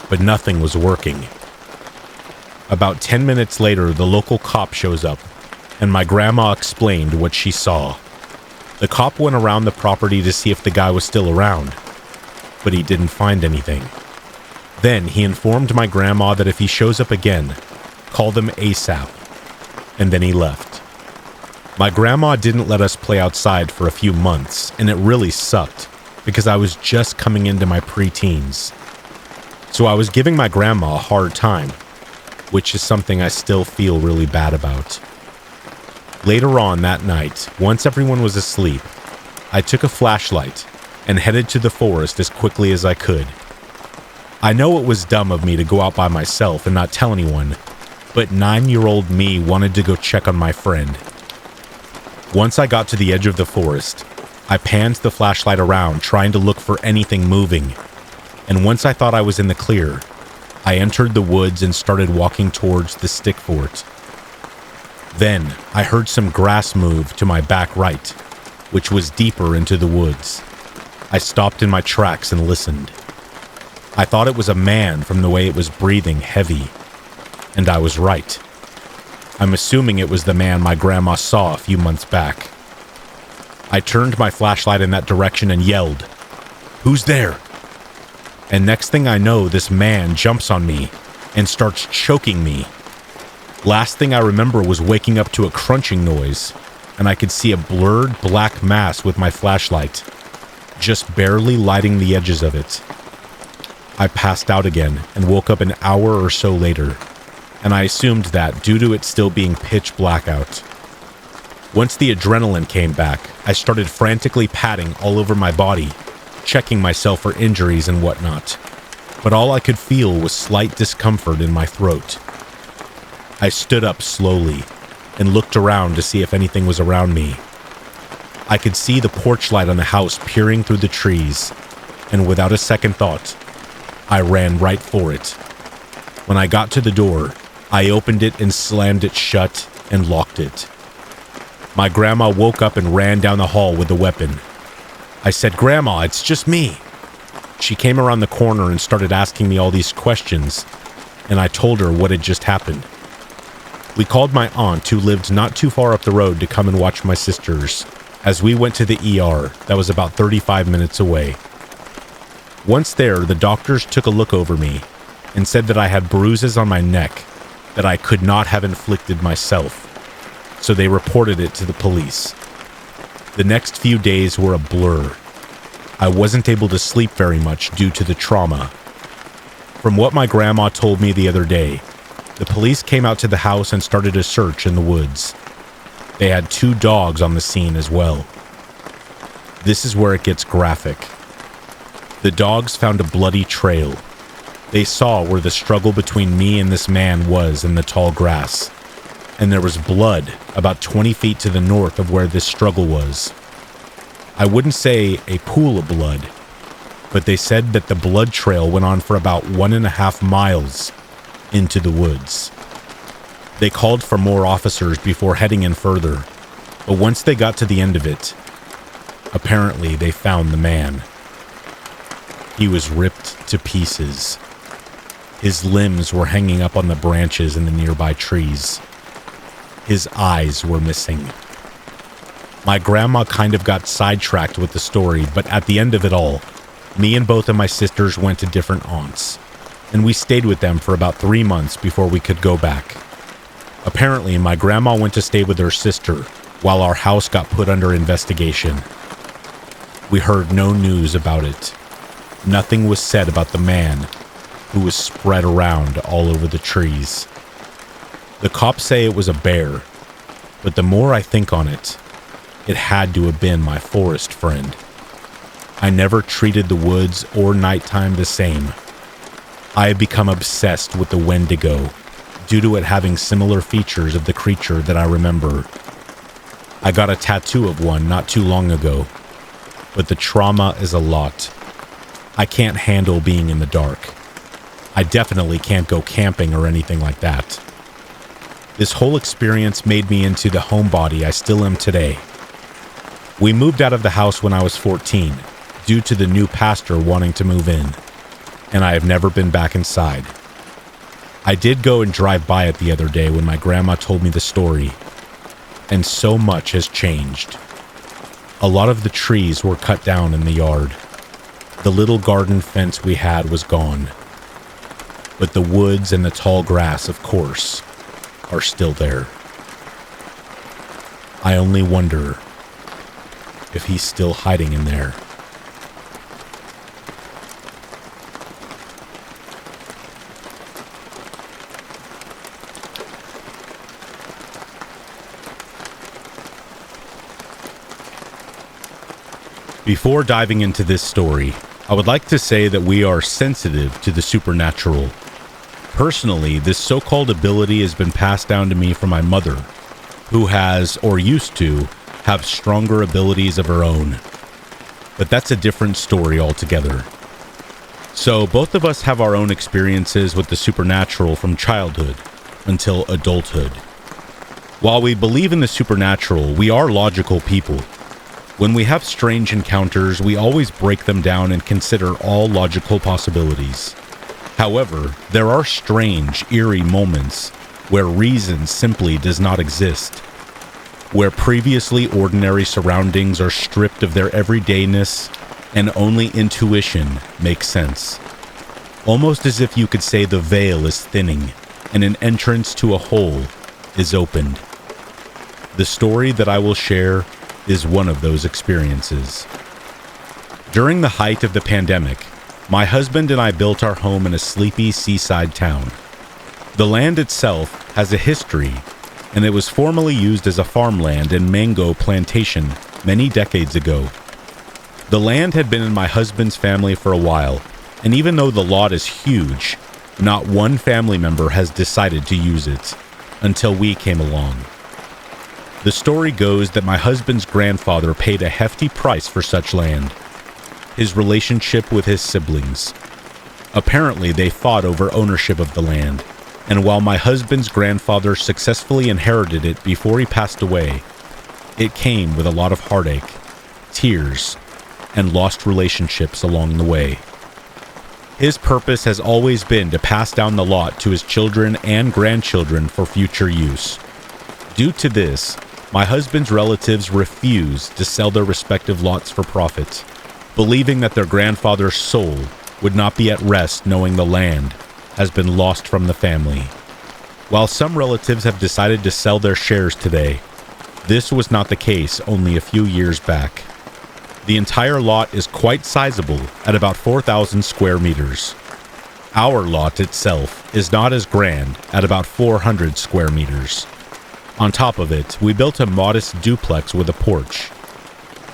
but nothing was working. About 10 minutes later, the local cop shows up, and my grandma explained what she saw. The cop went around the property to see if the guy was still around, but he didn't find anything. Then he informed my grandma that if he shows up again, call them ASAP, and then he left. My grandma didn't let us play outside for a few months, and it really sucked because I was just coming into my preteens. So I was giving my grandma a hard time, which is something I still feel really bad about. Later on that night, once everyone was asleep, I took a flashlight and headed to the forest as quickly as I could. I know it was dumb of me to go out by myself and not tell anyone, but 9-year-old me wanted to go check on my friend. Once I got to the edge of the forest, I panned the flashlight around trying to look for anything moving, and once I thought I was in the clear, I entered the woods and started walking towards the stick fort. Then I heard some grass move to my back right, which was deeper into the woods. I stopped in my tracks and listened. I thought it was a man from the way it was breathing heavy, and I was right. I'm assuming it was the man my grandma saw a few months back. I turned my flashlight in that direction and yelled, "Who's there?" And next thing I know, this man jumps on me and starts choking me. Last thing I remember was waking up to a crunching noise, and I could see a blurred black mass with my flashlight, just barely lighting the edges of it. I passed out again and woke up an hour or so later, and I assumed that due to it still being pitch black out. Once the adrenaline came back, I started frantically patting all over my body, checking myself for injuries and whatnot, but all I could feel was slight discomfort in my throat. I stood up slowly and looked around to see if anything was around me. I could see the porch light on the house peering through the trees, and without a second thought, I ran right for it. When I got to the door, I opened it and slammed it shut and locked it. My grandma woke up and ran down the hall with the weapon. I said, "Grandma, it's just me." She came around the corner and started asking me all these questions, and I told her what had just happened. We called my aunt, who lived not too far up the road, to come and watch my sisters, as we went to the ER that was about 35 minutes away. Once there, the doctors took a look over me and said that I had bruises on my neck that I could not have inflicted myself, so they reported it to the police. The next few days were a blur. I wasn't able to sleep very much due to the trauma. From what my grandma told me the other day, the police came out to the house and started a search in the woods. They had 2 dogs on the scene as well. This is where it gets graphic. The dogs found a bloody trail. They saw where the struggle between me and this man was in the tall grass, and there was blood about 20 feet to the north of where this struggle was. I wouldn't say a pool of blood, but they said that the blood trail went on for about 1.5 miles into the woods. They called for more officers before heading in further, but once they got to the end of it, apparently they found the man. He was ripped to pieces. His limbs were hanging up on the branches in the nearby trees. His eyes were missing. My grandma kind of got sidetracked with the story, but at the end of it all, me and both of my sisters went to different aunts, and we stayed with them for about 3 months before we could go back. Apparently, my grandma went to stay with her sister while our house got put under investigation. We heard no news about it. Nothing was said about the man who was spread around all over the trees. The cops say it was a bear, but the more I think on it, it had to have been my forest friend. I never treated the woods or nighttime the same. I have become obsessed with the Wendigo due to it having similar features of the creature that I remember. I got a tattoo of one not too long ago, but the trauma is a lot. I can't handle being in the dark. I definitely can't go camping or anything like that. This whole experience made me into the homebody I still am today. We moved out of the house when I was 14, due to the new pastor wanting to move in, and I have never been back inside. I did go and drive by it the other day when my grandma told me the story, and so much has changed. A lot of the trees were cut down in the yard. The little garden fence we had was gone. But the woods and the tall grass, of course, are still there. I only wonder if he's still hiding in there. Before diving into this story, I would like to say that we are sensitive to the supernatural. Personally, this so-called ability has been passed down to me from my mother, who has, or used to, have stronger abilities of her own. But that's a different story altogether. So both of us have our own experiences with the supernatural from childhood until adulthood. While we believe in the supernatural, we are logical people. When we have strange encounters, we always break them down and consider all logical possibilities. However, there are strange, eerie moments where reason simply does not exist, where previously ordinary surroundings are stripped of their everydayness and only intuition makes sense. Almost as if you could say the veil is thinning and an entrance to a hole is opened. The story that I will share is one of those experiences. During the height of the pandemic, my husband and I built our home in a sleepy seaside town. The land itself has a history, and it was formerly used as a farmland and mango plantation many decades ago. The land had been in my husband's family for a while, and even though the lot is huge, not one family member has decided to use it until we came along. The story goes that my husband's grandfather paid a hefty price for such land. His relationship with his siblings. Apparently, they fought over ownership of the land, and while my husband's grandfather successfully inherited it before he passed away, it came with a lot of heartache, tears, and lost relationships along the way. His purpose has always been to pass down the lot to his children and grandchildren for future use. Due to this, my husband's relatives refused to sell their respective lots for profit, believing that their grandfather's soul would not be at rest knowing the land has been lost from the family. While some relatives have decided to sell their shares today, this was not the case only a few years back. The entire lot is quite sizable at about 4,000 square meters. Our lot itself is not as grand at about 400 square meters. On top of it, we built a modest duplex with a porch.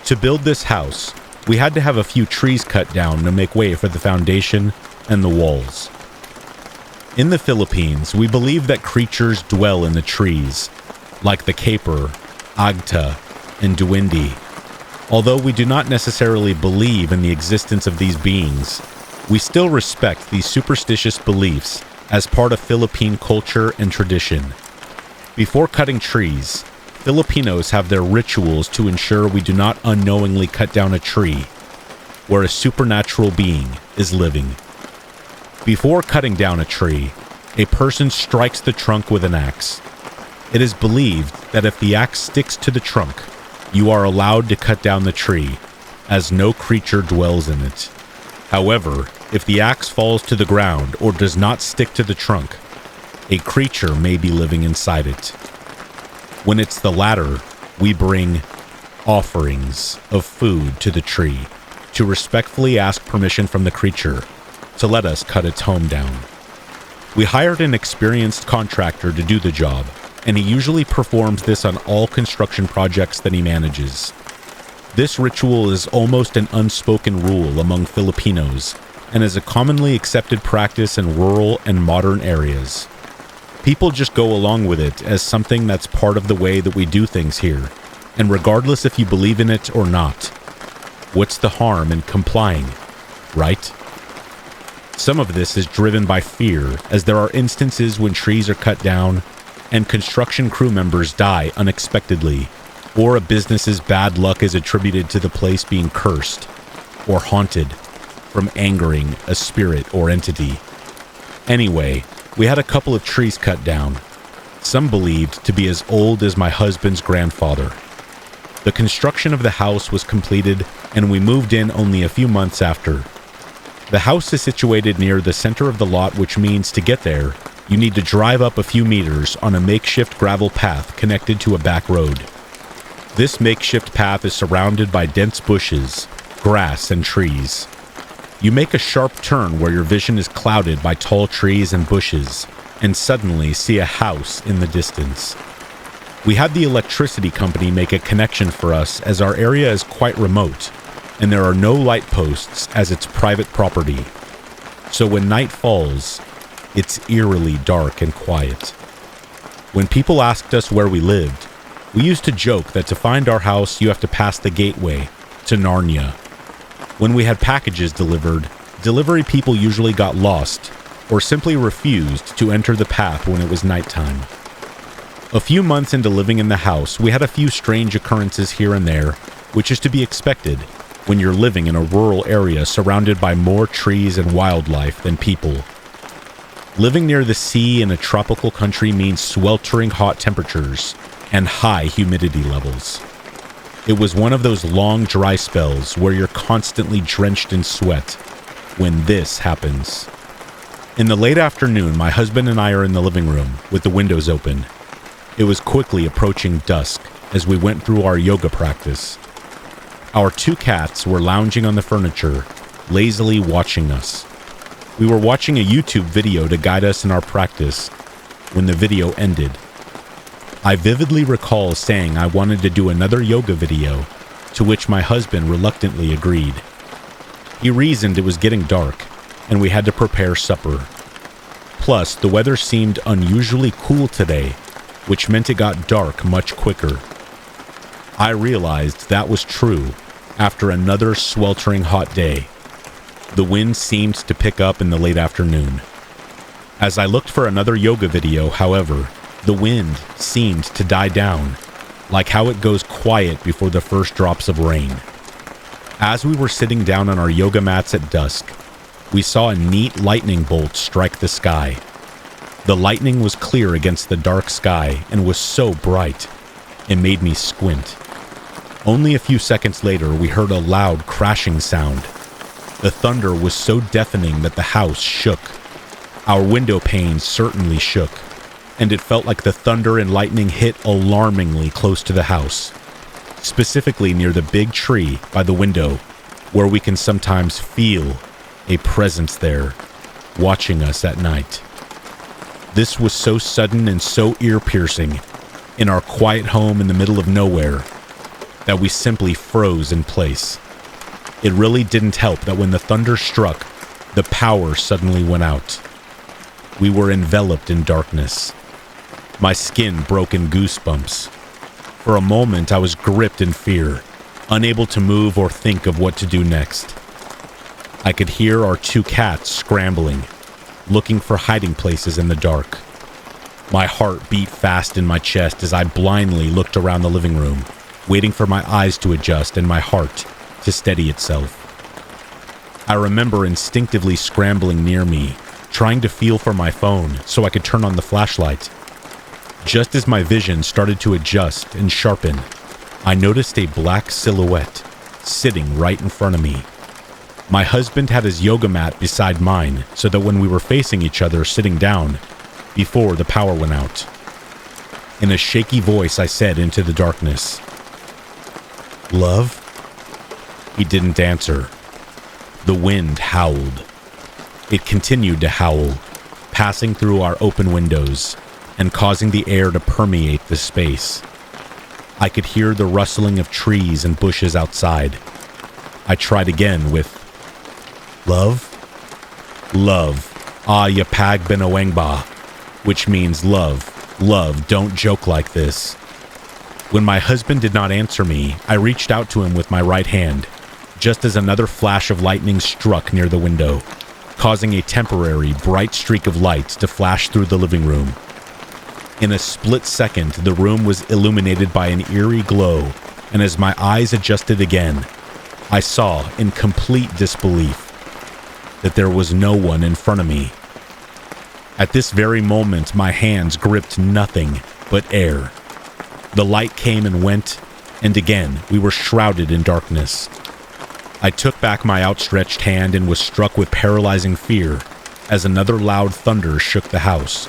To build this house, we had to have a few trees cut down to make way for the foundation and the walls. In the Philippines, we believe that creatures dwell in the trees, like the caper, agta, and duende. Although we do not necessarily believe in the existence of these beings, we still respect these superstitious beliefs as part of Philippine culture and tradition. Before cutting trees, Filipinos have their rituals to ensure we do not unknowingly cut down a tree where a supernatural being is living. Before cutting down a tree, a person strikes the trunk with an axe. It is believed that if the axe sticks to the trunk, you are allowed to cut down the tree, as no creature dwells in it. However, if the axe falls to the ground or does not stick to the trunk, a creature may be living inside it. When it's the latter, we bring offerings of food to the tree to respectfully ask permission from the creature to let us cut its home down. We hired an experienced contractor to do the job, and he usually performs this on all construction projects that he manages. This ritual is almost an unspoken rule among Filipinos and is a commonly accepted practice in rural and modern areas. People just go along with it as something that's part of the way that we do things here, and regardless if you believe in it or not, what's the harm in complying, right? Some of this is driven by fear, as there are instances when trees are cut down and construction crew members die unexpectedly, or a business's bad luck is attributed to the place being cursed or haunted from angering a spirit or entity. Anyway, we had a couple of trees cut down, some believed to be as old as my husband's grandfather. The construction of the house was completed and we moved in only a few months after. The house is situated near the center of the lot, which means to get there, you need to drive up a few meters on a makeshift gravel path connected to a back road. This makeshift path is surrounded by dense bushes, grass, and trees. You make a sharp turn where your vision is clouded by tall trees and bushes, and suddenly see a house in the distance. We had the electricity company make a connection for us as our area is quite remote, and there are no light posts as it's private property. So when night falls, it's eerily dark and quiet. When people asked us where we lived, we used to joke that to find our house you have to pass the gateway to Narnia. When we had packages delivered, delivery people usually got lost or simply refused to enter the path when it was nighttime. A few months into living in the house, we had a few strange occurrences here and there, which is to be expected when you're living in a rural area surrounded by more trees and wildlife than people. Living near the sea in a tropical country means sweltering hot temperatures and high humidity levels. It was one of those long dry spells where you're constantly drenched in sweat when this happens. In the late afternoon, my husband and I are in the living room with the windows open. It was quickly approaching dusk as we went through our yoga practice. Our two cats were lounging on the furniture, lazily watching us. We were watching a YouTube video to guide us in our practice when the video ended. I vividly recall saying I wanted to do another yoga video, to which my husband reluctantly agreed. He reasoned it was getting dark, and we had to prepare supper. Plus, the weather seemed unusually cool today, which meant it got dark much quicker. I realized that was true after another sweltering hot day. The wind seemed to pick up in the late afternoon. As I looked for another yoga video, however, the wind seemed to die down, like how it goes quiet before the first drops of rain. As we were sitting down on our yoga mats at dusk, we saw a neat lightning bolt strike the sky. The lightning was clear against the dark sky and was so bright, it made me squint. Only a few seconds later, we heard a loud crashing sound. The thunder was so deafening that the house shook. Our window panes certainly shook, and it felt like the thunder and lightning hit alarmingly close to the house, specifically near the big tree by the window, where we can sometimes feel a presence there, watching us at night. This was so sudden and so ear-piercing, in our quiet home in the middle of nowhere, that we simply froze in place. It really didn't help that when the thunder struck, the power suddenly went out. We were enveloped in darkness. My skin broke in goosebumps. For a moment, I was gripped in fear, unable to move or think of what to do next. I could hear our two cats scrambling, looking for hiding places in the dark. My heart beat fast in my chest as I blindly looked around the living room, waiting for my eyes to adjust and my heart to steady itself. I remember instinctively scrambling near me, trying to feel for my phone so I could turn on the flashlight. Just as my vision started to adjust and sharpen, I noticed a black silhouette sitting right in front of me. My husband had his yoga mat beside mine so that when we were facing each other sitting down, before the power went out. In a shaky voice, I said into the darkness, "Love?" He didn't answer. The wind howled. It continued to howl, passing through our open windows and causing the air to permeate the space. I could hear the rustling of trees and bushes outside. I tried again with, "Love? Love. Ah, yapag benowengba," which means love, love, don't joke like this. When my husband did not answer me, I reached out to him with my right hand, just as another flash of lightning struck near the window, causing a temporary, bright streak of light to flash through the living room. In a split second, the room was illuminated by an eerie glow, and as my eyes adjusted again, I saw, in complete disbelief, that there was no one in front of me. At this very moment, my hands gripped nothing but air. The light came and went, and again, we were shrouded in darkness. I took back my outstretched hand and was struck with paralyzing fear as another loud thunder shook the house.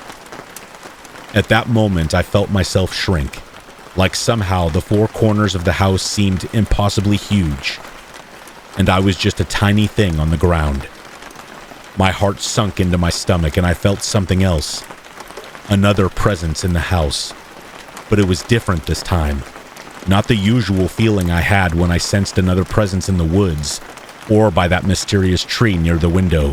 At that moment, I felt myself shrink, like somehow the four corners of the house seemed impossibly huge, and I was just a tiny thing on the ground. My heart sunk into my stomach and I felt something else, another presence in the house, but it was different this time. Not the usual feeling I had when I sensed another presence in the woods or by that mysterious tree near the window.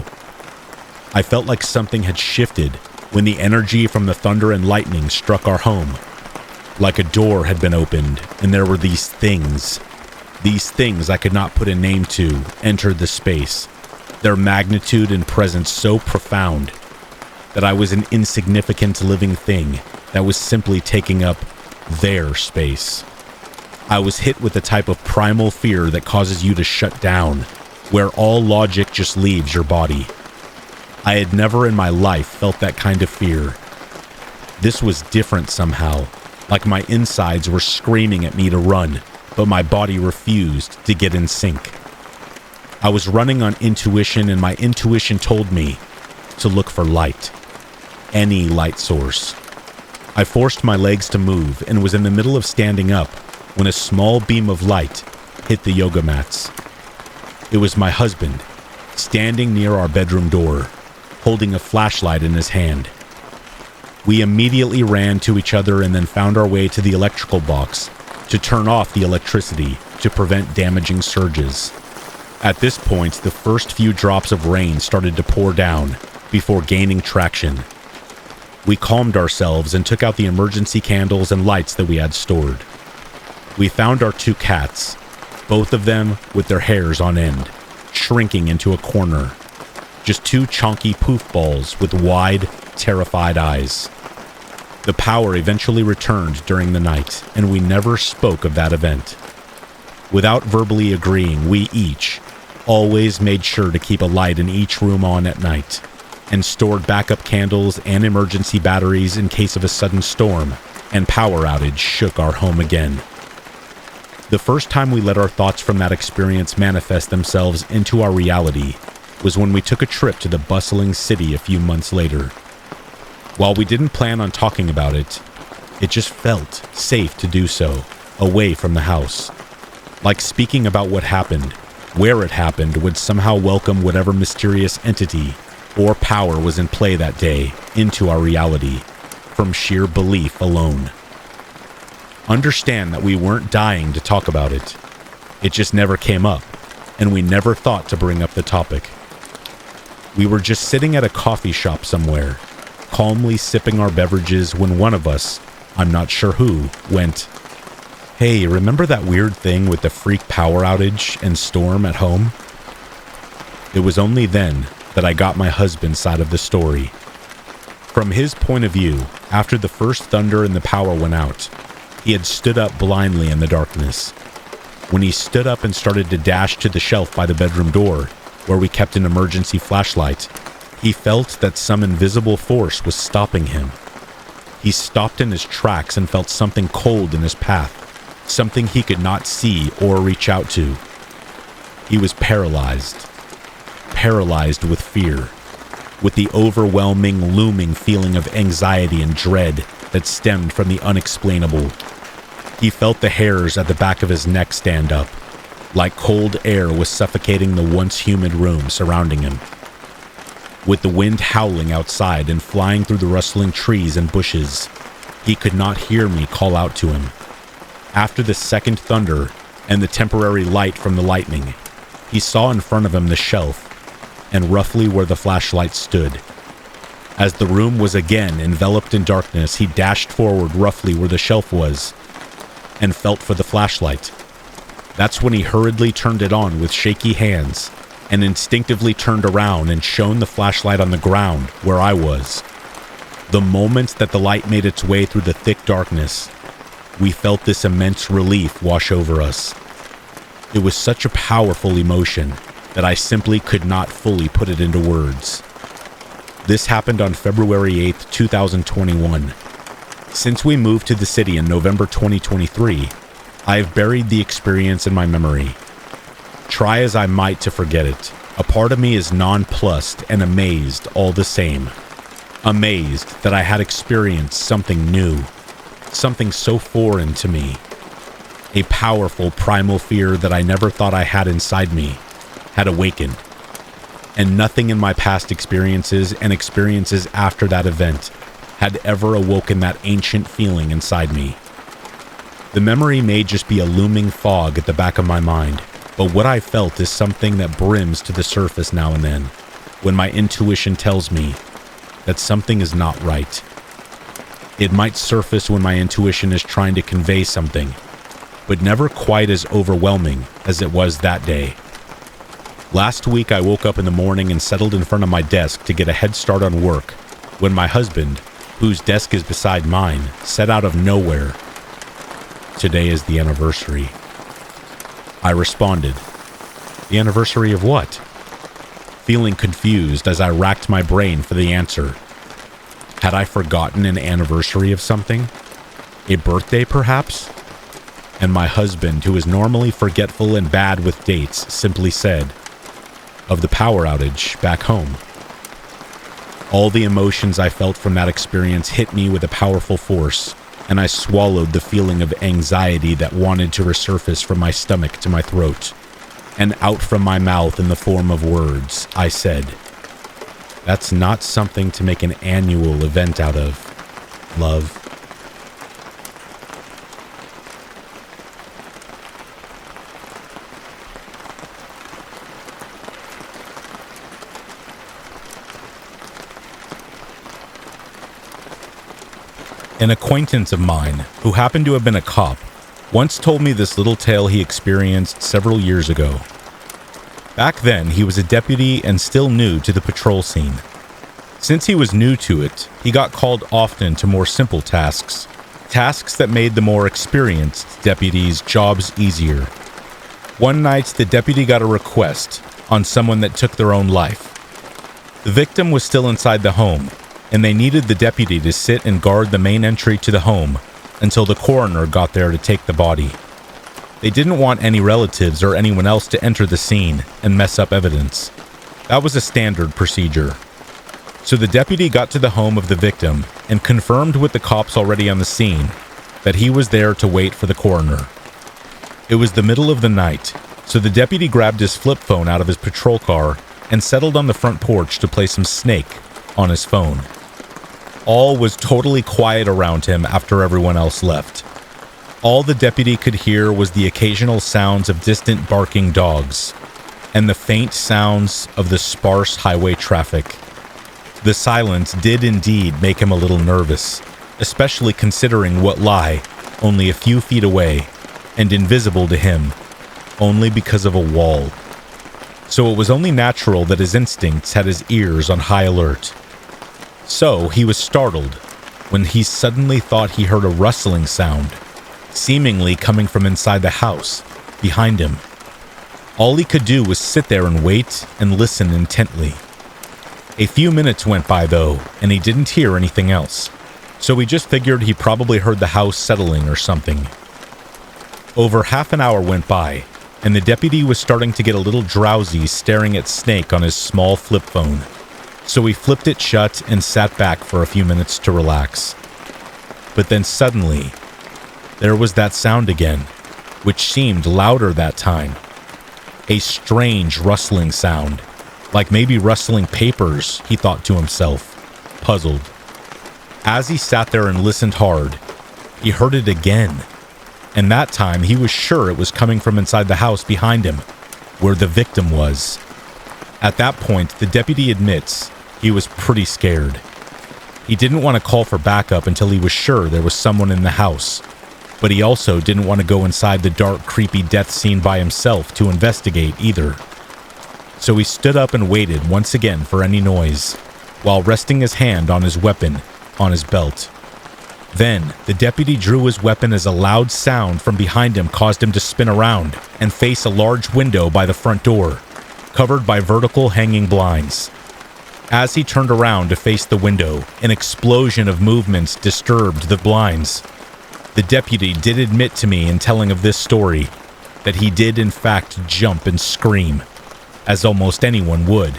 I felt like something had shifted when the energy from the thunder and lightning struck our home. Like a door had been opened and there were these things I could not put a name to, entered the space. Their magnitude and presence so profound that I was an insignificant living thing that was simply taking up their space. I was hit with the type of primal fear that causes you to shut down, where all logic just leaves your body. I had never in my life felt that kind of fear. This was different somehow, like my insides were screaming at me to run, but my body refused to get in sync. I was running on intuition, and my intuition told me to look for light. Any light source. I forced my legs to move and was in the middle of standing up when a small beam of light hit the yoga mats. It was my husband, standing near our bedroom door, holding a flashlight in his hand. We immediately ran to each other and then found our way to the electrical box to turn off the electricity to prevent damaging surges. At this point, the first few drops of rain started to pour down before gaining traction. We calmed ourselves and took out the emergency candles and lights that we had stored. We found our two cats, both of them with their hairs on end, shrinking into a corner. Just two chonky poof balls with wide, terrified eyes. The power eventually returned during the night, and we never spoke of that event. Without verbally agreeing, we each always made sure to keep a light in each room on at night, and stored backup candles and emergency batteries in case of a sudden storm and power outage shook our home again. The first time we let our thoughts from that experience manifest themselves into our reality was when we took a trip to the bustling city a few months later. While we didn't plan on talking about it, it just felt safe to do so, away from the house. Like speaking about what happened, where it happened would somehow welcome whatever mysterious entity or power was in play that day into our reality, from sheer belief alone. Understand that we weren't dying to talk about it. It just never came up, and we never thought to bring up the topic. We were just sitting at a coffee shop somewhere, calmly sipping our beverages when one of us, I'm not sure who, went, "Hey, remember that weird thing with the freak power outage and storm at home?" It was only then that I got my husband's side of the story. From his point of view, after the first thunder and the power went out, he had stood up blindly in the darkness. When he stood up and started to dash to the shelf by the bedroom door, where we kept an emergency flashlight, he felt that some invisible force was stopping him. He stopped in his tracks and felt something cold in his path, something he could not see or reach out to. He was paralyzed with fear, with the overwhelming, looming feeling of anxiety and dread that stemmed from the unexplainable. He felt the hairs at the back of his neck stand up, like cold air was suffocating the once humid room surrounding him. With the wind howling outside and flying through the rustling trees and bushes, he could not hear me call out to him. After the second thunder and the temporary light from the lightning, he saw in front of him the shelf and roughly where the flashlight stood. As the room was again enveloped in darkness, he dashed forward roughly where the shelf was and felt for the flashlight. That's when he hurriedly turned it on with shaky hands and instinctively turned around and shone the flashlight on the ground where I was. The moment that the light made its way through the thick darkness, we felt this immense relief wash over us. It was such a powerful emotion that I simply could not fully put it into words. This happened on February 8th, 2021. Since we moved to the city in November 2023, I have buried the experience in my memory. Try as I might to forget it, a part of me is nonplussed and amazed all the same. Amazed that I had experienced something new, something so foreign to me. A powerful primal fear that I never thought I had inside me had awakened. And nothing in my past experiences and experiences after that event had ever awoken that ancient feeling inside me. The memory may just be a looming fog at the back of my mind, but what I felt is something that brims to the surface now and then, when my intuition tells me that something is not right. It might surface when my intuition is trying to convey something, but never quite as overwhelming as it was that day. Last week I woke up in the morning and settled in front of my desk to get a head start on work, when my husband, whose desk is beside mine, said out of nowhere, "Today is the anniversary." I responded, "The anniversary of what?" Feeling confused as I racked my brain for the answer. Had I forgotten an anniversary of something? A birthday, perhaps? And my husband, who is normally forgetful and bad with dates, simply said, "Of the power outage back home." All the emotions I felt from that experience hit me with a powerful force, and I swallowed the feeling of anxiety that wanted to resurface from my stomach to my throat, and out from my mouth in the form of words. I said, "That's not something to make an annual event out of, love." An acquaintance of mine, who happened to have been a cop, once told me this little tale he experienced several years ago. Back then, he was a deputy and still new to the patrol scene. Since he was new to it, he got called often to more simple tasks, tasks that made the more experienced deputies' jobs easier. One night, the deputy got a request on someone that took their own life. The victim was still inside the home, and they needed the deputy to sit and guard the main entry to the home until the coroner got there to take the body. They didn't want any relatives or anyone else to enter the scene and mess up evidence. That was a standard procedure. So the deputy got to the home of the victim and confirmed with the cops already on the scene that he was there to wait for the coroner. It was the middle of the night, so the deputy grabbed his flip phone out of his patrol car and settled on the front porch to play some Snake on his phone. All was totally quiet around him after everyone else left. All the deputy could hear was the occasional sounds of distant barking dogs and the faint sounds of the sparse highway traffic. The silence did indeed make him a little nervous, especially considering what lay only a few feet away and invisible to him only because of a wall. So it was only natural that his instincts had his ears on high alert. So he was startled when he suddenly thought he heard a rustling sound, seemingly coming from inside the house, behind him. All he could do was sit there and wait and listen intently. A few minutes went by though, and he didn't hear anything else, so he just figured he probably heard the house settling or something. Over half an hour went by, and the deputy was starting to get a little drowsy staring at Snake on his small flip phone. So he flipped it shut and sat back for a few minutes to relax. But then suddenly, there was that sound again, which seemed louder that time. A strange rustling sound, like maybe rustling papers, he thought to himself, puzzled. As he sat there and listened hard, he heard it again, and that time he was sure it was coming from inside the house behind him, where the victim was. At that point, the deputy admits he was pretty scared. He didn't want to call for backup until he was sure there was someone in the house, but he also didn't want to go inside the dark, creepy death scene by himself to investigate either. So he stood up and waited once again for any noise, while resting his hand on his weapon on his belt. Then, the deputy drew his weapon as a loud sound from behind him caused him to spin around and face a large window by the front door, covered by vertical hanging blinds. As he turned around to face the window, an explosion of movements disturbed the blinds. The deputy did admit to me in telling of this story that he did in fact jump and scream, as almost anyone would.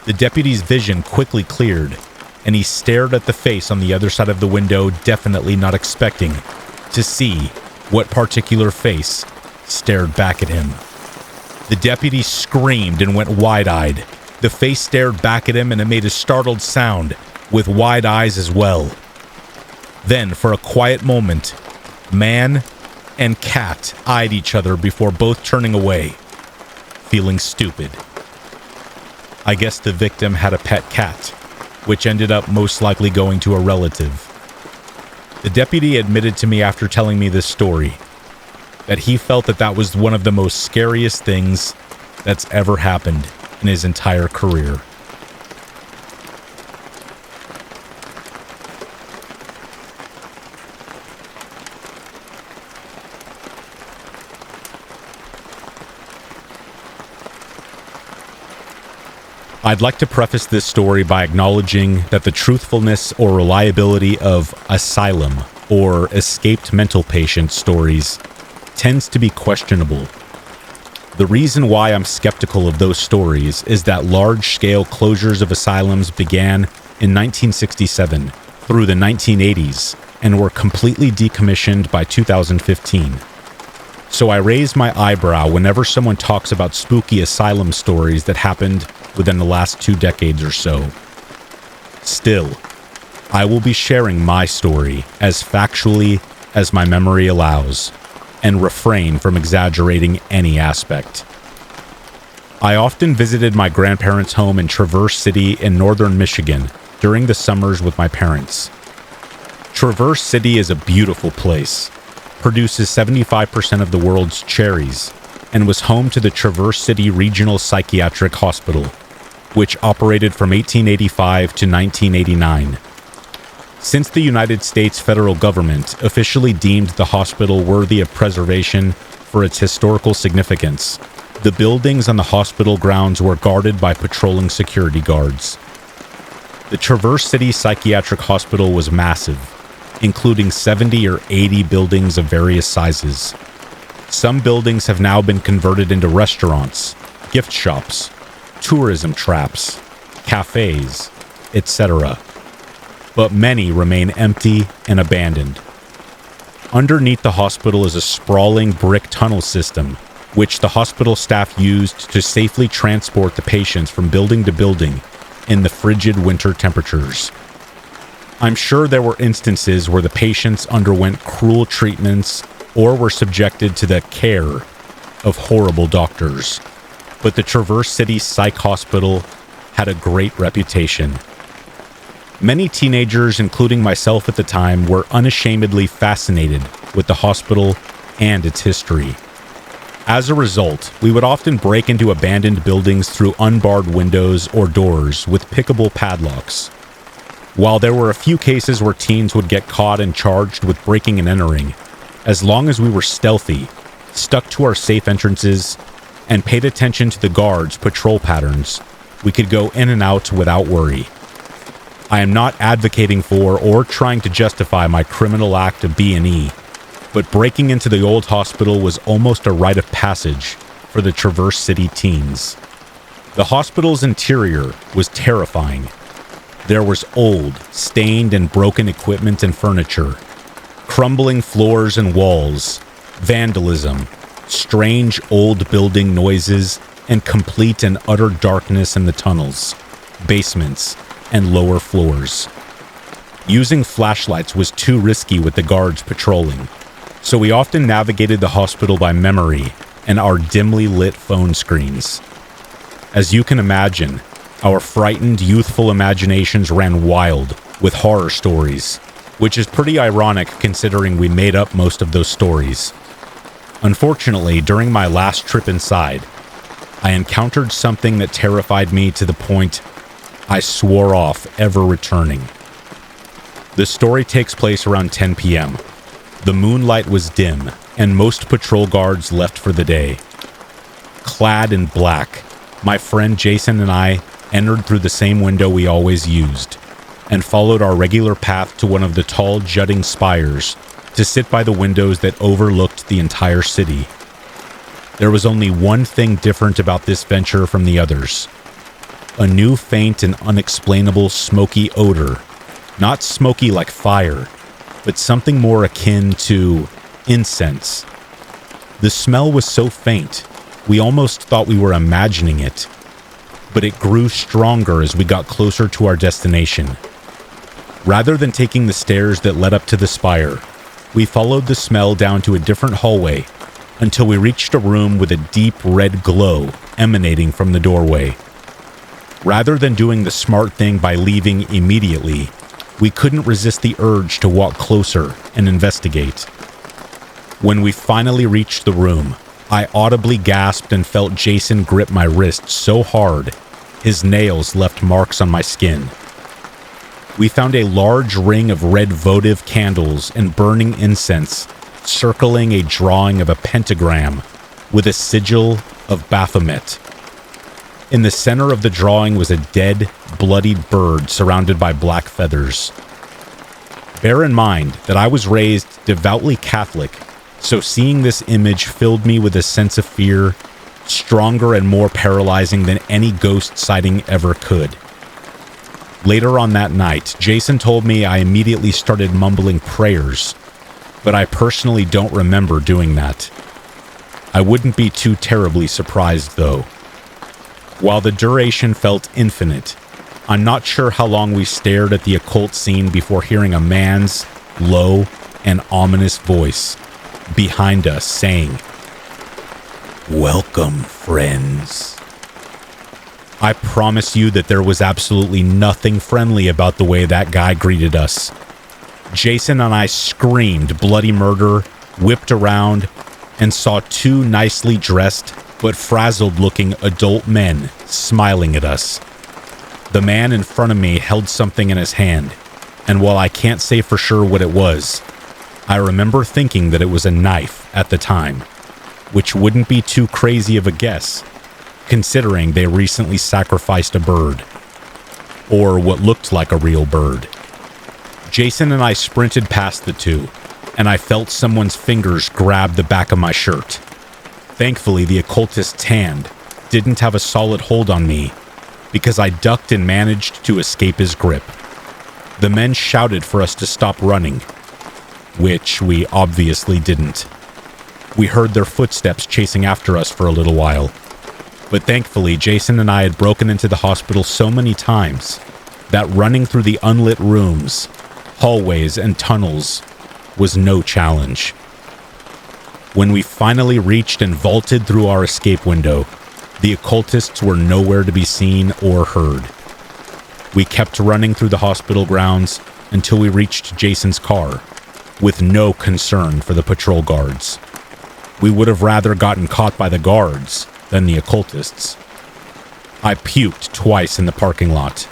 The deputy's vision quickly cleared, and he stared at the face on the other side of the window, definitely not expecting to see what particular face stared back at him. The deputy screamed and went wide-eyed. The face stared back at him and it made a startled sound, with wide eyes as well. Then, for a quiet moment, man and cat eyed each other before both turning away, feeling stupid. I guess the victim had a pet cat, which ended up most likely going to a relative. The deputy admitted to me after telling me this story that he felt that was one of the most scariest things that's ever happened in his entire career. I'd like to preface this story by acknowledging that the truthfulness or reliability of asylum or escaped mental patient stories tends to be questionable. The reason why I'm skeptical of those stories is that large-scale closures of asylums began in 1967 through the 1980s and were completely decommissioned by 2015. So I raise my eyebrow whenever someone talks about spooky asylum stories that happened within the last 2 decades or so. Still, I will be sharing my story as factually as my memory allows, and refrain from exaggerating any aspect. I often visited my grandparents' home in Traverse City in northern Michigan during the summers with my parents. Traverse City is a beautiful place, produces 75% of the world's cherries, and was home to the Traverse City Regional Psychiatric Hospital, which operated from 1885 to 1989. Since the United States federal government officially deemed the hospital worthy of preservation for its historical significance, the buildings on the hospital grounds were guarded by patrolling security guards. The Traverse City Psychiatric Hospital was massive, including 70 or 80 buildings of various sizes. Some buildings have now been converted into restaurants, gift shops, tourism traps, cafes, etc. But many remain empty and abandoned. Underneath the hospital is a sprawling brick tunnel system, which the hospital staff used to safely transport the patients from building to building in the frigid winter temperatures. I'm sure there were instances where the patients underwent cruel treatments or were subjected to the care of horrible doctors, but the Traverse City Psych Hospital had a great reputation. Many teenagers, including myself at the time, were unashamedly fascinated with the hospital and its history. As a result, we would often break into abandoned buildings through unbarred windows or doors with pickable padlocks. While there were a few cases where teens would get caught and charged with breaking and entering, as long as we were stealthy, stuck to our safe entrances, and paid attention to the guards' patrol patterns, we could go in and out without worry. I am not advocating for or trying to justify my criminal act of B&E, but breaking into the old hospital was almost a rite of passage for the Traverse City teens. The hospital's interior was terrifying. There was old, stained and broken equipment and furniture, crumbling floors and walls, vandalism, strange old building noises, and complete and utter darkness in the tunnels, basements, and lower floors. Using flashlights was too risky with the guards patrolling, so we often navigated the hospital by memory and our dimly lit phone screens. As you can imagine, our frightened, youthful imaginations ran wild with horror stories, which is pretty ironic considering we made up most of those stories. Unfortunately, during my last trip inside, I encountered something that terrified me to the point I swore off ever returning. The story takes place around 10 p.m. The moonlight was dim, and most patrol guards left for the day. Clad in black, my friend Jason and I entered through the same window we always used, and followed our regular path to one of the tall jutting spires to sit by the windows that overlooked the entire city. There was only one thing different about this venture from the others. A new faint and unexplainable smoky odor. Not smoky like fire, but something more akin to incense. The smell was so faint, we almost thought we were imagining it. But it grew stronger as we got closer to our destination. Rather than taking the stairs that led up to the spire, we followed the smell down to a different hallway until we reached a room with a deep red glow emanating from the doorway. Rather than doing the smart thing by leaving immediately, we couldn't resist the urge to walk closer and investigate. When we finally reached the room, I audibly gasped and felt Jason grip my wrist so hard, his nails left marks on my skin. We found a large ring of red votive candles and burning incense, circling a drawing of a pentagram with a sigil of Baphomet. In the center of the drawing was a dead, bloodied bird surrounded by black feathers. Bear in mind that I was raised devoutly Catholic, so seeing this image filled me with a sense of fear, stronger and more paralyzing than any ghost sighting ever could. Later on that night, Jason told me I immediately started mumbling prayers, but I personally don't remember doing that. I wouldn't be too terribly surprised, though. While the duration felt infinite, I'm not sure how long we stared at the occult scene before hearing a man's low and ominous voice behind us saying, "Welcome, friends." I promise you that there was absolutely nothing friendly about the way that guy greeted us. Jason and I screamed bloody murder, whipped around, and saw two nicely dressed but frazzled-looking adult men smiling at us. The man in front of me held something in his hand, and while I can't say for sure what it was, I remember thinking that it was a knife at the time, which wouldn't be too crazy of a guess, considering they recently sacrificed a bird, or what looked like a real bird. Jason and I sprinted past the two, and I felt someone's fingers grab the back of my shirt. Thankfully, the occultist's hand didn't have a solid hold on me, because I ducked and managed to escape his grip. The men shouted for us to stop running, which we obviously didn't. We heard their footsteps chasing after us for a little while, but thankfully Jason and I had broken into the hospital so many times that running through the unlit rooms, hallways, and tunnels was no challenge. When we finally reached and vaulted through our escape window, the occultists were nowhere to be seen or heard. We kept running through the hospital grounds until we reached Jason's car, with no concern for the patrol guards. We would have rather gotten caught by the guards than the occultists. I puked twice in the parking lot,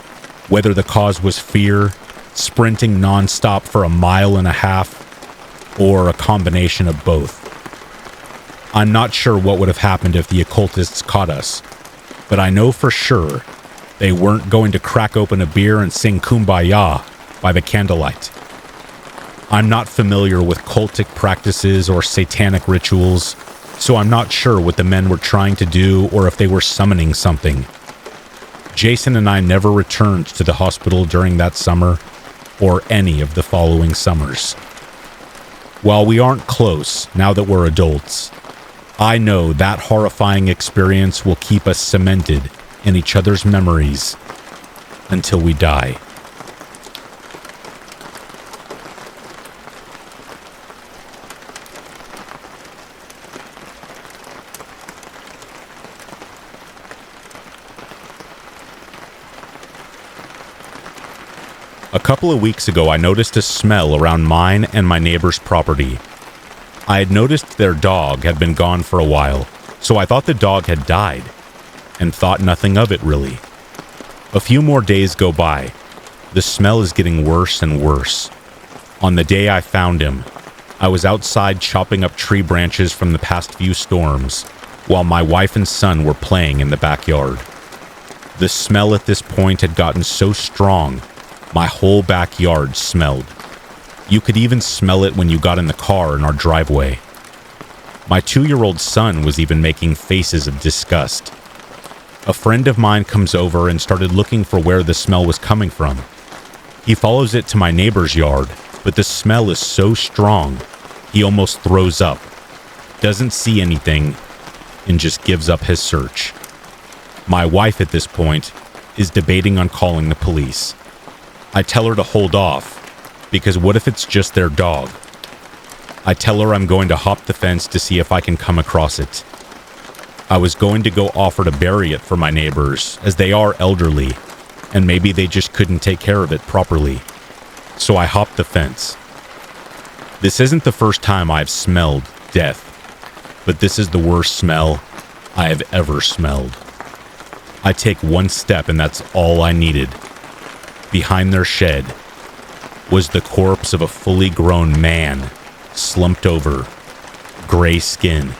whether the cause was fear, sprinting nonstop for 1.5 miles, or a combination of both. I'm not sure what would have happened if the occultists caught us, but I know for sure they weren't going to crack open a beer and sing Kumbaya by the candlelight. I'm not familiar with cultic practices or satanic rituals, so I'm not sure what the men were trying to do or if they were summoning something. Jason and I never returned to the hospital during that summer or any of the following summers. While we aren't close now that we're adults, I know that horrifying experience will keep us cemented in each other's memories until we die. A couple of weeks ago, I noticed a smell around mine and my neighbor's property. I had noticed their dog had been gone for a while, so I thought the dog had died. and thought nothing of it really. A few more days go by. The smell is getting worse and worse. On the day I found him, I was outside chopping up tree branches from the past few storms, while my wife and son were playing in the backyard. The smell at this point had gotten so strong, my whole backyard smelled. You could even smell it when you got in the car in our driveway. My 2-year-old son was even making faces of disgust. A friend of mine comes over and started looking for where the smell was coming from. He follows it to my neighbor's yard, but the smell is so strong, he almost throws up, doesn't see anything, and just gives up his search. My wife at this point is debating on calling the police. I tell her to hold off, because what if it's just their dog? I tell her I'm going to hop the fence to see if I can come across it. I was going to go offer to bury it for my neighbors, as they are elderly, and maybe they just couldn't take care of it properly. So I hopped the fence. This isn't the first time I've smelled death, but this is the worst smell I have ever smelled. I take one step and that's all I needed. Behind their shed was the corpse of a fully grown man, slumped over, gray skin,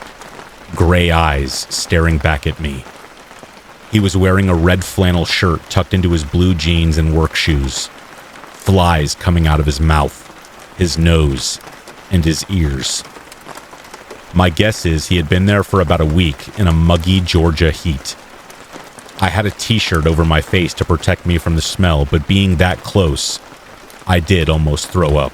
gray eyes staring back at me. He was wearing a red flannel shirt tucked into his blue jeans and work shoes, flies coming out of his mouth, his nose, and his ears. My guess is he had been there for about a week in a muggy Georgia heat. I had a t-shirt over my face to protect me from the smell, but being that close, I did almost throw up.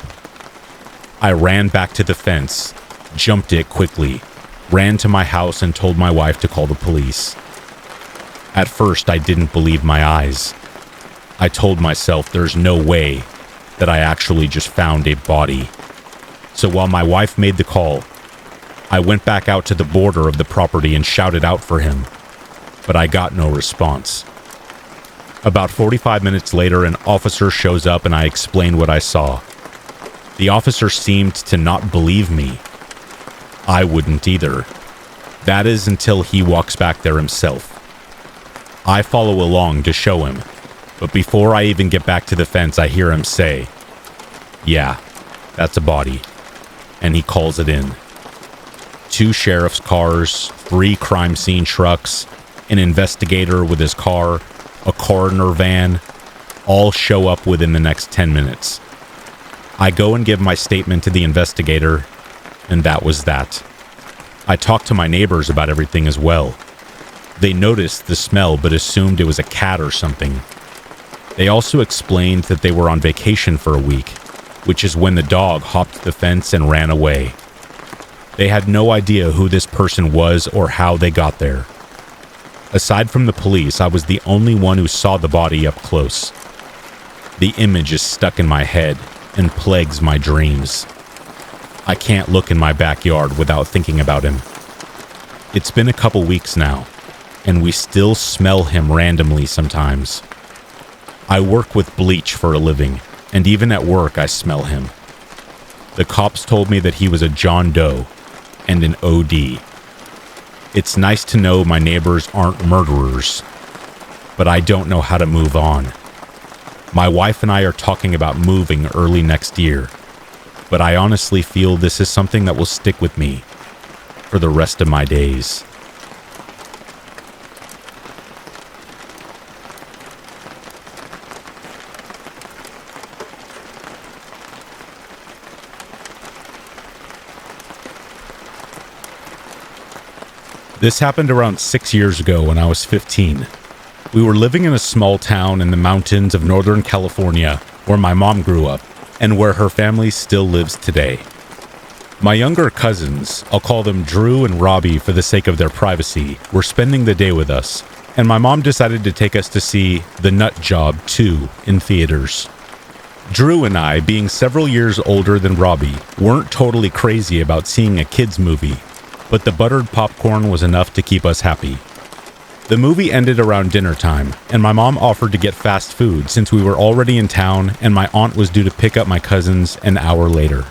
I ran back to the fence, jumped it quickly, ran to my house and told my wife to call the police. At first, I didn't believe my eyes. I told myself there's no way that I actually just found a body. So while my wife made the call, I went back out to the border of the property and shouted out for him, but I got no response. About 45 minutes later, an officer shows up and I explained what I saw. The officer seemed to not believe me. I wouldn't either. That is until he walks back there himself. I follow along to show him, but before I even get back to the fence, I hear him say, "Yeah, that's a body," and he calls it in. 2 sheriff's cars, 3 crime scene trucks, an investigator with his car, a coroner van, all show up within the next 10 minutes. I go and give my statement to the investigator, and that was that. I talked to my neighbors about everything as well. They noticed the smell but assumed it was a cat or something. They also explained that they were on vacation for a week, which is when the dog hopped the fence and ran away. They had no idea who this person was or how they got there. Aside from the police, I was the only one who saw the body up close. The image is stuck in my head and plagues my dreams. I can't look in my backyard without thinking about him. It's been a couple weeks now, and we still smell him randomly sometimes. I work with bleach for a living, and even at work I smell him. The cops told me that he was a John Doe and an OD. It's nice to know my neighbors aren't murderers, but I don't know how to move on. My wife and I are talking about moving early next year, but I honestly feel this is something that will stick with me for the rest of my days. This happened around 6 years ago when I was 15. We were living in a small town in the mountains of Northern California where my mom grew up and where her family still lives today. My younger cousins, I'll call them Drew and Robbie for the sake of their privacy, were spending the day with us, and my mom decided to take us to see The Nut Job 2 in theaters. Drew and I, being several years older than Robbie, weren't totally crazy about seeing a kids' movie, but the buttered popcorn was enough to keep us happy. The movie ended around dinner time, and my mom offered to get fast food since we were already in town and my aunt was due to pick up my cousins an hour later.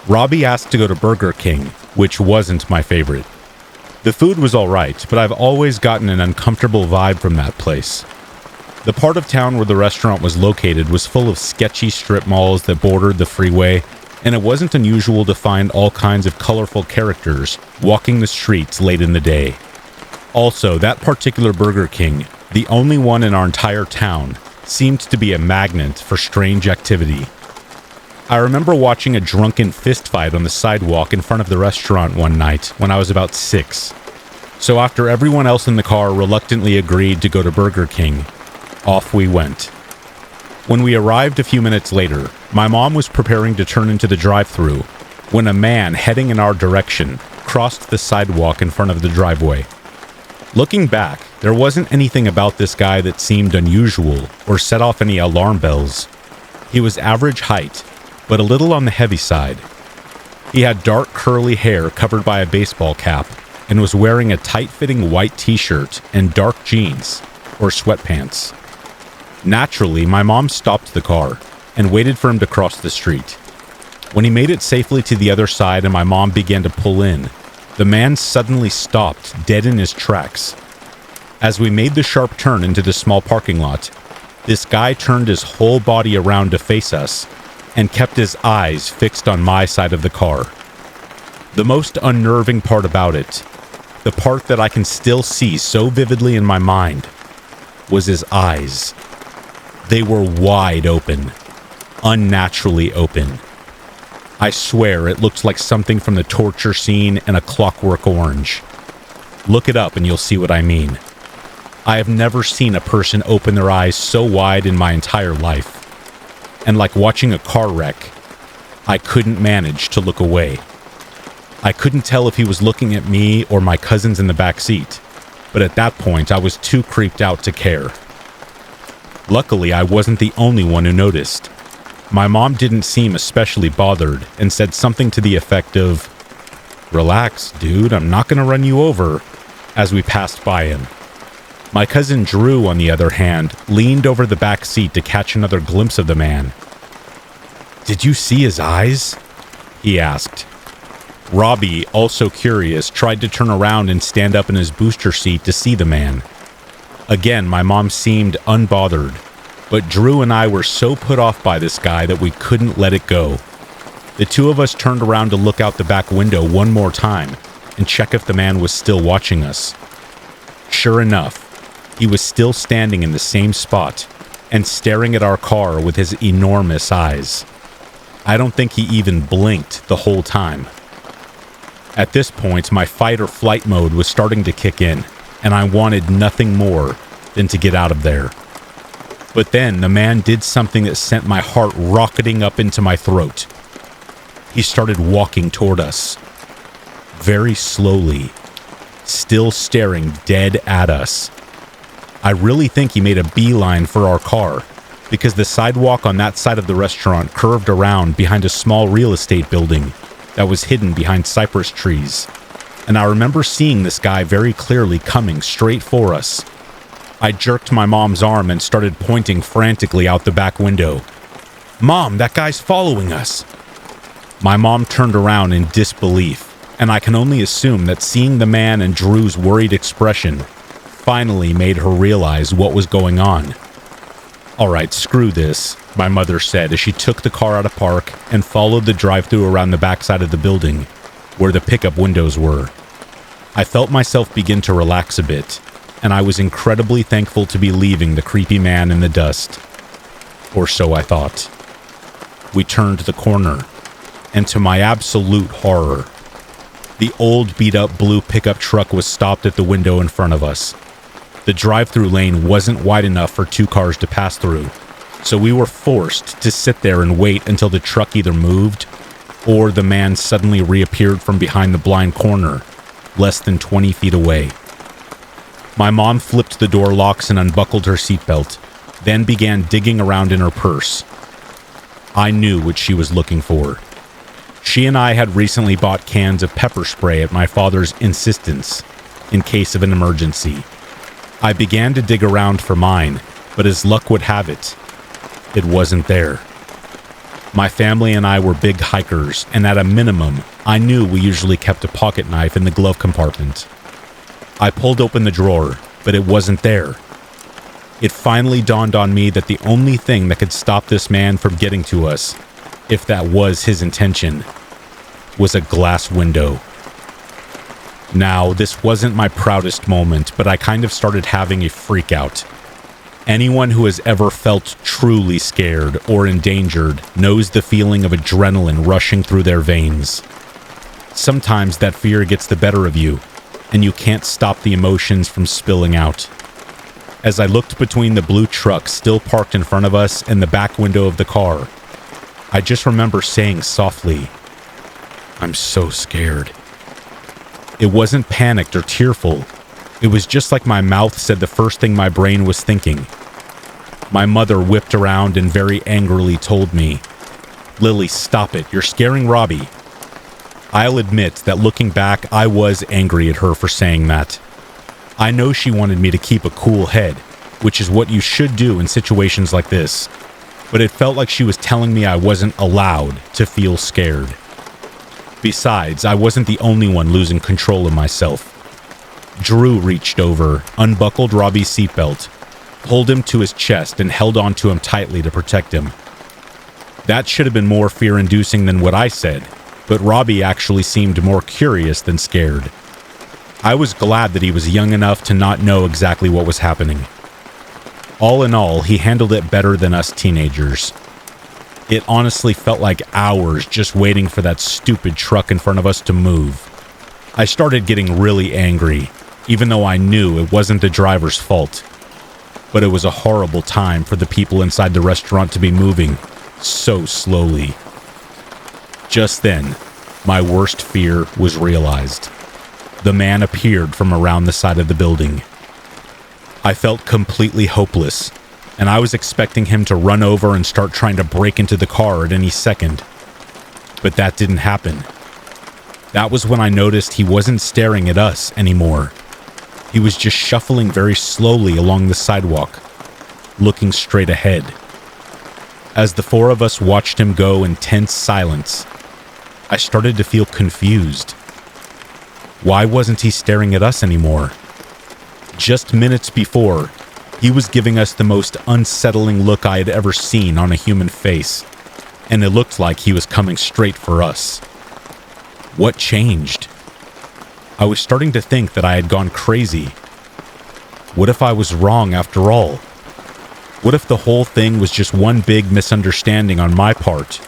Robbie asked to go to Burger King, which wasn't my favorite. The food was alright, but I've always gotten an uncomfortable vibe from that place. The part of town where the restaurant was located was full of sketchy strip malls that bordered the freeway, and it wasn't unusual to find all kinds of colorful characters walking the streets late in the day. Also, that particular Burger King, the only one in our entire town, seemed to be a magnet for strange activity. I remember watching a drunken fistfight on the sidewalk in front of the restaurant one night when I was about 6. So after everyone else in the car reluctantly agreed to go to Burger King, off we went. When we arrived a few minutes later, my mom was preparing to turn into the drive-thru when a man heading in our direction crossed the sidewalk in front of the driveway. Looking back, there wasn't anything about this guy that seemed unusual or set off any alarm bells. He was average height, but a little on the heavy side. He had dark curly hair covered by a baseball cap and was wearing a tight-fitting white t-shirt and dark jeans or sweatpants. Naturally, my mom stopped the car and waited for him to cross the street. When he made it safely to the other side and my mom began to pull in, the man suddenly stopped dead in his tracks. As we made the sharp turn into the small parking lot, this guy turned his whole body around to face us and kept his eyes fixed on my side of the car. The most unnerving part about it, the part that I can still see so vividly in my mind, was his eyes. They were wide open, unnaturally open. I swear it looked like something from the torture scene in A Clockwork Orange. Look it up and you'll see what I mean. I have never seen a person open their eyes so wide in my entire life. And like watching a car wreck, I couldn't manage to look away. I couldn't tell if he was looking at me or my cousins in the back seat, but at that point I was too creeped out to care. Luckily, I wasn't the only one who noticed. My mom didn't seem especially bothered and said something to the effect of, "Relax, dude, I'm not gonna run you over," as we passed by him. My cousin Drew, on the other hand, leaned over the back seat to catch another glimpse of the man. "Did you see his eyes?" he asked. Robbie, also curious, tried to turn around and stand up in his booster seat to see the man. Again, my mom seemed unbothered, but Drew and I were so put off by this guy that we couldn't let it go. The two of us turned around to look out the back window one more time and check if the man was still watching us. Sure enough, he was still standing in the same spot and staring at our car with his enormous eyes. I don't think he even blinked the whole time. At this point, my fight or flight mode was starting to kick in, and I wanted nothing more than to get out of there. But then the man did something that sent my heart rocketing up into my throat. He started walking toward us, very slowly, still staring dead at us. I really think he made a beeline for our car, because the sidewalk on that side of the restaurant curved around behind a small real estate building that was hidden behind cypress trees. And I remember seeing this guy very clearly coming straight for us. I jerked my mom's arm and started pointing frantically out the back window. "Mom, that guy's following us!" My mom turned around in disbelief, and I can only assume that seeing the man and Drew's worried expression finally made her realize what was going on. "Alright, screw this," my mother said as she took the car out of park and followed the drive-thru around the backside of the building, where the pickup windows were. I felt myself begin to relax a bit, and I was incredibly thankful to be leaving the creepy man in the dust. Or so I thought. We turned the corner, and to my absolute horror, the old beat-up blue pickup truck was stopped at the window in front of us. The drive-thru lane wasn't wide enough for two cars to pass through, so we were forced to sit there and wait until the truck either moved or the man suddenly reappeared from behind the blind corner, less than 20 feet away. My mom flipped the door locks and unbuckled her seatbelt, then began digging around in her purse. I knew what she was looking for. She and I had recently bought cans of pepper spray at my father's insistence, in case of an emergency. I began to dig around for mine, but as luck would have it, it wasn't there. My family and I were big hikers, and at a minimum, I knew we usually kept a pocket knife in the glove compartment. I pulled open the drawer, but it wasn't there. It finally dawned on me that the only thing that could stop this man from getting to us, if that was his intention, was a glass window. Now, this wasn't my proudest moment, but I kind of started having a freak out. Anyone who has ever felt truly scared or endangered knows the feeling of adrenaline rushing through their veins. Sometimes that fear gets the better of you, and you can't stop the emotions from spilling out. As I looked between the blue truck still parked in front of us and the back window of the car, I just remember saying softly, "I'm so scared." It wasn't panicked or tearful. It was just like my mouth said the first thing my brain was thinking. My mother whipped around and very angrily told me, "Lily, stop it. You're scaring Robbie." I'll admit that looking back, I was angry at her for saying that. I know she wanted me to keep a cool head, which is what you should do in situations like this, but it felt like she was telling me I wasn't allowed to feel scared. Besides, I wasn't the only one losing control of myself. Drew reached over, unbuckled Robbie's seatbelt, pulled him to his chest, and held onto him tightly to protect him. That should have been more fear-inducing than what I said, but Robbie actually seemed more curious than scared. I was glad that he was young enough to not know exactly what was happening. All in all, he handled it better than us teenagers. It honestly felt like hours just waiting for that stupid truck in front of us to move. I started getting really angry, even though I knew it wasn't the driver's fault. But it was a horrible time for the people inside the restaurant to be moving so slowly. Just then, my worst fear was realized. The man appeared from around the side of the building. I felt completely hopeless, and I was expecting him to run over and start trying to break into the car at any second. But that didn't happen. That was when I noticed he wasn't staring at us anymore. He was just shuffling very slowly along the sidewalk, looking straight ahead. As the four of us watched him go in tense silence, I started to feel confused. Why wasn't he staring at us anymore? Just minutes before, he was giving us the most unsettling look I had ever seen on a human face, and it looked like he was coming straight for us. What changed? I was starting to think that I had gone crazy. What if I was wrong after all? What if the whole thing was just one big misunderstanding on my part?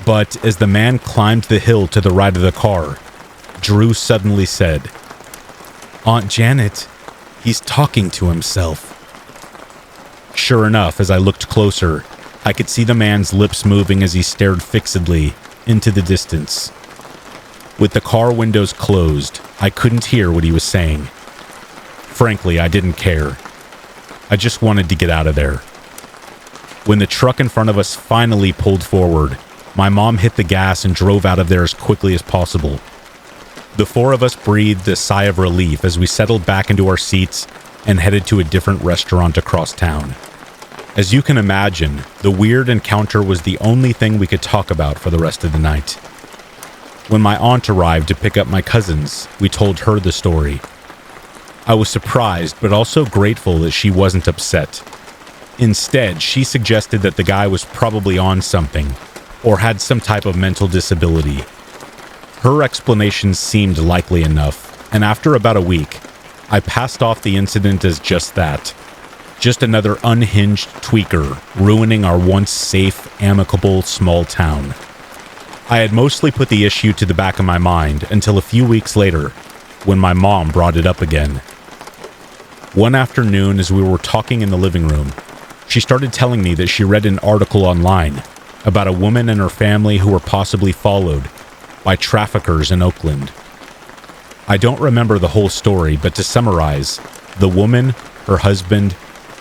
But as the man climbed the hill to the right of the car, Drew suddenly said, "Aunt Janet, he's talking to himself." Sure enough, as I looked closer, I could see the man's lips moving as he stared fixedly into the distance. With the car windows closed, I couldn't hear what he was saying. Frankly, I didn't care. I just wanted to get out of there. When the truck in front of us finally pulled forward, my mom hit the gas and drove out of there as quickly as possible. The four of us breathed a sigh of relief as we settled back into our seats and headed to a different restaurant across town. As you can imagine, the weird encounter was the only thing we could talk about for the rest of the night. When my aunt arrived to pick up my cousins, we told her the story. I was surprised, but also grateful that she wasn't upset. Instead, she suggested that the guy was probably on something, or had some type of mental disability. Her explanations seemed likely enough, and after about a week, I passed off the incident as just that. Just another unhinged tweaker ruining our once safe, amicable small town. I had mostly put the issue to the back of my mind until a few weeks later, when my mom brought it up again. One afternoon, as we were talking in the living room, she started telling me that she read an article online about a woman and her family who were possibly followed by traffickers in Oakland. I don't remember the whole story, but to summarize, the woman, her husband,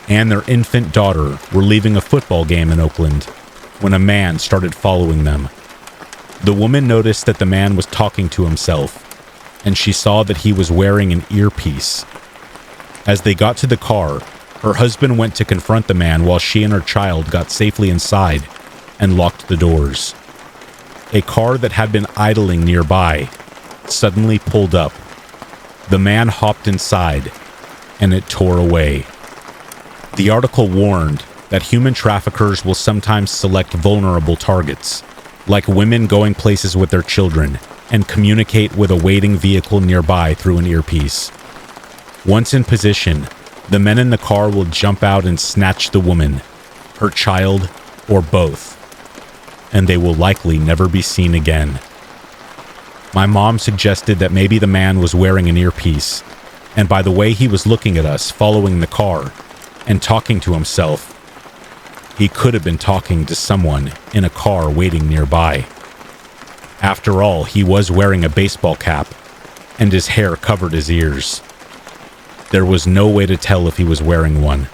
and their infant daughter were leaving a football game in Oakland when a man started following them. The woman noticed that the man was talking to himself, and she saw that he was wearing an earpiece. As they got to the car, her husband went to confront the man while she and her child got safely inside and locked the doors. A car that had been idling nearby suddenly pulled up. The man hopped inside, and it tore away. The article warned that human traffickers will sometimes select vulnerable targets, like women going places with their children, and communicate with a waiting vehicle nearby through an earpiece. Once in position, the men in the car will jump out and snatch the woman, her child, or both, and they will likely never be seen again. My mom suggested that maybe the man was wearing an earpiece, and by the way he was looking at us following the car and talking to himself, he could have been talking to someone in a car waiting nearby. After all, he was wearing a baseball cap, and his hair covered his ears. There was no way to tell if he was wearing one.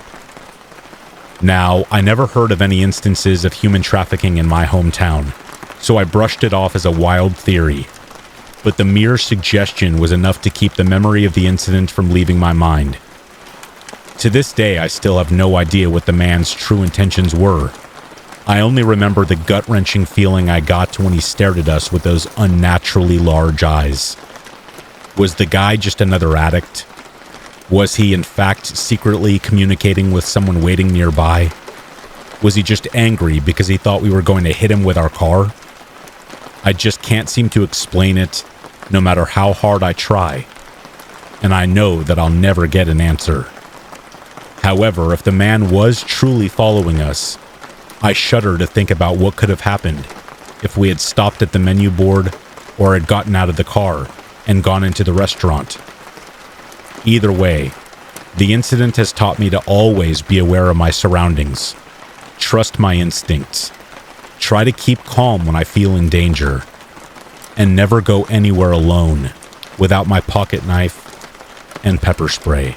Now, I never heard of any instances of human trafficking in my hometown, so I brushed it off as a wild theory. But the mere suggestion was enough to keep the memory of the incident from leaving my mind. To this day, I still have no idea what the man's true intentions were. I only remember the gut-wrenching feeling I got when he stared at us with those unnaturally large eyes. Was the guy just another addict? Was he in fact secretly communicating with someone waiting nearby? Was he just angry because he thought we were going to hit him with our car? I just can't seem to explain it, no matter how hard I try. And I know that I'll never get an answer. However, if the man was truly following us, I shudder to think about what could have happened if we had stopped at the menu board or had gotten out of the car and gone into the restaurant. Either way, the incident has taught me to always be aware of my surroundings, trust my instincts, try to keep calm when I feel in danger, and never go anywhere alone without my pocket knife and pepper spray.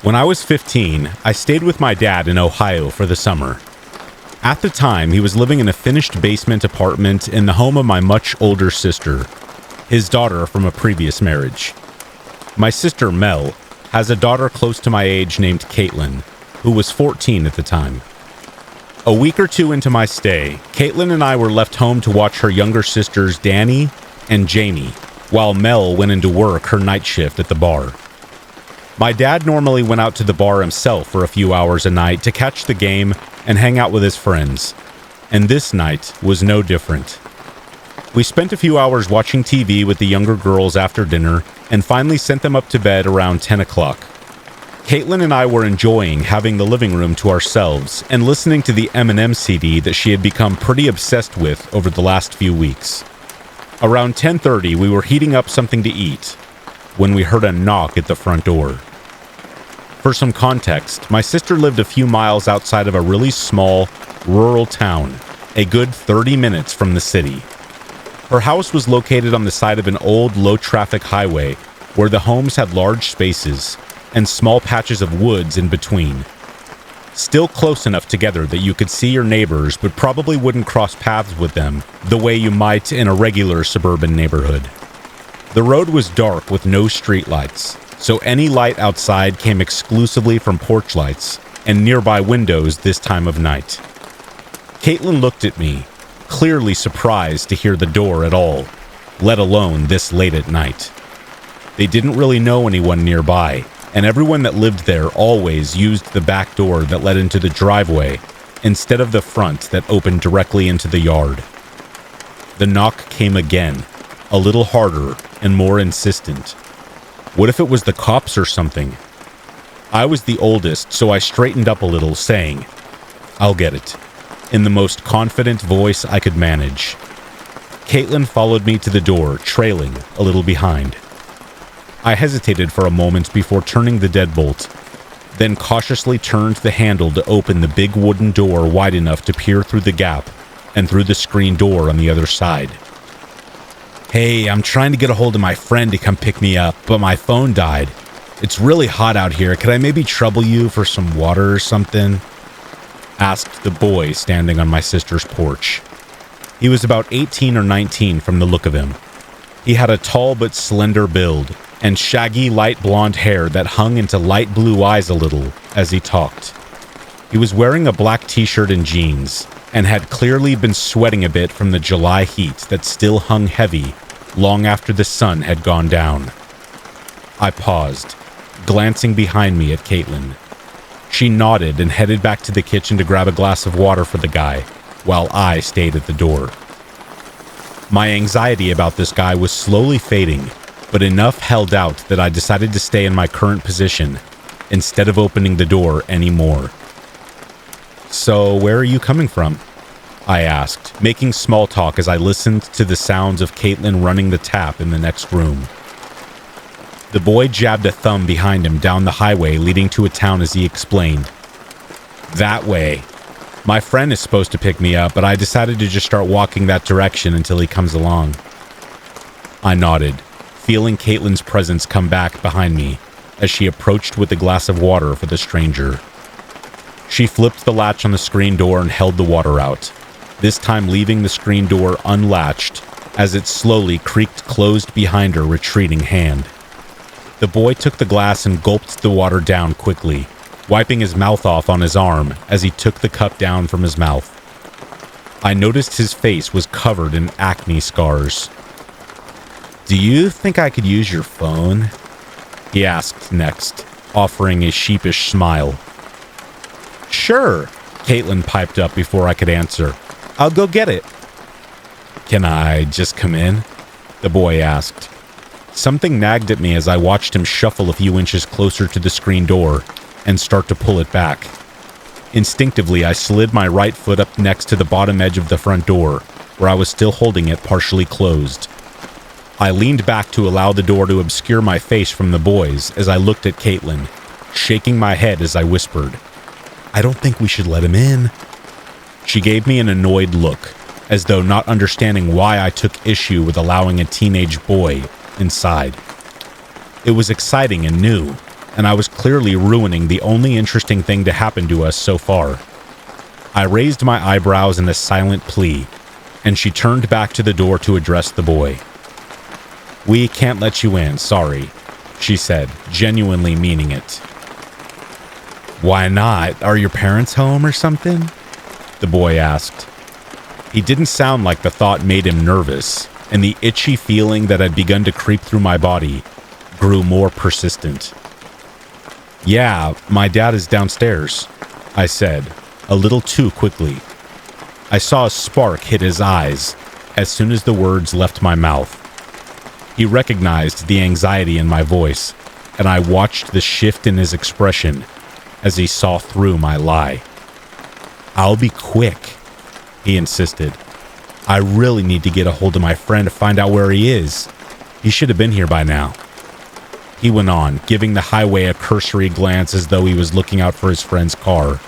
When I was 15, I stayed with my dad in Ohio for the summer. At the time, he was living in a finished basement apartment in the home of my much older sister, his daughter from a previous marriage. My sister, Mel, has a daughter close to my age named Caitlin, who was 14 at the time. A week or two into my stay, Caitlin and I were left home to watch her younger sisters Danny and Jamie, while Mel went into work her night shift at the bar. My dad normally went out to the bar himself for a few hours a night to catch the game and hang out with his friends, and this night was no different. We spent a few hours watching TV with the younger girls after dinner and finally sent them up to bed around 10 o'clock. Caitlin and I were enjoying having the living room to ourselves and listening to the Eminem CD that she had become pretty obsessed with over the last few weeks. Around 10:30, we were heating up something to eat when we heard a knock at the front door. For some context, my sister lived a few miles outside of a really small, rural town, a good 30 minutes from the city. Her house was located on the side of an old, low-traffic highway where the homes had large spaces and small patches of woods in between. Still close enough together that you could see your neighbors but probably wouldn't cross paths with them the way you might in a regular suburban neighborhood. The road was dark with no streetlights, so any light outside came exclusively from porch lights and nearby windows this time of night. Caitlin looked at me, clearly surprised to hear the door at all, let alone this late at night. They didn't really know anyone nearby, and everyone that lived there always used the back door that led into the driveway instead of the front that opened directly into the yard. The knock came again, a little harder and more insistent. What if it was the cops or something? I was the oldest, so I straightened up a little, saying, "I'll get it," in the most confident voice I could manage. Caitlin followed me to the door, trailing a little behind. I hesitated for a moment before turning the deadbolt, then cautiously turned the handle to open the big wooden door wide enough to peer through the gap and through the screen door on the other side. "Hey, I'm trying to get a hold of my friend to come pick me up, but my phone died. It's really hot out here. Could I maybe trouble you for some water or something?" asked the boy standing on my sister's porch. He was about 18 or 19 from the look of him. He had a tall but slender build, and shaggy light blonde hair that hung into light blue eyes a little as he talked. He was wearing a black t-shirt and jeans, and had clearly been sweating a bit from the July heat that still hung heavy long after the sun had gone down. I paused, glancing behind me at Caitlin. She nodded and headed back to the kitchen to grab a glass of water for the guy, while I stayed at the door. My anxiety about this guy was slowly fading, but enough held out that I decided to stay in my current position instead of opening the door anymore. "So, where are you coming from?" I asked, making small talk as I listened to the sounds of Caitlin running the tap in the next room. The boy jabbed a thumb behind him down the highway leading to a town as he explained. "That way. My friend is supposed to pick me up, but I decided to just start walking that direction until he comes along." I nodded, feeling Caitlin's presence come back behind me as she approached with a glass of water for the stranger. She flipped the latch on the screen door and held the water out, this time leaving the screen door unlatched as it slowly creaked closed behind her retreating hand. The boy took the glass and gulped the water down quickly, wiping his mouth off on his arm as he took the cup down from his mouth. I noticed his face was covered in acne scars. "Do you think I could use your phone?" he asked next, offering a sheepish smile. "Sure," Caitlin piped up before I could answer. "I'll go get it." "Can I just come in?" the boy asked. Something nagged at me as I watched him shuffle a few inches closer to the screen door and start to pull it back. Instinctively, I slid my right foot up next to the bottom edge of the front door, where I was still holding it partially closed. I leaned back to allow the door to obscure my face from the boys as I looked at Caitlin, shaking my head as I whispered, "I don't think we should let him in." She gave me an annoyed look, as though not understanding why I took issue with allowing a teenage boy inside. It was exciting and new, and I was clearly ruining the only interesting thing to happen to us so far. I raised my eyebrows in a silent plea, and she turned back to the door to address the boy. "We can't let you in, sorry," she said, genuinely meaning it. "Why not? Are your parents home or something?" the boy asked. He didn't sound like the thought made him nervous, and the itchy feeling that had begun to creep through my body grew more persistent. "Yeah, my dad is downstairs," I said, a little too quickly. I saw a spark hit his eyes as soon as the words left my mouth. He recognized the anxiety in my voice, and I watched the shift in his expression as he saw through my lie. "I'll be quick," he insisted. "I really need to get a hold of my friend to find out where he is. He should have been here by now." He went on, giving the highway a cursory glance as though he was looking out for his friend's car.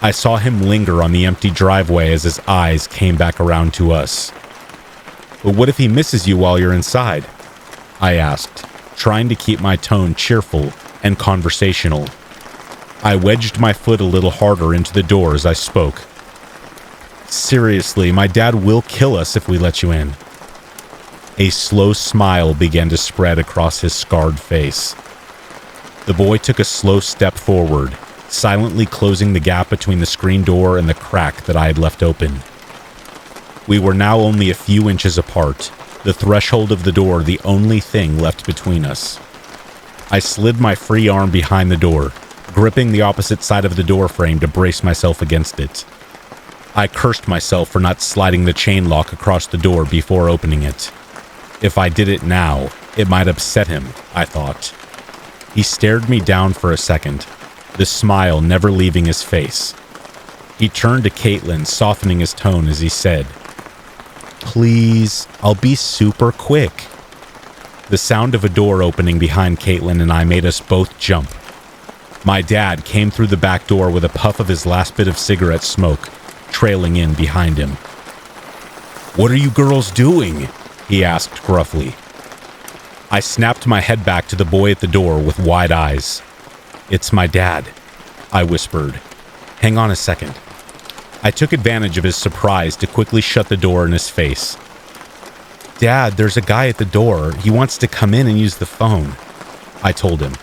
I saw him linger on the empty driveway as his eyes came back around to us. "But what if he misses you while you're inside?" I asked, trying to keep my tone cheerful and conversational. I wedged my foot a little harder into the door as I spoke. "Seriously, my dad will kill us if we let you in." A slow smile began to spread across his scarred face. The boy took a slow step forward, silently closing the gap between the screen door and the crack that I had left open. We were now only a few inches apart, the threshold of the door the only thing left between us. I slid my free arm behind the door, gripping the opposite side of the door frame to brace myself against it. I cursed myself for not sliding the chain lock across the door before opening it. If I did it now, it might upset him, I thought. He stared me down for a second, the smile never leaving his face. He turned to Caitlin, softening his tone as he said, "Please, I'll be super quick." The sound of a door opening behind Caitlin and I made us both jump. My dad came through the back door with a puff of his last bit of cigarette smoke, trailing in behind him. "What are you girls doing?" he asked gruffly. I snapped my head back to the boy at the door with wide eyes. "It's my dad," I whispered. "Hang on a second." I took advantage of his surprise to quickly shut the door in his face. "Dad, there's a guy at the door. He wants to come in and use the phone," I told him.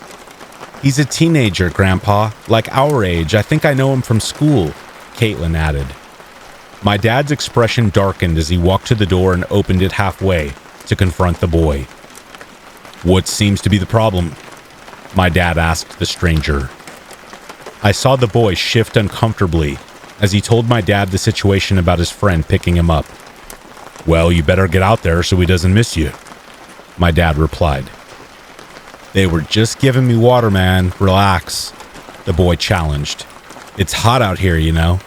"He's a teenager, Grandpa, like our age. I think I know him from school," Caitlin added. My dad's expression darkened as he walked to the door and opened it halfway to confront the boy. "What seems to be the problem?" my dad asked the stranger. I saw the boy shift uncomfortably as he told my dad the situation about his friend picking him up. "Well, you better get out there so he doesn't miss you," my dad replied. "They were just giving me water, man. Relax," the boy challenged. "It's hot out here, you know."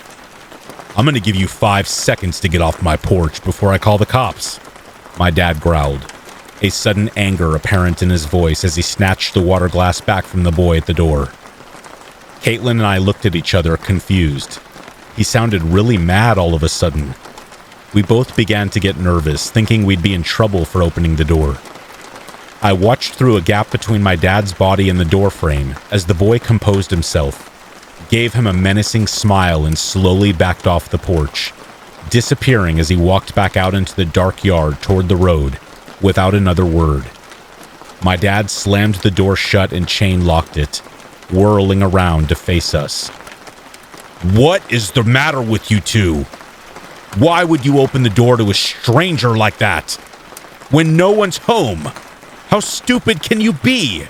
"I'm going to give you 5 seconds to get off my porch before I call the cops," my dad growled, a sudden anger apparent in his voice as he snatched the water glass back from the boy at the door. Caitlin and I looked at each other, confused. He sounded really mad all of a sudden. We both began to get nervous, thinking we'd be in trouble for opening the door. I watched through a gap between my dad's body and the door frame as the boy composed himself, gave him a menacing smile, and slowly backed off the porch, disappearing as he walked back out into the dark yard toward the road without another word. My dad slammed the door shut and chain locked it, whirling around to face us. "What is the matter with you two? Why would you open the door to a stranger like that when no one's home? How stupid can you be?"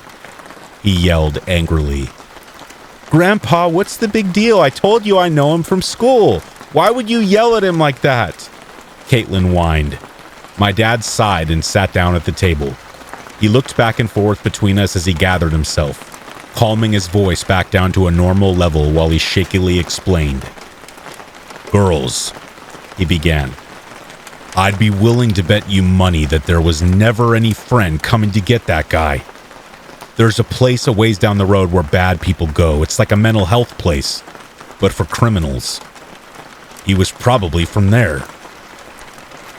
he yelled angrily. "Grandpa, what's the big deal? I told you I know him from school. Why would you yell at him like that?" Caitlin whined. My dad sighed and sat down at the table. He looked back and forth between us as he gathered himself, calming his voice back down to a normal level while he shakily explained. "Girls," he began, "I'd be willing to bet you money that there was never any friend coming to get that guy. There's a place a ways down the road where bad people go. It's like a mental health place, but for criminals. He was probably from there."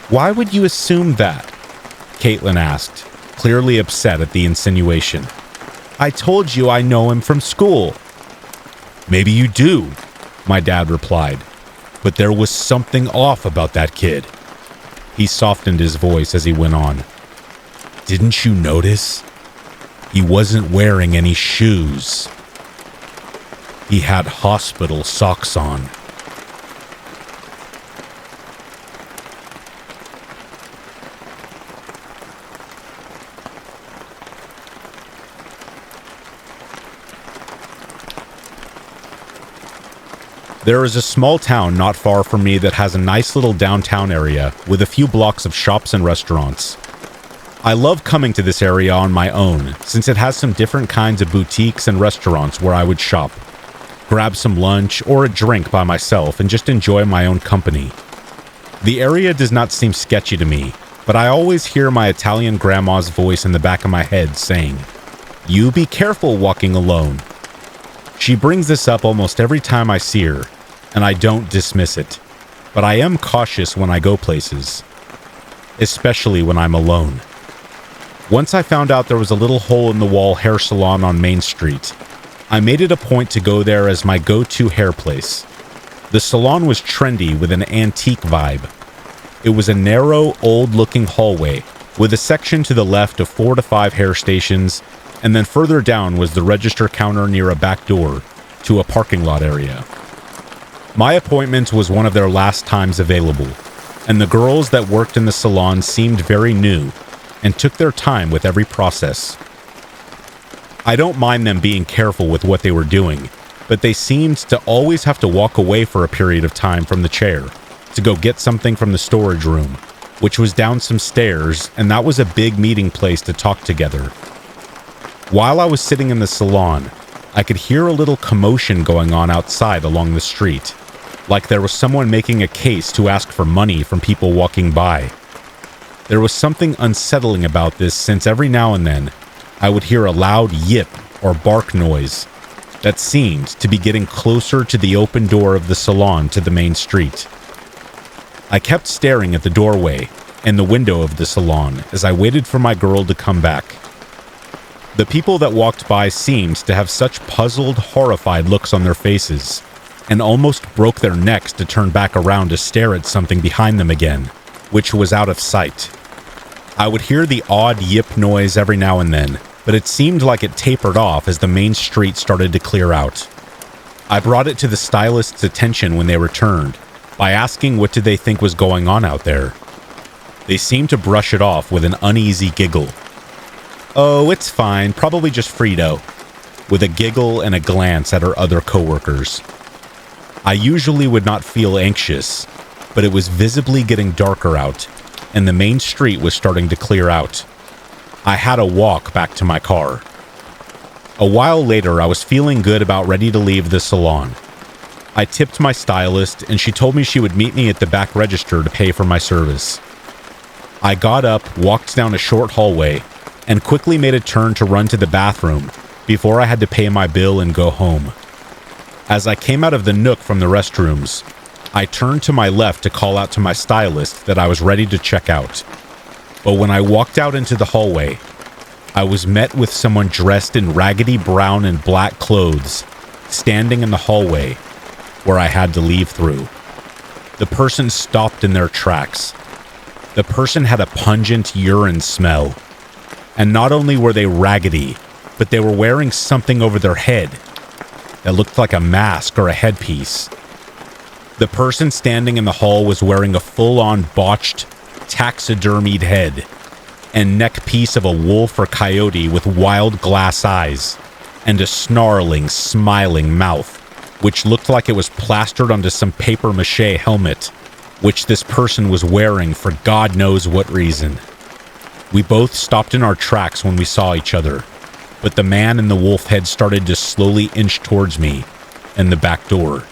"Why would you assume that?" Caitlin asked, clearly upset at the insinuation. "I told you I know him from school." "Maybe you do," my dad replied, "but there was something off about that kid." He softened his voice as he went on. "Didn't you notice? He wasn't wearing any shoes. He had hospital socks on." There is a small town not far from me that has a nice little downtown area with a few blocks of shops and restaurants. I love coming to this area on my own, since it has some different kinds of boutiques and restaurants where I would shop, grab some lunch or a drink by myself, and just enjoy my own company. The area does not seem sketchy to me, but I always hear my Italian grandma's voice in the back of my head saying, "You be careful walking alone." She brings this up almost every time I see her, and I don't dismiss it, but I am cautious when I go places, especially when I'm alone. Once I found out there was a little hole-in-the-wall hair salon on Main Street. I made it a point to go there as my go-to hair place. The salon was trendy with an antique vibe. It was a narrow, old-looking hallway with a section to the left of 4 to 5 hair stations, and then further down was the register counter near a back door to a parking lot area. My appointment was one of their last times available, and the girls that worked in the salon seemed very new and took their time with every process. I don't mind them being careful with what they were doing, but they seemed to always have to walk away for a period of time from the chair to go get something from the storage room, which was down some stairs, and that was a big meeting place to talk together. While I was sitting in the salon, I could hear a little commotion going on outside along the street, like there was someone making a case to ask for money from people walking by. There was something unsettling about this, since every now and then I would hear a loud yip or bark noise that seemed to be getting closer to the open door of the salon to the main street. I kept staring at the doorway and the window of the salon as I waited for my girl to come back. The people that walked by seemed to have such puzzled, horrified looks on their faces, and almost broke their necks to turn back around to stare at something behind them again, which was out of sight. I would hear the odd yip noise every now and then, but it seemed like it tapered off as the main street started to clear out. I brought it to the stylist's attention when they returned by asking what did they think was going on out there. They seemed to brush it off with an uneasy giggle. "Oh, it's fine, probably just Frito," with a giggle and a glance at her other coworkers. I usually would not feel anxious, but it was visibly getting darker out, and the main street was starting to clear out. I had to walk back to my car. A while later, I was feeling good about ready to leave the salon. I tipped my stylist, and she told me she would meet me at the back register to pay for my service. I got up, walked down a short hallway, and quickly made a turn to run to the bathroom before I had to pay my bill and go home. As I came out of the nook from the restrooms, I turned to my left to call out to my stylist that I was ready to check out. But when I walked out into the hallway, I was met with someone dressed in raggedy brown and black clothes, standing in the hallway where I had to leave through. The person stopped in their tracks. The person had a pungent urine smell. And not only were they raggedy, but they were wearing something over their head that looked like a mask or a headpiece. The person standing in the hall was wearing a full-on botched, taxidermied head and neck piece of a wolf or coyote with wild glass eyes and a snarling, smiling mouth, which looked like it was plastered onto some papier-mâché helmet, which this person was wearing for God knows what reason. We both stopped in our tracks when we saw each other, but the man in the wolf head started to slowly inch towards me and the back door.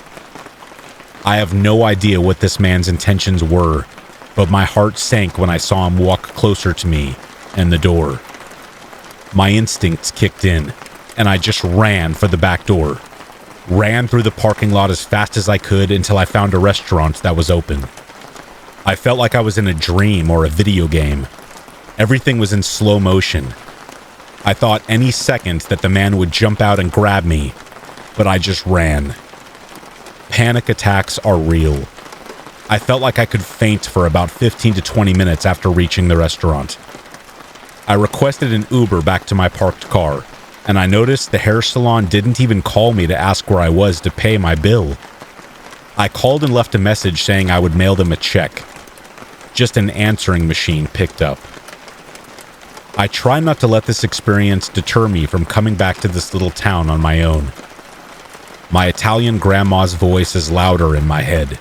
I have no idea what this man's intentions were, but my heart sank when I saw him walk closer to me and the door. My instincts kicked in, and I just ran for the back door. Ran through the parking lot as fast as I could until I found a restaurant that was open. I felt like I was in a dream or a video game. Everything was in slow motion. I thought any second that the man would jump out and grab me, but I just ran. Panic attacks are real. I felt like I could faint for about 15 to 20 minutes after reaching the restaurant. I requested an Uber back to my parked car, and I noticed the hair salon didn't even call me to ask where I was to pay my bill. I called and left a message saying I would mail them a check. Just an answering machine picked up. I try not to let this experience deter me from coming back to this little town on my own. My Italian grandma's voice is louder in my head,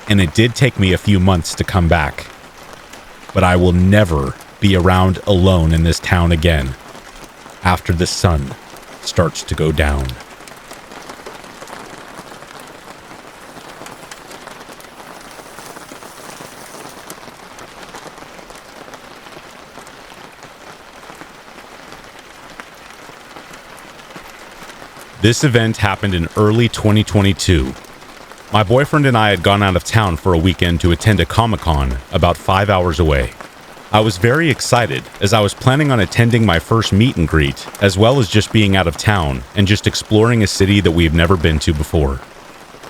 and it did take me a few months to come back. But I will never be around alone in this town again after the sun starts to go down. This event happened in early 2022. My boyfriend and I had gone out of town for a weekend to attend a Comic-Con about 5 hours away. I was very excited as I was planning on attending my first meet and greet, as well as just being out of town and just exploring a city that we've never been to before.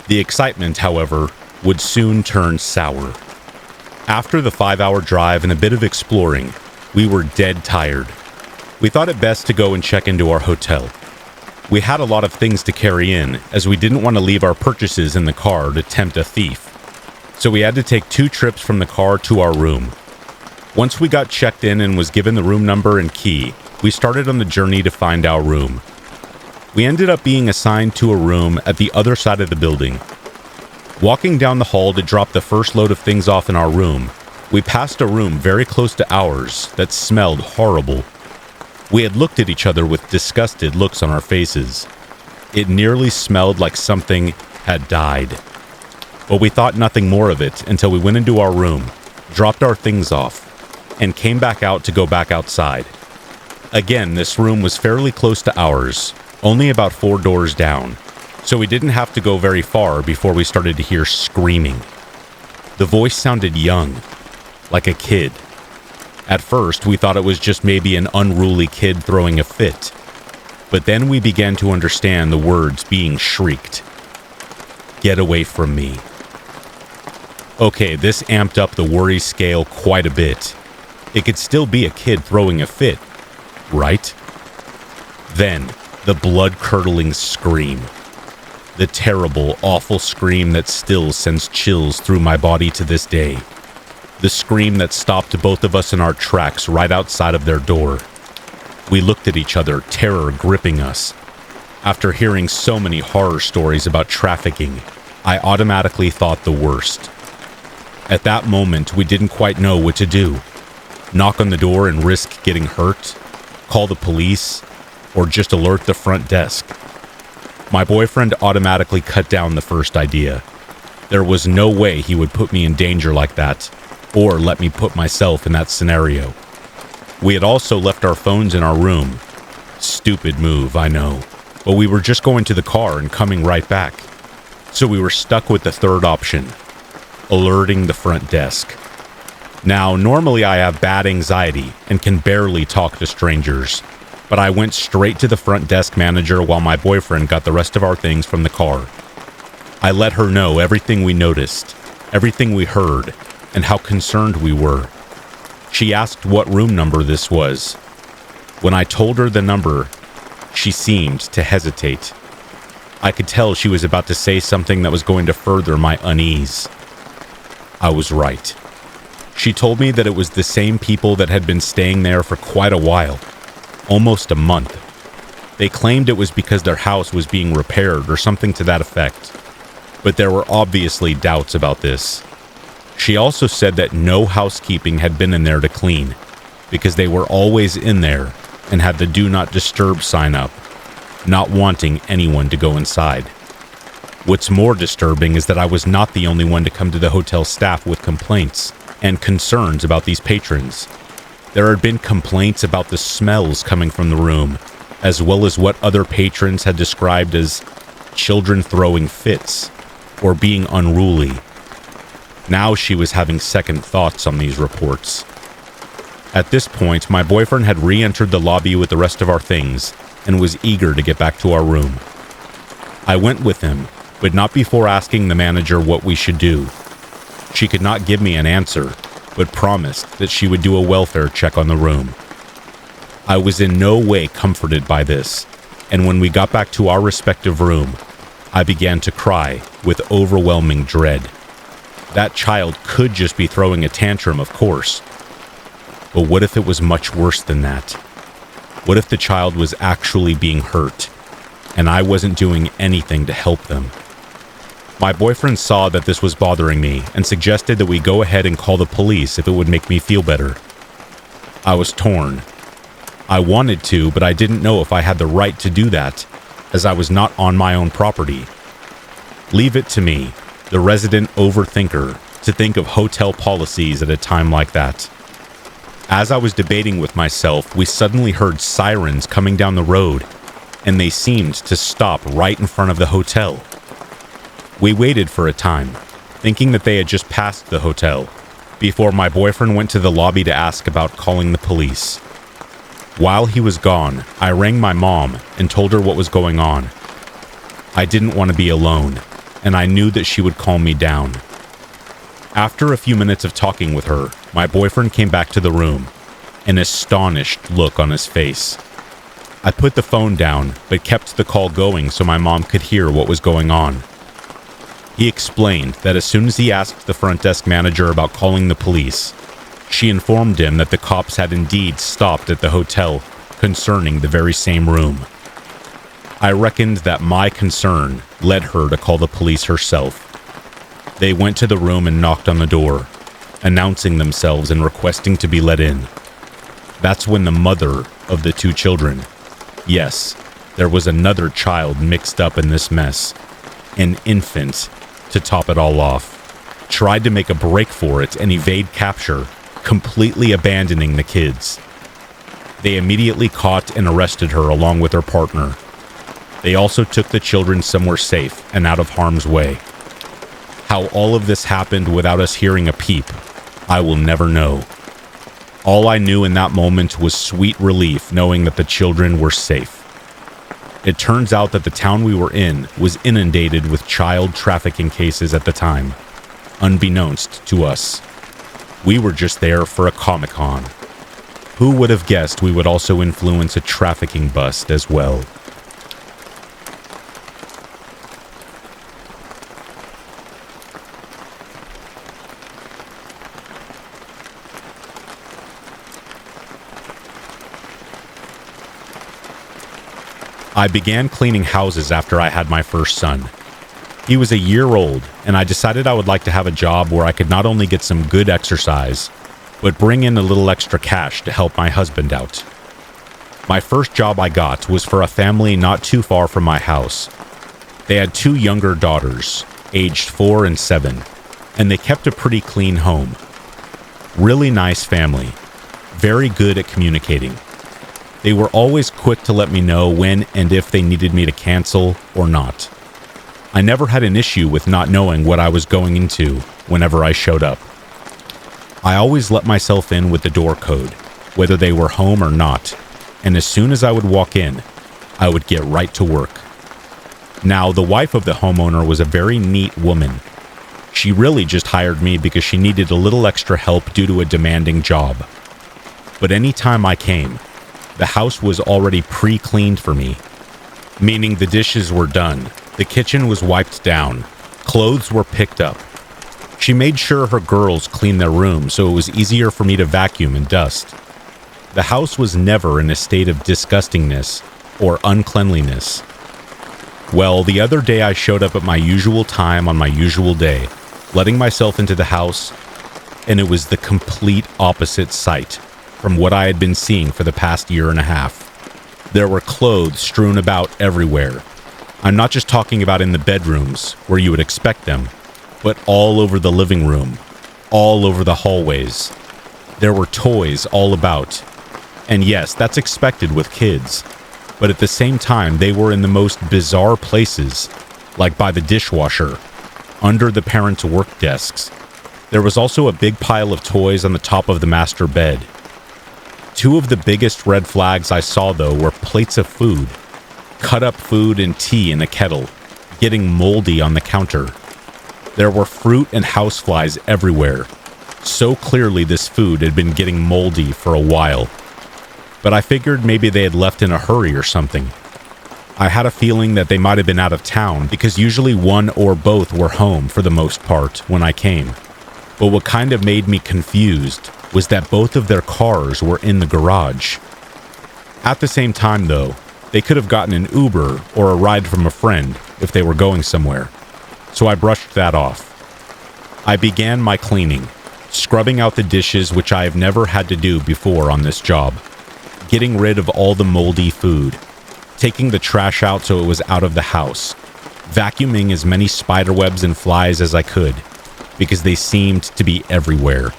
The excitement, however, would soon turn sour. After the 5-hour drive and a bit of exploring, we were dead tired. We thought it best to go and check into our hotel. We had a lot of things to carry in, as we didn't want to leave our purchases in the car to tempt a thief. So we had to take 2 trips from the car to our room. Once we got checked in and was given the room number and key, we started on the journey to find our room. We ended up being assigned to a room at the other side of the building. Walking down the hall to drop the first load of things off in our room, we passed a room very close to ours that smelled horrible. We had looked at each other with disgusted looks on our faces. It nearly smelled like something had died. But we thought nothing more of it until we went into our room, dropped our things off, and came back out to go back outside. Again, this room was fairly close to ours, only about 4 doors down, so we didn't have to go very far before we started to hear screaming. The voice sounded young, like a kid. At first, we thought it was just maybe an unruly kid throwing a fit. But then we began to understand the words being shrieked. "Get away from me." Okay, this amped up the worry scale quite a bit. It could still be a kid throwing a fit, right? Then, the blood-curdling scream. The terrible, awful scream that still sends chills through my body to this day. The scream that stopped both of us in our tracks right outside of their door. We looked at each other, terror gripping us. After hearing so many horror stories about trafficking, I automatically thought the worst. At that moment, we didn't quite know what to do. Knock on the door and risk getting hurt? Call the police? Or just alert the front desk? My boyfriend automatically cut down the first idea. There was no way he would put me in danger like that, or let me put myself in that scenario. We had also left our phones in our room. Stupid move, I know, but we were just going to the car and coming right back. So we were stuck with the third option, alerting the front desk. Now, normally I have bad anxiety and can barely talk to strangers, but I went straight to the front desk manager while my boyfriend got the rest of our things from the car. I let her know everything we noticed, everything we heard, and how concerned we were. She asked what room number this was. When I told her the number, she seemed to hesitate. I could tell she was about to say something that was going to further my unease. I was right. She told me that it was the same people that had been staying there for quite a while, almost a month. They claimed it was because their house was being repaired or something to that effect, but there were obviously doubts about this. She also said that no housekeeping had been in there to clean, because they were always in there and had the Do Not Disturb sign up, not wanting anyone to go inside. What's more disturbing is that I was not the only one to come to the hotel staff with complaints and concerns about these patrons. There had been complaints about the smells coming from the room, as well as what other patrons had described as children throwing fits or being unruly. Now she was having second thoughts on these reports. At this point, my boyfriend had re-entered the lobby with the rest of our things and was eager to get back to our room. I went with him, but not before asking the manager what we should do. She could not give me an answer, but promised that she would do a welfare check on the room. I was in no way comforted by this, and when we got back to our respective room, I began to cry with overwhelming dread. That child could just be throwing a tantrum, of course. But what if it was much worse than that? What if the child was actually being hurt, and I wasn't doing anything to help them? My boyfriend saw that this was bothering me and suggested that we go ahead and call the police if it would make me feel better. I was torn. I wanted to, but I didn't know if I had the right to do that, as I was not on my own property. Leave it to me, the resident overthinker, to think of hotel policies at a time like that. As I was debating with myself, we suddenly heard sirens coming down the road, and they seemed to stop right in front of the hotel. We waited for a time, thinking that they had just passed the hotel, before my boyfriend went to the lobby to ask about calling the police. While he was gone, I rang my mom and told her what was going on. I didn't want to be alone, and I knew that she would calm me down. After a few minutes of talking with her, my boyfriend came back to the room, an astonished look on his face. I put the phone down, but kept the call going so my mom could hear what was going on. He explained that as soon as he asked the front desk manager about calling the police, she informed him that the cops had indeed stopped at the hotel concerning the very same room. I reckoned that my concern led her to call the police herself. They went to the room and knocked on the door, announcing themselves and requesting to be let in. That's when the mother of the two children, yes, there was another child mixed up in this mess, an infant, to top it all off, tried to make a break for it and evade capture, completely abandoning the kids. They immediately caught and arrested her along with her partner. They also took the children somewhere safe and out of harm's way. How all of this happened without us hearing a peep, I will never know. All I knew in that moment was sweet relief knowing that the children were safe. It turns out that the town we were in was inundated with child trafficking cases at the time, unbeknownst to us. We were just there for a Comic-Con. Who would have guessed we would also influence a trafficking bust as well? I began cleaning houses after I had my first son. He was a year old, and I decided I would like to have a job where I could not only get some good exercise, but bring in a little extra cash to help my husband out. My first job I got was for a family not too far from my house. They had 2 younger daughters, aged 4 and 7, and they kept a pretty clean home. Really nice family, very good at communicating. They were always quick to let me know when and if they needed me to cancel or not. I never had an issue with not knowing what I was going into whenever I showed up. I always let myself in with the door code, whether they were home or not, and as soon as I would walk in, I would get right to work. Now, the wife of the homeowner was a very neat woman. She really just hired me because she needed a little extra help due to a demanding job. But any time I came, the house was already pre-cleaned for me, meaning the dishes were done, the kitchen was wiped down, clothes were picked up. She made sure her girls cleaned their room so it was easier for me to vacuum and dust. The house was never in a state of disgustingness or uncleanliness. Well, the other day I showed up at my usual time on my usual day, letting myself into the house, and it was the complete opposite sight from what I had been seeing for the past year and a half. There were clothes strewn about everywhere. I'm not just talking about in the bedrooms, where you would expect them, but all over the living room, all over the hallways. There were toys all about. And yes, that's expected with kids. But at the same time, they were in the most bizarre places, like by the dishwasher, under the parents' work desks. There was also a big pile of toys on the top of the master bed. 2 of the biggest red flags I saw, though, were plates of food, cut up food and tea in a kettle, getting moldy on the counter. There were fruit and houseflies everywhere. So clearly this food had been getting moldy for a while. But I figured maybe they had left in a hurry or something. I had a feeling that they might have been out of town because usually one or both were home for the most part when I came. But what kind of made me confused was that both of their cars were in the garage. At the same time, though, they could have gotten an Uber or a ride from a friend if they were going somewhere. So I brushed that off. I began my cleaning, scrubbing out the dishes, which I have never had to do before on this job, getting rid of all the moldy food, taking the trash out so it was out of the house, vacuuming as many spiderwebs and flies as I could, because they seemed to be everywhere.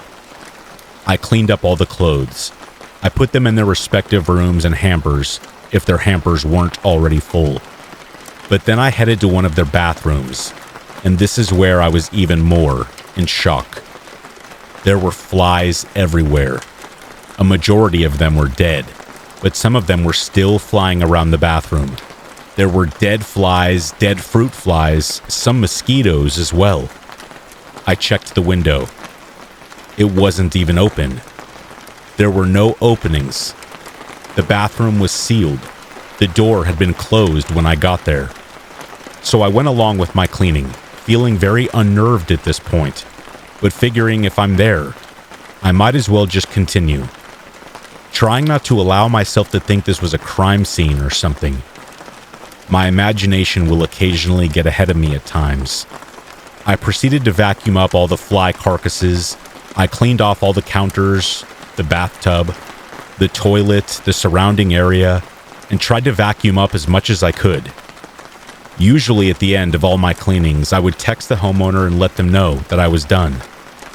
I cleaned up all the clothes. I put them in their respective rooms and hampers, if their hampers weren't already full. But then I headed to one of their bathrooms, and this is where I was even more in shock. There were flies everywhere. A majority of them were dead, but some of them were still flying around the bathroom. There were dead flies, dead fruit flies, some mosquitoes as well. I checked the window. It wasn't even open. There were no openings. The bathroom was sealed. The door had been closed when I got there. So I went along with my cleaning, feeling very unnerved at this point, but figuring if I'm there, I might as well just continue. Trying not to allow myself to think this was a crime scene or something. My imagination will occasionally get ahead of me at times. I proceeded to vacuum up all the fly carcasses. I cleaned off all the counters, the bathtub, the toilet, the surrounding area, and tried to vacuum up as much as I could. Usually at the end of all my cleanings, I would text the homeowner and let them know that I was done,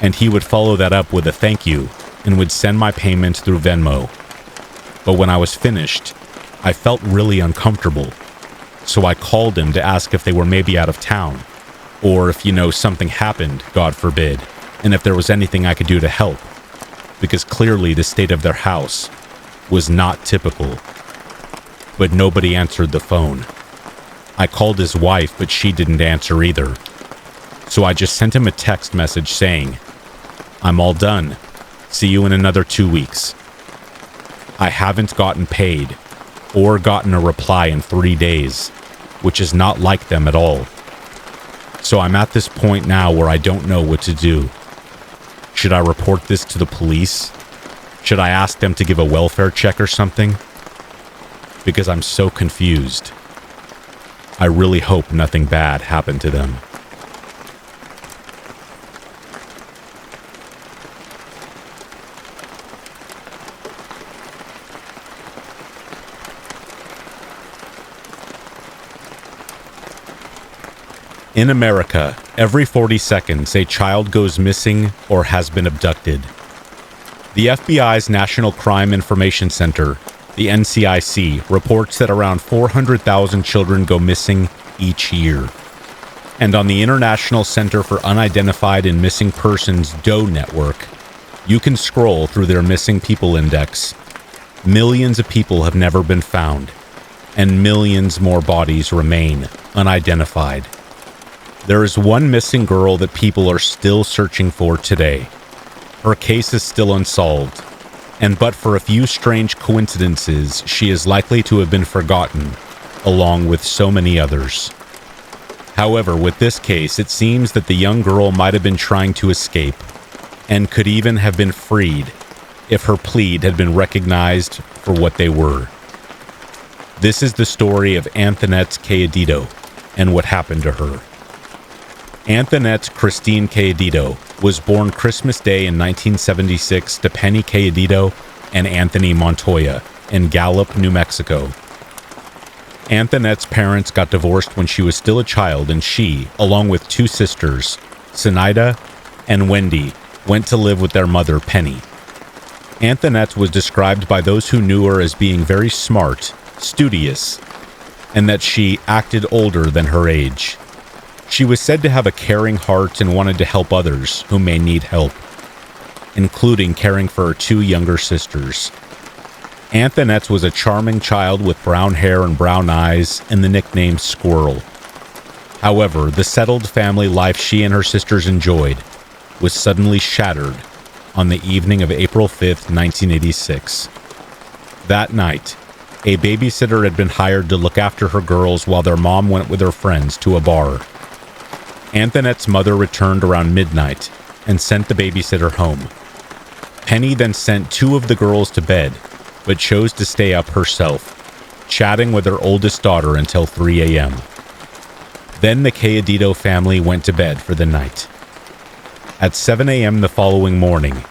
and he would follow that up with a thank you and would send my payment through Venmo. But when I was finished, I felt really uncomfortable, so I called him to ask if they were maybe out of town, or if, something happened, God forbid, and if there was anything I could do to help, because clearly the state of their house was not typical. But nobody answered the phone. I called his wife, but she didn't answer either. So I just sent him a text message saying, "I'm all done. See you in another 2 weeks." I haven't gotten paid or gotten a reply in 3 days, which is not like them at all. So I'm at this point now where I don't know what to do. Should I report this to the police? Should I ask them to give a welfare check or something? Because I'm so confused. I really hope nothing bad happened to them. In America, every 40 seconds, a child goes missing or has been abducted. The FBI's National Crime Information Center, the NCIC, reports that around 400,000 children go missing each year. And on the International Center for Unidentified and Missing Persons DOE network, you can scroll through their missing people index. Millions of people have never been found, and millions more bodies remain unidentified. There is one missing girl that people are still searching for today. Her case is still unsolved, and but for a few strange coincidences, she is likely to have been forgotten, along with so many others. However, with this case, it seems that the young girl might have been trying to escape, and could even have been freed if her plea had been recognized for what they were. This is the story of Antoinette Cayedito and what happened to her. Antoinette Christine Cayedito was born Christmas Day in 1976 to Penny Cayedito and Anthony Montoya in Gallup, New Mexico. Antoinette's parents got divorced when she was still a child, and she, along with two sisters, Sinaida and Wendy, went to live with their mother, Penny. Antoinette was described by those who knew her as being very smart, studious, and that she acted older than her age. She was said to have a caring heart and wanted to help others who may need help, including caring for her two younger sisters. Antoinette was a charming child with brown hair and brown eyes and the nickname Squirrel. However, the settled family life she and her sisters enjoyed was suddenly shattered on the evening of April 5th, 1986. That night, a babysitter had been hired to look after her girls while their mom went with her friends to a bar. Antoinette's mother returned around midnight and sent the babysitter home. Penny then sent two of the girls to bed, but chose to stay up herself, chatting with her oldest daughter until 3 a.m. Then the Cayedito family went to bed for the night. At 7 a.m. the following morning,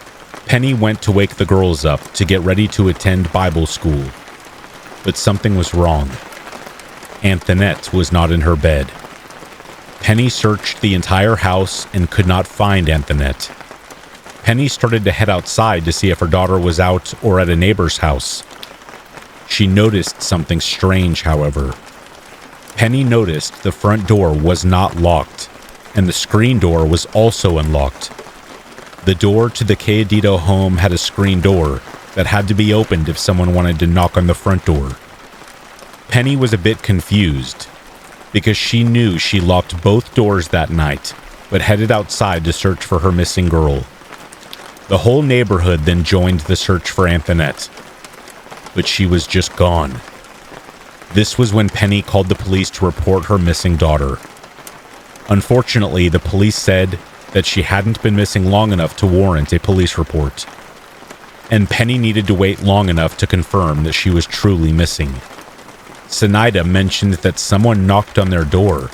Penny went to wake the girls up to get ready to attend Bible school. But something was wrong. Antoinette was not in her bed. Penny searched the entire house and could not find Antoinette. Penny started to head outside to see if her daughter was out or at a neighbor's house. She noticed something strange, however. Penny noticed the front door was not locked, and the screen door was also unlocked. The door to the Cayedito home had a screen door that had to be opened if someone wanted to knock on the front door. Penny was a bit confused, because she knew she locked both doors that night, but headed outside to search for her missing girl. The whole neighborhood then joined the search for Antoinette, but she was just gone. This was when Penny called the police to report her missing daughter. Unfortunately, the police said that she hadn't been missing long enough to warrant a police report, and Penny needed to wait long enough to confirm that she was truly missing. Sinaida mentioned that someone knocked on their door,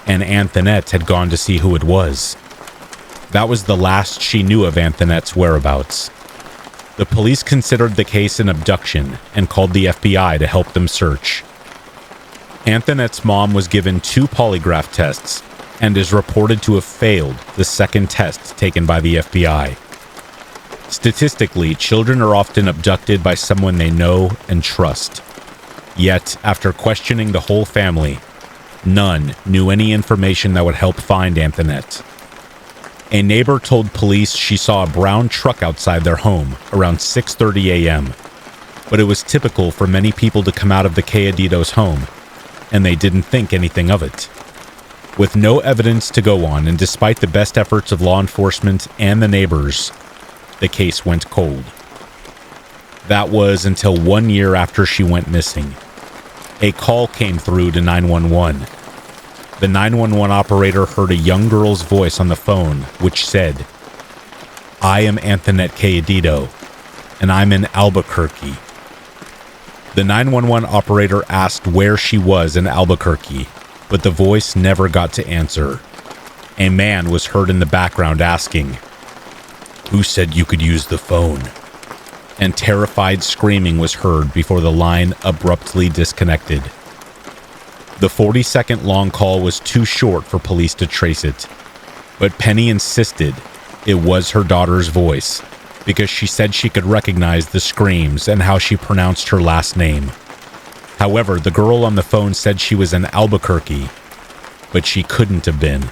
and Antoinette had gone to see who it was. That was the last she knew of Antoinette's whereabouts. The police considered the case an abduction and called the FBI to help them search. Antoinette's mom was given 2 polygraph tests and is reported to have failed the second test taken by the FBI. Statistically, children are often abducted by someone they know and trust. Yet, after questioning the whole family, none knew any information that would help find Antoinette. A neighbor told police she saw a brown truck outside their home around 6:30 a.m., but it was typical for many people to come out of the Cayedito's home, and they didn't think anything of it. With no evidence to go on, and despite the best efforts of law enforcement and the neighbors, the case went cold. That was until 1 year after she went missing. A call came through to 911. The 911 operator heard a young girl's voice on the phone, which said, "I am Antoinette Cayedito, and I'm in Albuquerque." The 911 operator asked where she was in Albuquerque, but the voice never got to answer. A man was heard in the background asking, "Who said you could use the phone?" And terrified screaming was heard before the line abruptly disconnected. The 40-second long call was too short for police to trace it, but Penny insisted it was her daughter's voice because she said she could recognize the screams and how she pronounced her last name. However, the girl on the phone said she was in Albuquerque, but she couldn't have been.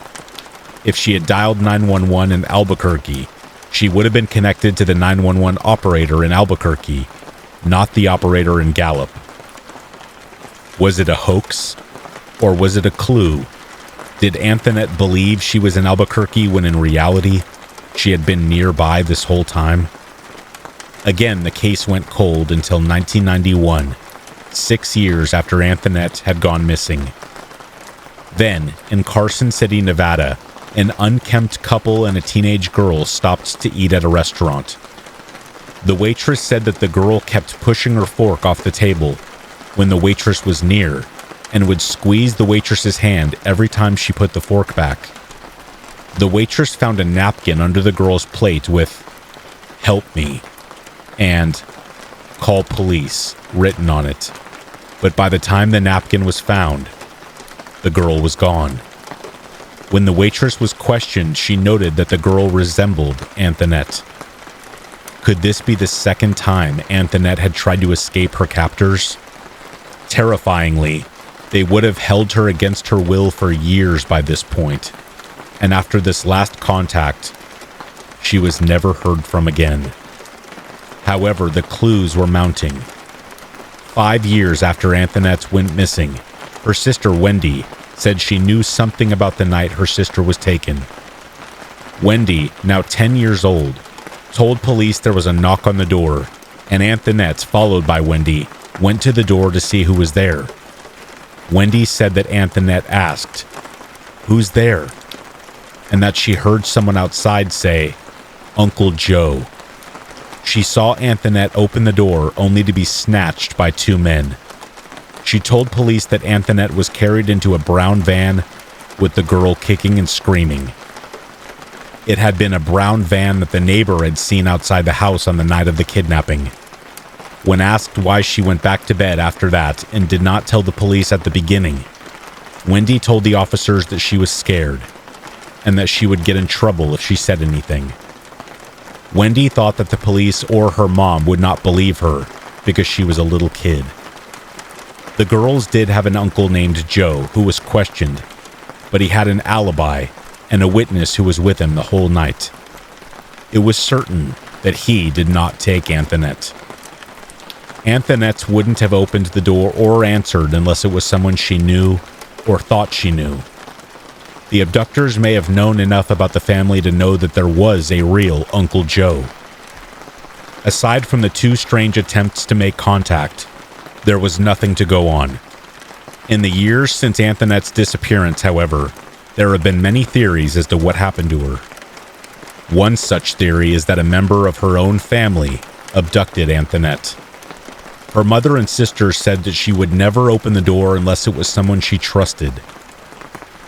If she had dialed 911 in Albuquerque, she would have been connected to the 911 operator in Albuquerque, not the operator in Gallup. Was it a hoax? Or was it a clue? Did Antoinette believe she was in Albuquerque when in reality, she had been nearby this whole time? Again, the case went cold until 1991, 6 years after Antoinette had gone missing. Then, in Carson City, Nevada, an unkempt couple and a teenage girl stopped to eat at a restaurant. The waitress said that the girl kept pushing her fork off the table when the waitress was near and would squeeze the waitress's hand every time she put the fork back. The waitress found a napkin under the girl's plate with "Help me" and "Call police" written on it. But by the time the napkin was found, the girl was gone. When the waitress was questioned, she noted that the girl resembled Antoinette. Could this be the second time Antoinette had tried to escape her captors? Terrifyingly, they would have held her against her will for years by this point, and after this last contact, she was never heard from again. However, the clues were mounting. 5 years after Antoinette went missing, her sister Wendy said she knew something about the night her sister was taken. Wendy, now 10 years old, told police there was a knock on the door, and Antoinette, followed by Wendy, went to the door to see who was there. Wendy said that Antoinette asked, "Who's there?" and that she heard someone outside say, "Uncle Joe." She saw Antoinette open the door only to be snatched by 2 men. She told police that Antoinette was carried into a brown van with the girl kicking and screaming. It had been a brown van that the neighbor had seen outside the house on the night of the kidnapping. When asked why she went back to bed after that and did not tell the police at the beginning, Wendy told the officers that she was scared and that she would get in trouble if she said anything. Wendy thought that the police or her mom would not believe her because she was a little kid. The girls did have an uncle named Joe who was questioned, but he had an alibi and a witness who was with him the whole night. It was certain that he did not take Antoinette. Antoinette wouldn't have opened the door or answered unless it was someone she knew or thought she knew. The abductors may have known enough about the family to know that there was a real Uncle Joe. Aside from the 2 strange attempts to make contact, there was nothing to go on. In the years since Antoinette's disappearance, however, there have been many theories as to what happened to her. One such theory is that a member of her own family abducted Antoinette. Her mother and sister said that she would never open the door unless it was someone she trusted.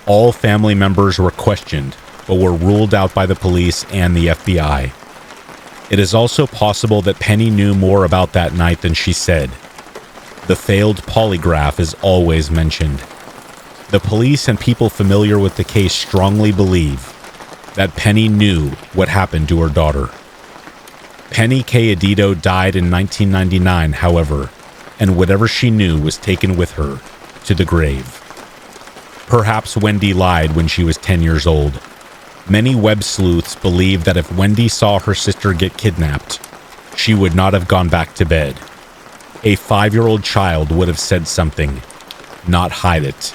All family members were questioned, but were ruled out by the police and the FBI. It is also possible that Penny knew more about that night than she said. The failed polygraph is always mentioned. The police and people familiar with the case strongly believe that Penny knew what happened to her daughter. Penny Cayedito died in 1999, however, and whatever she knew was taken with her to the grave. Perhaps Wendy lied when she was 10 years old. Many web sleuths believe that if Wendy saw her sister get kidnapped, she would not have gone back to bed. A 5-year-old child would have said something, not hide it.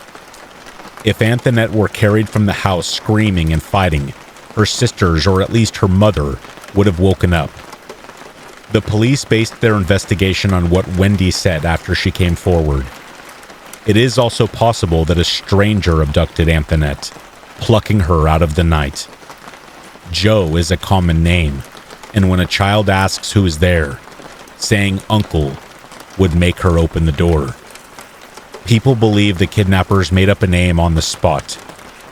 If Antoinette were carried from the house screaming and fighting, her sisters, or at least her mother, would have woken up. The police based their investigation on what Wendy said after she came forward. It is also possible that a stranger abducted Antoinette, plucking her out of the night. Joe is a common name, and when a child asks who is there, saying uncle would make her open the door. People believe the kidnappers made up a name on the spot,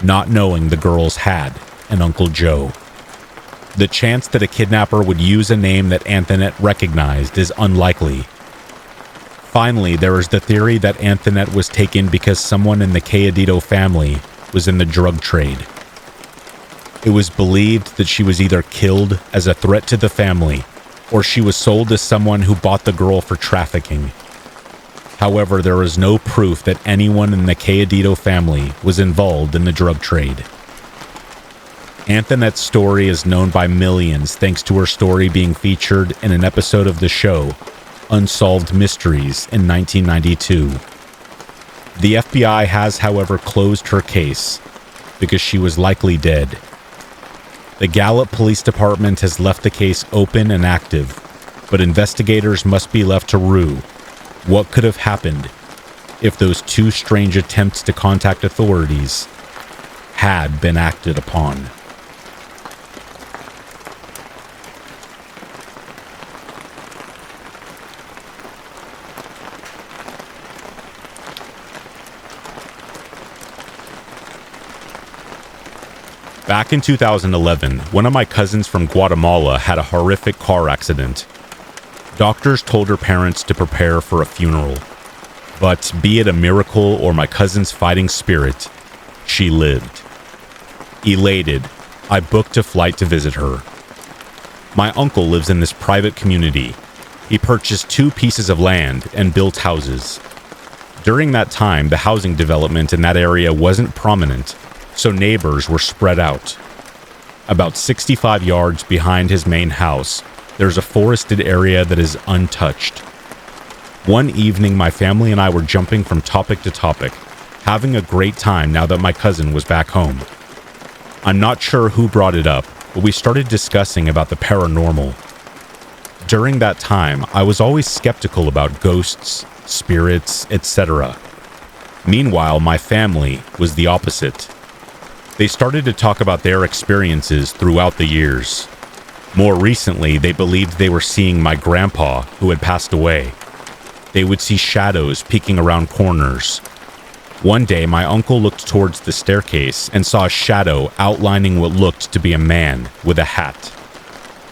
not knowing the girls had an Uncle Joe. The chance that a kidnapper would use a name that Antoinette recognized is unlikely. Finally, there is the theory that Antoinette was taken because someone in the Cayedito family was in the drug trade. It was believed that she was either killed as a threat to the family, or she was sold to someone who bought the girl for trafficking. However, there is no proof that anyone in the Cayedito family was involved in the drug trade. Antoinette's story is known by millions thanks to her story being featured in an episode of the show Unsolved Mysteries in 1992. The FBI has, however, closed her case because she was likely dead. The Gallup Police Department has left the case open and active, but investigators must be left to rue what could have happened if those two strange attempts to contact authorities had been acted upon. Back in 2011, one of my cousins from Guatemala had a horrific car accident. Doctors told her parents to prepare for a funeral. But be it a miracle or my cousin's fighting spirit, she lived. Elated, I booked a flight to visit her. My uncle lives in this private community. He purchased 2 pieces of land and built houses. During that time, the housing development in that area wasn't prominent, so neighbors were spread out. About 65 yards behind his main house, there's a forested area that is untouched. One evening, my family and I were jumping from topic to topic, having a great time now that my cousin was back home. I'm not sure who brought it up, but we started discussing about the paranormal. During that time, I was always skeptical about ghosts, spirits, etc. Meanwhile, my family was the opposite. They started to talk about their experiences throughout the years. More recently, they believed they were seeing my grandpa, who had passed away. They would see shadows peeking around corners. One day, my uncle looked towards the staircase and saw a shadow outlining what looked to be a man with a hat.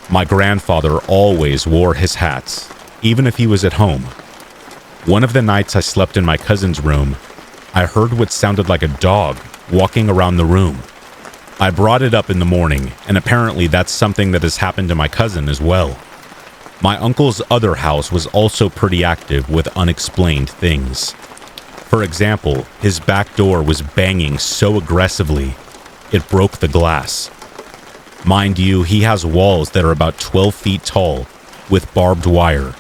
My grandfather always wore his hats, even if he was at home. One of the nights I slept in my cousin's room, I heard what sounded like a dog walking around the room. I brought it up in the morning, and apparently that's something that has happened to my cousin as well. My uncle's other house was also pretty active with unexplained things. For example, his back door was banging so aggressively, it broke the glass. Mind you, he has walls that are about 12 feet tall, with barbed wire.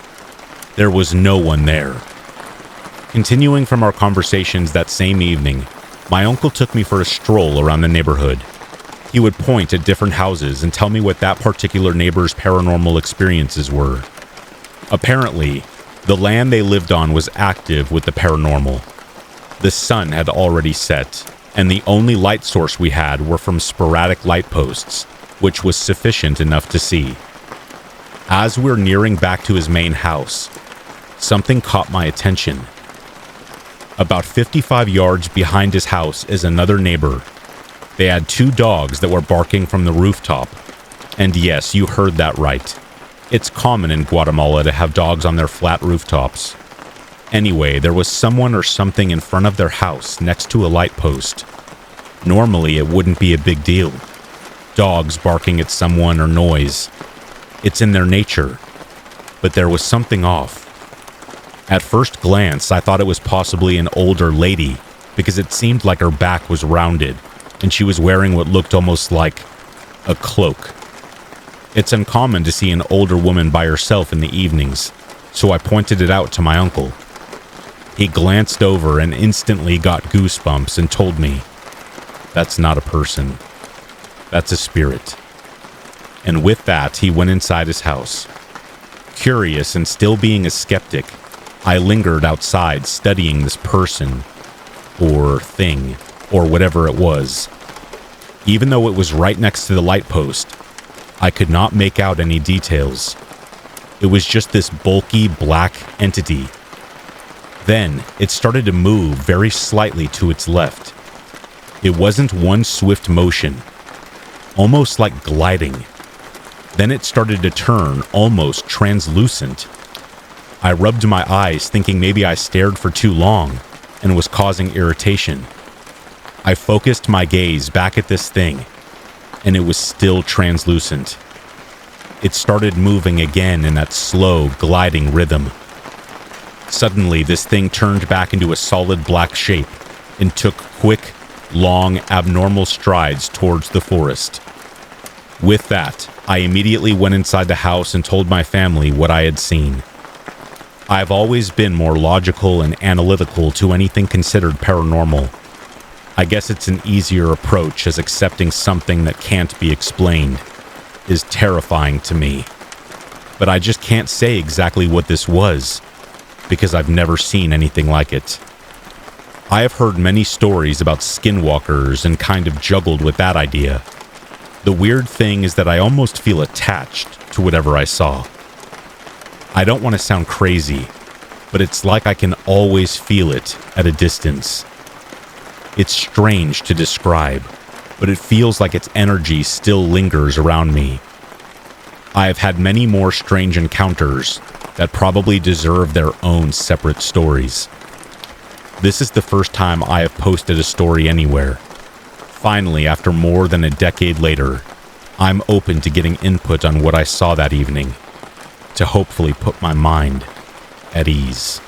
There was no one there. Continuing from our conversations that same evening, my uncle took me for a stroll around the neighborhood. He would point at different houses and tell me what that particular neighbor's paranormal experiences were. Apparently, the land they lived on was active with the paranormal. The sun had already set, and the only light source we had were from sporadic light posts, which was sufficient enough to see. As we're nearing back to his main house, something caught my attention. About 55 yards behind his house is another neighbor. They had 2 dogs that were barking from the rooftop. And yes, you heard that right. It's common in Guatemala to have dogs on their flat rooftops. Anyway, there was someone or something in front of their house next to a light post. Normally, it wouldn't be a big deal. Dogs barking at someone or noise. It's in their nature. But there was something off. At first glance, I thought it was possibly an older lady because it seemed like her back was rounded and she was wearing what looked almost like a cloak. It's uncommon to see an older woman by herself in the evenings, so I pointed it out to my uncle. He glanced over and instantly got goosebumps and told me, "That's not a person. That's a spirit." And with that, he went inside his house. Curious and still being a skeptic, I lingered outside studying this person, or thing, or whatever it was. Even though it was right next to the light post, I could not make out any details. It was just this bulky black entity. Then it started to move very slightly to its left. It wasn't one swift motion, almost like gliding. Then it started to turn almost translucent. I rubbed my eyes thinking maybe I stared for too long and was causing irritation. I focused my gaze back at this thing, and it was still translucent. It started moving again in that slow, gliding rhythm. Suddenly, this thing turned back into a solid black shape and took quick, long, abnormal strides towards the forest. With that, I immediately went inside the house and told my family what I had seen. I've always been more logical and analytical to anything considered paranormal. I guess it's an easier approach, as accepting something that can't be explained is terrifying to me. But I just can't say exactly what this was, because I've never seen anything like it. I have heard many stories about skinwalkers and kind of juggled with that idea. The weird thing is that I almost feel attached to whatever I saw. I don't want to sound crazy, but it's like I can always feel it at a distance. It's strange to describe, but it feels like its energy still lingers around me. I have had many more strange encounters that probably deserve their own separate stories. This is the first time I have posted a story anywhere. Finally, after more than a decade later, I'm open to getting input on what I saw that evening, to hopefully put my mind at ease.